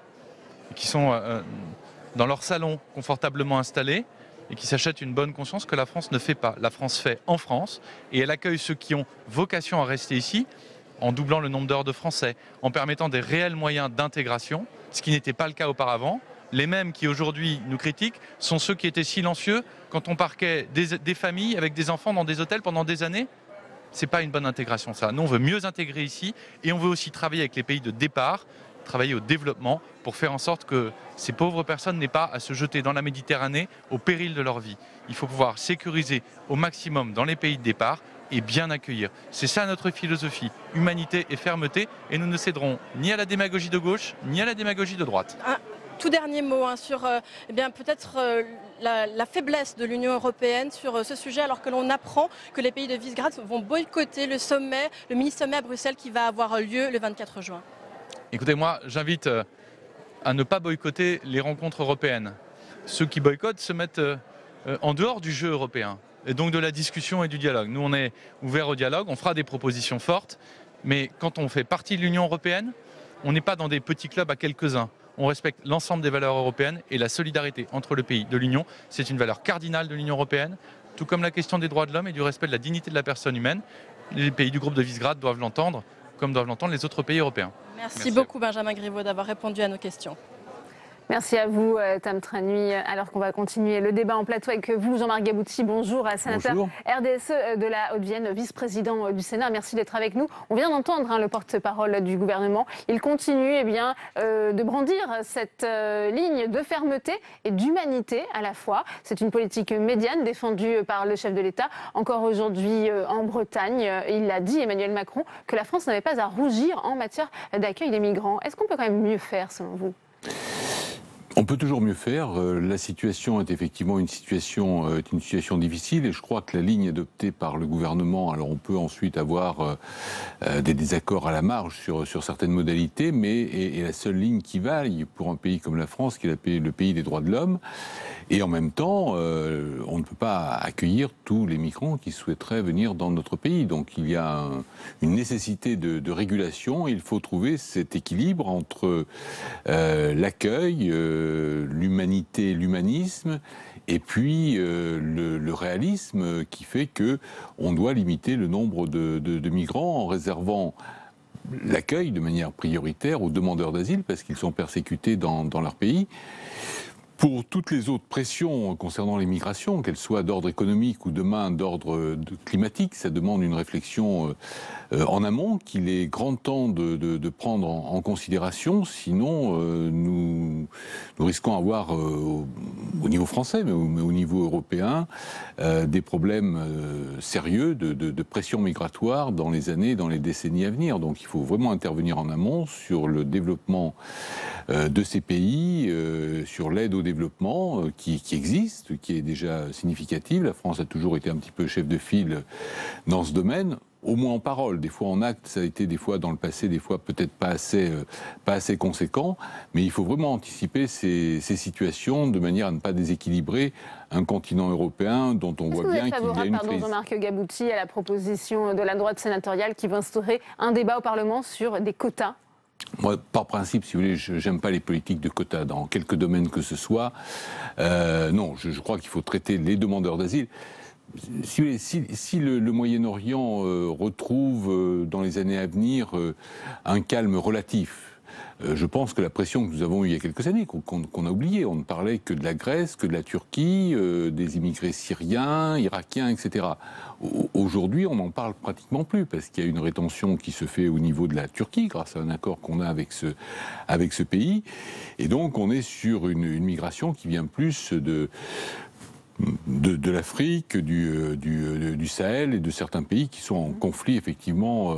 qui sont dans leur salon confortablement installés et qui s'achètent une bonne conscience que la France ne fait pas. La France fait en France et elle accueille ceux qui ont vocation à rester ici en doublant le nombre d'heures de français, en permettant des réels moyens d'intégration, ce qui n'était pas le cas auparavant. Les mêmes qui aujourd'hui nous critiquent sont ceux qui étaient silencieux quand on parquait des familles avec des enfants dans des hôtels pendant des années. C'est pas une bonne intégration ça. Nous on veut mieux intégrer ici et on veut aussi travailler avec les pays de départ, travailler au développement pour faire en sorte que ces pauvres personnes n'aient pas à se jeter dans la Méditerranée au péril de leur vie. Il faut pouvoir sécuriser au maximum dans les pays de départ et bien accueillir. C'est ça notre philosophie, humanité et fermeté, et nous ne céderons ni à la démagogie de gauche, ni à la démagogie de droite. tout dernier mot sur peut-être la faiblesse de l'Union européenne sur ce sujet, alors que l'on apprend que les pays de Visegrad vont boycotter le mini-sommet à Bruxelles qui va avoir lieu le 24 juin. Écoutez, moi, j'invite à ne pas boycotter les rencontres européennes. Ceux qui boycottent se mettent en dehors du jeu européen, et donc de la discussion et du dialogue. Nous, on est ouverts au dialogue, on fera des propositions fortes, mais quand on fait partie de l'Union européenne, on n'est pas dans des petits clubs à quelques-uns. On respecte l'ensemble des valeurs européennes et la solidarité entre le pays de l'Union, c'est une valeur cardinale de l'Union européenne, tout comme la question des droits de l'homme et du respect de la dignité de la personne humaine. Les pays du groupe de Visegrad doivent l'entendre, comme doivent l'entendre les autres pays européens. Merci beaucoup Benjamin Griveaux d'avoir répondu à nos questions. Merci à vous, Tam Tranui. Alors qu'on va continuer le débat en plateau avec vous, Jean-Marc Gabouty. Bonjour, sénateur Bonjour. RDSE de la Haute-Vienne, vice-président du Sénat. Merci d'être avec nous. On vient d'entendre le porte-parole du gouvernement. Il continue de brandir cette ligne de fermeté et d'humanité à la fois. C'est une politique médiane défendue par le chef de l'État. Encore aujourd'hui en Bretagne, il a dit, Emmanuel Macron, que la France n'avait pas à rougir en matière d'accueil des migrants. Est-ce qu'on peut quand même mieux faire, selon vous ? On peut toujours mieux faire. La situation est effectivement une situation difficile et je crois que la ligne adoptée par le gouvernement, alors on peut ensuite avoir des désaccords à la marge sur certaines modalités, mais est la seule ligne qui vaille pour un pays comme la France, qui est le pays des droits de l'homme. Et en même temps, on ne peut pas accueillir tous les migrants qui souhaiteraient venir dans notre pays. Donc il y a une nécessité de régulation et il faut trouver cet équilibre entre l'accueil, l'humanité, l'humanisme, et puis le réalisme qui fait qu'on doit limiter le nombre de migrants en réservant l'accueil de manière prioritaire aux demandeurs d'asile parce qu'ils sont persécutés dans leur pays. Pour toutes les autres pressions concernant les migrations, qu'elles soient d'ordre économique ou demain d'ordre climatique, ça demande une réflexion en amont qu'il est grand temps de prendre en considération. Sinon, nous risquons d'avoir au niveau français, mais au niveau européen, des problèmes sérieux de pression migratoire dans les années, dans les décennies à venir. Donc il faut vraiment intervenir en amont sur le développement de ces pays, sur l'aide au développement qui existe, qui est déjà significative. La France a toujours été un petit peu chef de file dans ce domaine, au moins en parole. Des fois en acte, ça a été des fois dans le passé, des fois peut-être pas assez conséquent. Mais il faut vraiment anticiper ces situations de manière à ne pas déséquilibrer un continent européen dont on voit bien qu'il y a une crise. Jean-Marc Gabouty, à la proposition de la droite sénatoriale qui veut instaurer un débat au Parlement sur des quotas? Moi, par principe, si vous voulez, j'aime pas les politiques de quotas dans quelques domaines que ce soit. Non, je crois qu'il faut traiter les demandeurs d'asile. Si le Moyen-Orient retrouve dans les années à venir un calme relatif, je pense que la pression que nous avons eue il y a quelques années, qu'on a oubliée, on ne parlait que de la Grèce, que de la Turquie, des immigrés syriens, irakiens, etc. Aujourd'hui, on n'en parle pratiquement plus, parce qu'il y a une rétention qui se fait au niveau de la Turquie, grâce à un accord qu'on a avec ce pays. Et donc, on est sur une migration qui vient plus de l'Afrique, du Sahel et de certains pays qui sont en conflit effectivement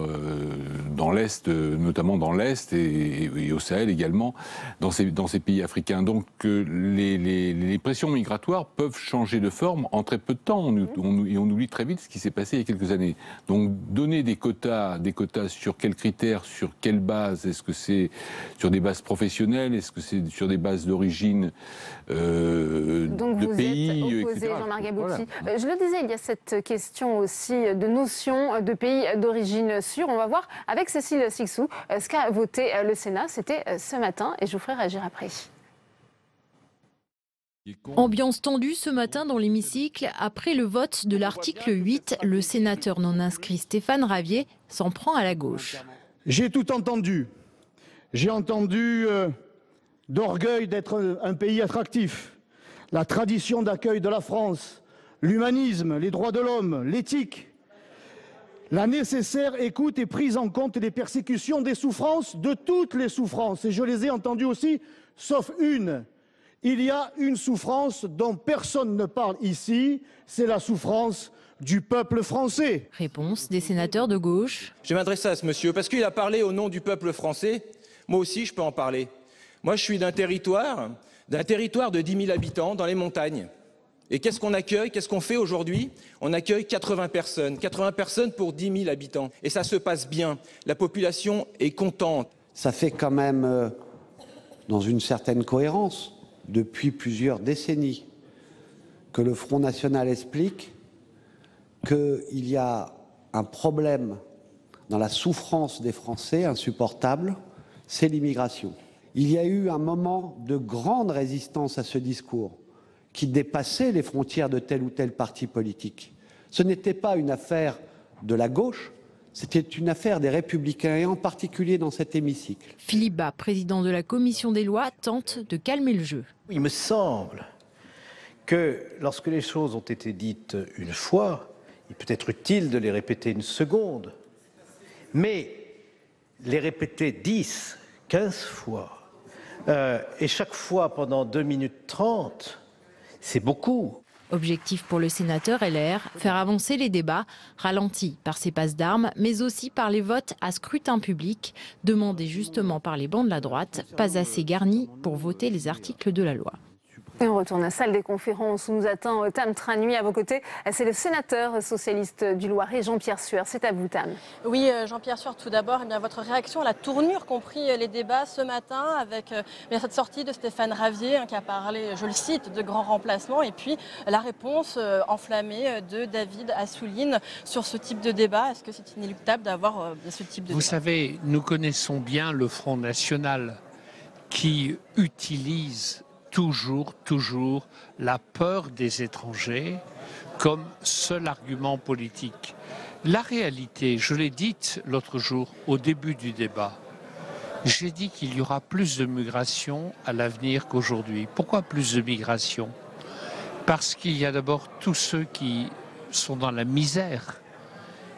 dans l'Est, notamment dans l'Est et au Sahel également, dans ces pays africains. Donc les pressions migratoires peuvent changer de forme en très peu de temps et on oublie très vite ce qui s'est passé il y a quelques années. Donc donner des quotas sur quels critères, sur quelle base? Est-ce que c'est sur des bases professionnelles? Est-ce que c'est sur des bases d'origine de pays? Jean-Marc Gabouty. Voilà. Je le disais, il y a cette question aussi de notion de pays d'origine sûre. On va voir avec Cécile Cixous ce qu'a voté le Sénat. C'était ce matin et je vous ferai réagir après. Ambiance tendue ce matin dans l'hémicycle. Après le vote de l'article 8, le sénateur non inscrit Stéphane Ravier s'en prend à la gauche. J'ai tout entendu. J'ai entendu d'orgueil d'être un pays attractif. La tradition d'accueil de la France, l'humanisme, les droits de l'homme, l'éthique, la nécessaire écoute et prise en compte des persécutions, des souffrances, de toutes les souffrances. Et je les ai entendues aussi, sauf une. Il y a une souffrance dont personne ne parle ici, c'est la souffrance du peuple français. Réponse des sénateurs de gauche. Je vais m'adresser à ce monsieur parce qu'il a parlé au nom du peuple français. Moi aussi, je peux en parler. Moi, je suis d'un territoire de 10 000 habitants dans les montagnes. Et qu'est-ce qu'on accueille? Qu'est-ce qu'on fait aujourd'hui? On accueille 80 personnes. 80 personnes pour 10 000 habitants. Et ça se passe bien. La population est contente. Ça fait quand même, dans une certaine cohérence, depuis plusieurs décennies, que le Front National explique qu'il y a un problème dans la souffrance des Français insupportable, c'est l'immigration. Il y a eu un moment de grande résistance à ce discours qui dépassait les frontières de tel ou tel parti politique. Ce n'était pas une affaire de la gauche, c'était une affaire des Républicains, et en particulier dans cet hémicycle. Philippe Bas, président de la Commission des lois, tente de calmer le jeu. Il me semble que lorsque les choses ont été dites une fois, il peut être utile de les répéter une seconde, mais les répéter 10, 15 fois, et chaque fois pendant 2 minutes 30, c'est beaucoup. Objectif pour le sénateur LR, faire avancer les débats, ralentis par ces passes d'armes, mais aussi par les votes à scrutin public, demandés justement par les bancs de la droite, pas assez garnis pour voter les articles de la loi. Et on retourne à la salle des conférences où nous attend Tam Tranui à vos côtés. C'est le sénateur socialiste du Loiret, Jean-Pierre Sueur. C'est à vous, Tam. Oui, Jean-Pierre Sueur, tout d'abord, votre réaction à la tournure qu'ont pris les débats ce matin avec cette sortie de Stéphane Ravier qui a parlé, je le cite, de grand remplacement, et puis la réponse enflammée de David Assouline sur ce type de débat. Est-ce que c'est inéluctable d'avoir ce type de débat? Vous savez, nous connaissons bien le Front National qui utilise toujours la peur des étrangers comme seul argument politique. La réalité, je l'ai dite l'autre jour au début du débat, j'ai dit qu'il y aura plus de migration à l'avenir qu'aujourd'hui. Pourquoi plus de migration? Parce qu'il y a d'abord tous ceux qui sont dans la misère,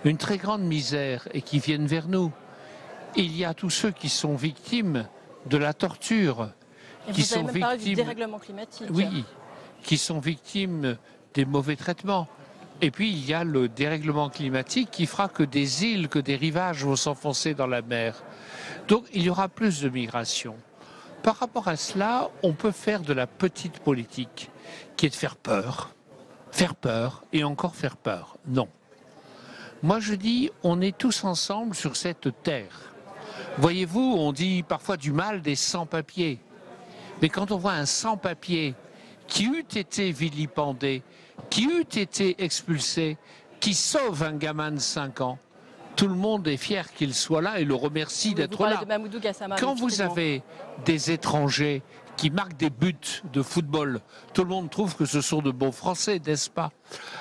une très grande misère, et qui viennent vers nous. Il y a tous ceux qui sont victimes de la torture, Et qui vous avez sont même parlé du victimes, dérèglement climatique. oui, qui sont victimes des mauvais traitements. Et puis il y a le dérèglement climatique qui fera que des îles, que des rivages vont s'enfoncer dans la mer. Donc il y aura plus de migration. Par rapport à cela, on peut faire de la petite politique, qui est de faire peur et encore faire peur. Non. Moi je dis, on est tous ensemble sur cette terre. Voyez-vous, on dit parfois du mal des sans-papiers. Mais quand on voit un sans-papier qui eût été vilipendé, qui eût été expulsé, qui sauve un gamin de 5 ans, tout le monde est fier qu'il soit là et le remercie d'être là. De Mamoudou Gassama, quand vous avez des étrangers qui marquent des buts de football, tout le monde trouve que ce sont de bons Français, n'est-ce pas?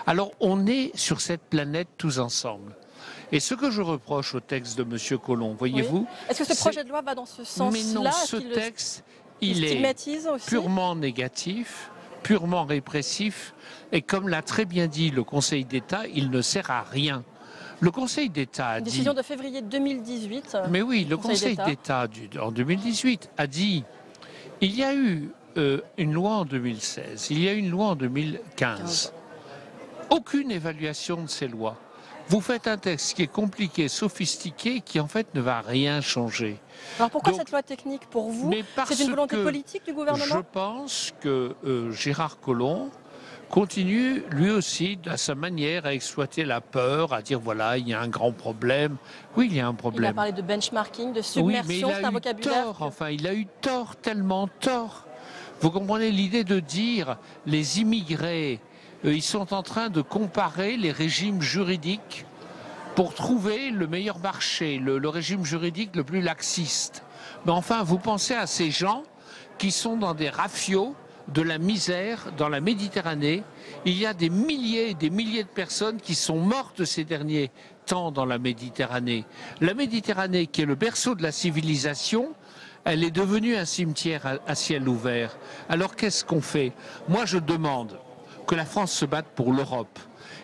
Alors on est sur cette planète tous ensemble. Et ce que je reproche au texte de M. Collomb, voyez-vous... Oui. Est-ce que ce projet de loi va dans ce sens-là? Mais non, ce texte... Il est purement négatif, purement répressif, et comme l'a très bien dit le Conseil d'État, il ne sert à rien. Le Conseil d'État a dit... Décision de février 2018. Mais oui, le Conseil d'État en 2018 a dit, il y a eu une loi en 2016, il y a eu une loi en 2015. Aucune évaluation de ces lois. Vous faites un texte qui est compliqué, sophistiqué, qui en fait ne va rien changer. Alors pourquoi cette loi technique pour vous? C'est une volonté politique du gouvernement? Je pense que Gérard Collomb continue lui aussi à sa manière à exploiter la peur, à dire voilà, il y a un grand problème. Oui, il y a un problème. Il a parlé de benchmarking, de submersion, c'est un vocabulaire. Tort, enfin, il a eu tort, tellement tort. Vous comprenez l'idée de dire les immigrés, ils sont en train de comparer les régimes juridiques pour trouver le meilleur marché, le régime juridique le plus laxiste. Mais enfin, vous pensez à ces gens qui sont dans des rafiaux de la misère dans la Méditerranée. Il y a des milliers et des milliers de personnes qui sont mortes ces derniers temps dans la Méditerranée. La Méditerranée, qui est le berceau de la civilisation, elle est devenue un cimetière à ciel ouvert. Alors qu'est-ce qu'on fait? Moi, je demande que la France se batte pour l'Europe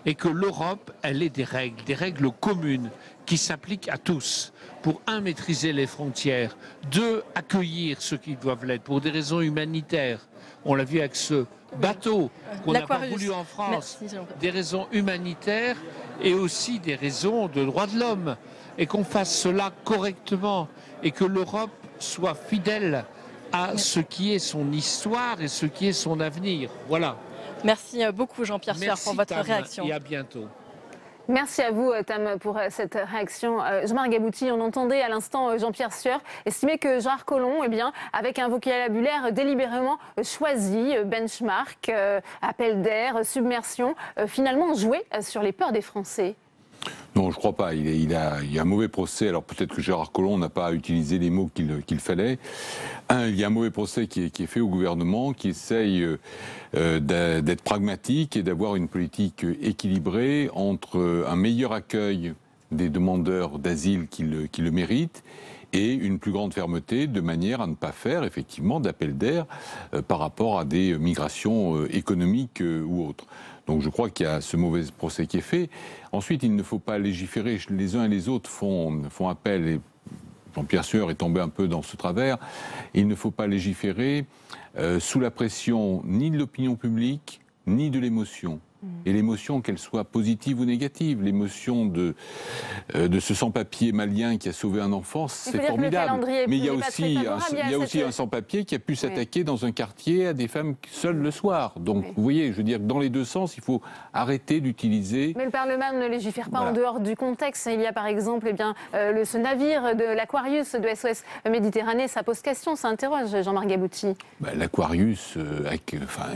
et que l'Europe, elle ait des règles communes qui s'appliquent à tous. Pour un, maîtriser les frontières, deux, accueillir ceux qui doivent l'être pour des raisons humanitaires. On l'a vu avec ce bateau qu'on n'a pas voulu en France, des raisons humanitaires et aussi des raisons de droits de l'homme. Et qu'on fasse cela correctement et que l'Europe soit fidèle à ce qui est son histoire et ce qui est son avenir. Voilà. Merci beaucoup Jean-Pierre Sueur pour votre réaction. Et à bientôt. Merci à vous, Tam, pour cette réaction. Jean-Marc Gabouty, on entendait à l'instant Jean-Pierre Sueur estimer que Gérard Collomb, eh bien, avec un vocabulaire délibérément choisi, benchmark, appel d'air, submersion, finalement jouait sur les peurs des Français. Non, je ne crois pas. Il y a un mauvais procès. Alors peut-être que Gérard Collomb n'a pas utilisé les mots qu'il fallait. Il y a un mauvais procès qui est fait au gouvernement, qui essaye d'être pragmatique et d'avoir une politique équilibrée entre un meilleur accueil des demandeurs d'asile qui le méritent et une plus grande fermeté de manière à ne pas faire effectivement d'appel d'air par rapport à des migrations économiques ou autres. Donc je crois qu'il y a ce mauvais procès qui est fait. Ensuite, il ne faut pas légiférer. Les uns et les autres font appel, et Jean-Pierre Sueur est tombé un peu dans ce travers. Il ne faut pas légiférer sous la pression ni de l'opinion publique, ni de l'émotion. Et l'émotion, qu'elle soit positive ou négative, l'émotion de ce sans-papier malien qui a sauvé un enfant, c'est formidable. Mais il y a aussi un sans-papier qui a pu s'attaquer dans un quartier à des femmes seules le soir. Donc, vous voyez, je veux dire que dans les deux sens, il faut arrêter d'utiliser... Mais le Parlement ne légifère pas en dehors du contexte. Il y a par exemple ce navire de l'Aquarius de SOS Méditerranée. Ça pose question, ça interroge Jean-Marc Gabouty. L'Aquarius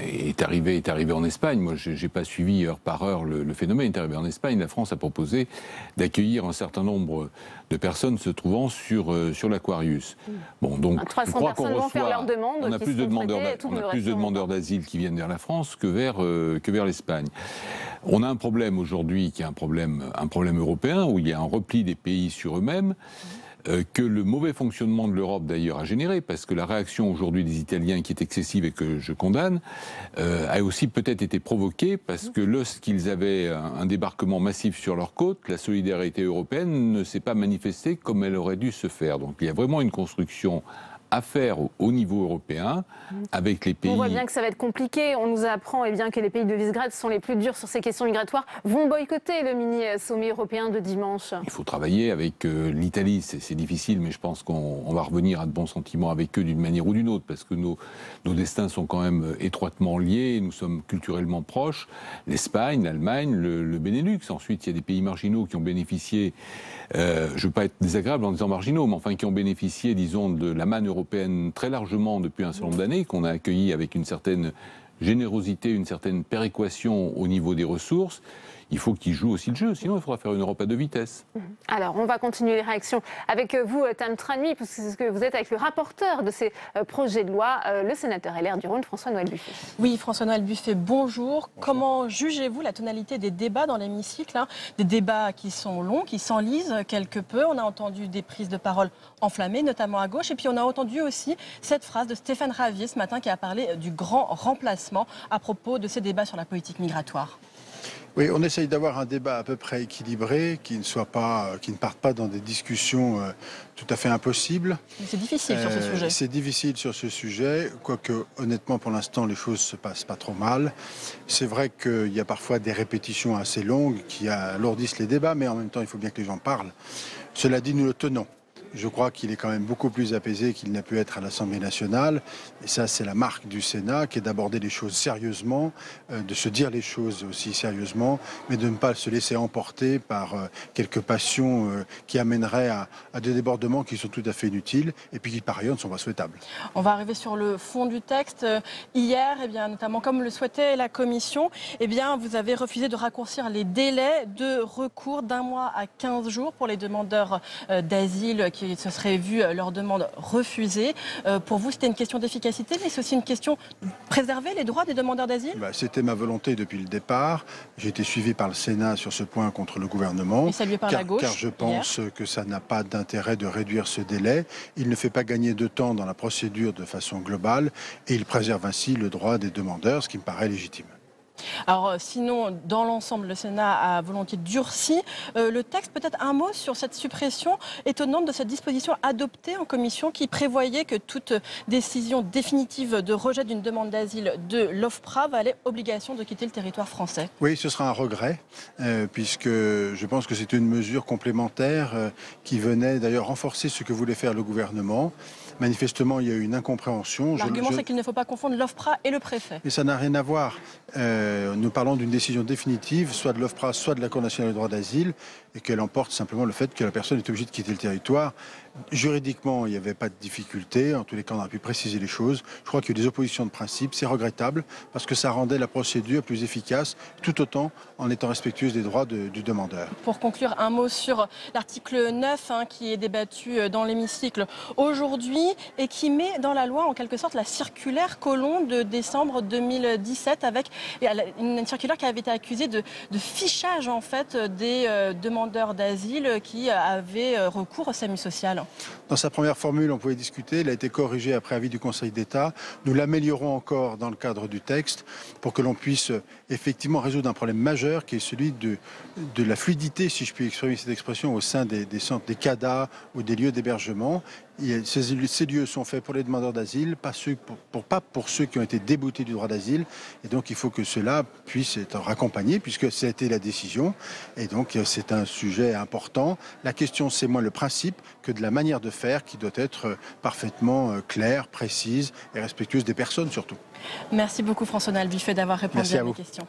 est arrivé en Espagne. Moi, je n'ai pas suivi heure par heure le phénomène. Est arrivé en Espagne. La France a proposé d'accueillir un certain nombre de personnes se trouvant sur l'Aquarius. Bon, donc, 300 je crois personnes vont faire leur demande. On a plus de demandeurs d'asile qui viennent vers la France que vers l'Espagne. On a un problème aujourd'hui qui est un problème européen, où il y a un repli des pays sur eux-mêmes, que le mauvais fonctionnement de l'Europe d'ailleurs a généré, parce que la réaction aujourd'hui des Italiens qui est excessive et que je condamne, a aussi peut-être été provoquée parce que lorsqu'ils avaient un débarquement massif sur leur côte, la solidarité européenne ne s'est pas manifestée comme elle aurait dû se faire. Donc il y a vraiment une construction à faire au niveau européen avec les pays... On voit bien que ça va être compliqué. On nous apprend que les pays de Visegrad sont les plus durs sur ces questions migratoires, vont boycotter le mini-sommet européen de dimanche. Il faut travailler avec l'Italie. C'est difficile, mais je pense qu'on va revenir à de bons sentiments avec eux d'une manière ou d'une autre, parce que nos destins sont quand même étroitement liés, nous sommes culturellement proches. L'Espagne, l'Allemagne, le Benelux. Ensuite, il y a des pays marginaux qui ont bénéficié, je ne veux pas être désagréable en disant marginaux, mais enfin qui ont bénéficié, disons, de la manne européenne très largement depuis un certain nombre d'années, qu'on a accueilli avec une certaine générosité, une certaine péréquation au niveau des ressources. Il faut qu'ils jouent aussi le jeu, sinon il faudra faire une Europe à deux vitesses. Alors, on va continuer les réactions avec vous, Tam Tranui, puisque vous êtes avec le rapporteur de ces projets de loi, le sénateur LR du Rhône, François-Noël Buffet. Oui, François-Noël Buffet, bonjour. Comment jugez-vous la tonalité des débats dans l'hémicycle, des débats qui sont longs, qui s'enlisent quelque peu. On a entendu des prises de parole enflammées, notamment à gauche. Et puis on a entendu aussi cette phrase de Stéphane Ravier ce matin qui a parlé du grand remplacement à propos de ces débats sur la politique migratoire. Oui, on essaye d'avoir un débat à peu près équilibré, qui ne parte pas dans des discussions tout à fait impossibles. C'est difficile sur ce sujet. C'est difficile sur ce sujet, quoique honnêtement pour l'instant les choses se passent pas trop mal. C'est vrai qu'il y a parfois des répétitions assez longues qui alourdissent les débats, mais en même temps il faut bien que les gens parlent. Cela dit, nous le tenons. Je crois qu'il est quand même beaucoup plus apaisé qu'il n'a pu être à l'Assemblée nationale. Et ça, c'est la marque du Sénat, qui est d'aborder les choses sérieusement, de se dire les choses aussi sérieusement, mais de ne pas se laisser emporter par quelques passions qui amèneraient à des débordements qui sont tout à fait inutiles et puis qui, par ailleurs, ne sont pas souhaitables. On va arriver sur le fond du texte. Hier, notamment comme le souhaitait la Commission, vous avez refusé de raccourcir les délais de recours d'1 mois à 15 jours pour les demandeurs d'asile qui se seraient vus leur demande refusée. Pour vous, c'était une question d'efficacité, mais c'est aussi une question de préserver les droits des demandeurs d'asile ? C'était ma volonté depuis le départ. J'ai été suivi par le Sénat sur ce point contre le gouvernement. Et salué par la gauche. Car je pense que ça n'a pas d'intérêt de réduire ce délai. Il ne fait pas gagner de temps dans la procédure de façon globale et il préserve ainsi le droit des demandeurs, ce qui me paraît légitime. Alors sinon, dans l'ensemble, le Sénat a volontiers durci le texte. Peut-être un mot sur cette suppression étonnante de cette disposition adoptée en commission qui prévoyait que toute décision définitive de rejet d'une demande d'asile de l'OFPRA valait obligation de quitter le territoire français. Oui, ce sera un regret, puisque je pense que c'est une mesure complémentaire qui venait d'ailleurs renforcer ce que voulait faire le gouvernement. Manifestement, il y a eu une incompréhension. L'argument, c'est qu'il ne faut pas confondre l'OFPRA et le préfet. Mais ça n'a rien à voir. Nous parlons d'une décision définitive, soit de l'OFPRA, soit de la Cour nationale du droit d'asile, et qu'elle emporte simplement le fait que la personne est obligée de quitter le territoire. Juridiquement, il n'y avait pas de difficulté. En tous les cas, on aurait pu préciser les choses. Je crois qu'il y a eu des oppositions de principe. C'est regrettable parce que ça rendait la procédure plus efficace, tout autant en étant respectueuse des droits du demandeur. Pour conclure, un mot sur l'article 9 qui est débattu dans l'hémicycle aujourd'hui et qui met dans la loi en quelque sorte la circulaire Collomb de décembre 2017 avec une circulaire qui avait été accusée de fichage en fait des demandeurs d'asile qui avaient recours au SAMU social. Dans sa première formule, on pouvait discuter. Elle a été corrigée après avis du Conseil d'État. Nous l'améliorons encore dans le cadre du texte pour que l'on puisse effectivement résoudre un problème majeur qui est celui de la fluidité, si je puis exprimer cette expression, au sein des centres, des CADA ou des lieux d'hébergement. Ces lieux sont faits pour les demandeurs d'asile, pas pour ceux qui ont été déboutés du droit d'asile. Et donc il faut que cela puisse être accompagné puisque ça a été la décision. Et donc c'est un sujet important. La question, c'est moins le principe que de la manière de faire qui doit être parfaitement claire, précise et respectueuse des personnes surtout. Merci beaucoup François-Noël Buffet d'avoir répondu à mes questions.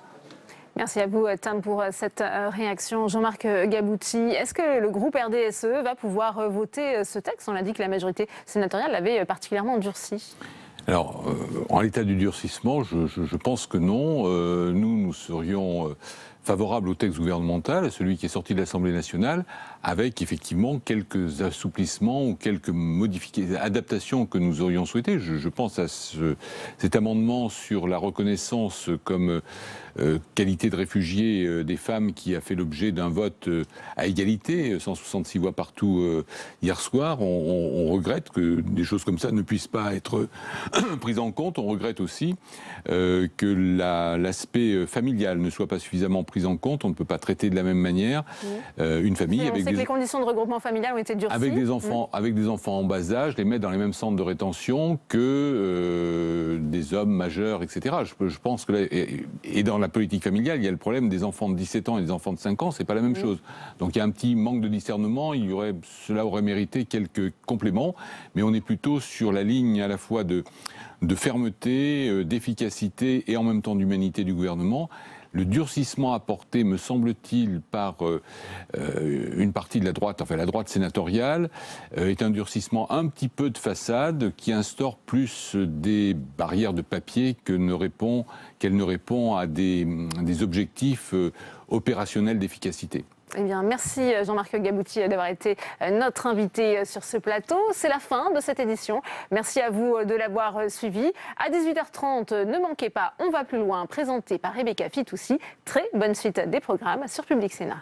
Merci à vous, Tam, pour cette réaction. Jean-Marc Gabouty, est-ce que le groupe RDSE va pouvoir voter ce texte? On a dit que la majorité sénatoriale l'avait particulièrement durci. Alors, en l'état du durcissement, je pense que non. Nous serions favorables au texte gouvernemental, à celui qui est sorti de l'Assemblée nationale, avec effectivement quelques assouplissements ou quelques adaptations que nous aurions souhaitées. Je pense à cet amendement sur la reconnaissance comme qualité de réfugié des femmes qui a fait l'objet d'un vote à égalité, 166 voix partout hier soir. On regrette que des choses comme ça ne puissent pas être prises en compte. On regrette aussi que l'aspect familial ne soit pas suffisamment pris en compte. On ne peut pas traiter de la même manière une famille avec que les conditions de regroupement familial ont été durcies. avec des enfants en bas âge, les mettre dans les mêmes centres de rétention que des hommes majeurs, etc. Je pense que et dans la politique familiale, il y a le problème des enfants de 17 ans et des enfants de 5 ans, c'est pas la même chose. Donc il y a un petit manque de discernement, cela aurait mérité quelques compléments, mais on est plutôt sur la ligne à la fois de fermeté, d'efficacité et en même temps d'humanité du gouvernement. Le durcissement apporté, me semble-t-il, par une partie de la droite, enfin la droite sénatoriale, est un durcissement un petit peu de façade qui instaure plus des barrières de papier qu'elle ne répond à des objectifs opérationnels d'efficacité. Eh bien, merci Jean-Marc Gabouty d'avoir été notre invité sur ce plateau. C'est la fin de cette édition. Merci à vous de l'avoir suivi. À 18h30, ne manquez pas, On va plus loin, présenté par Rebecca Fitoussi. Très bonne suite des programmes sur Public Sénat.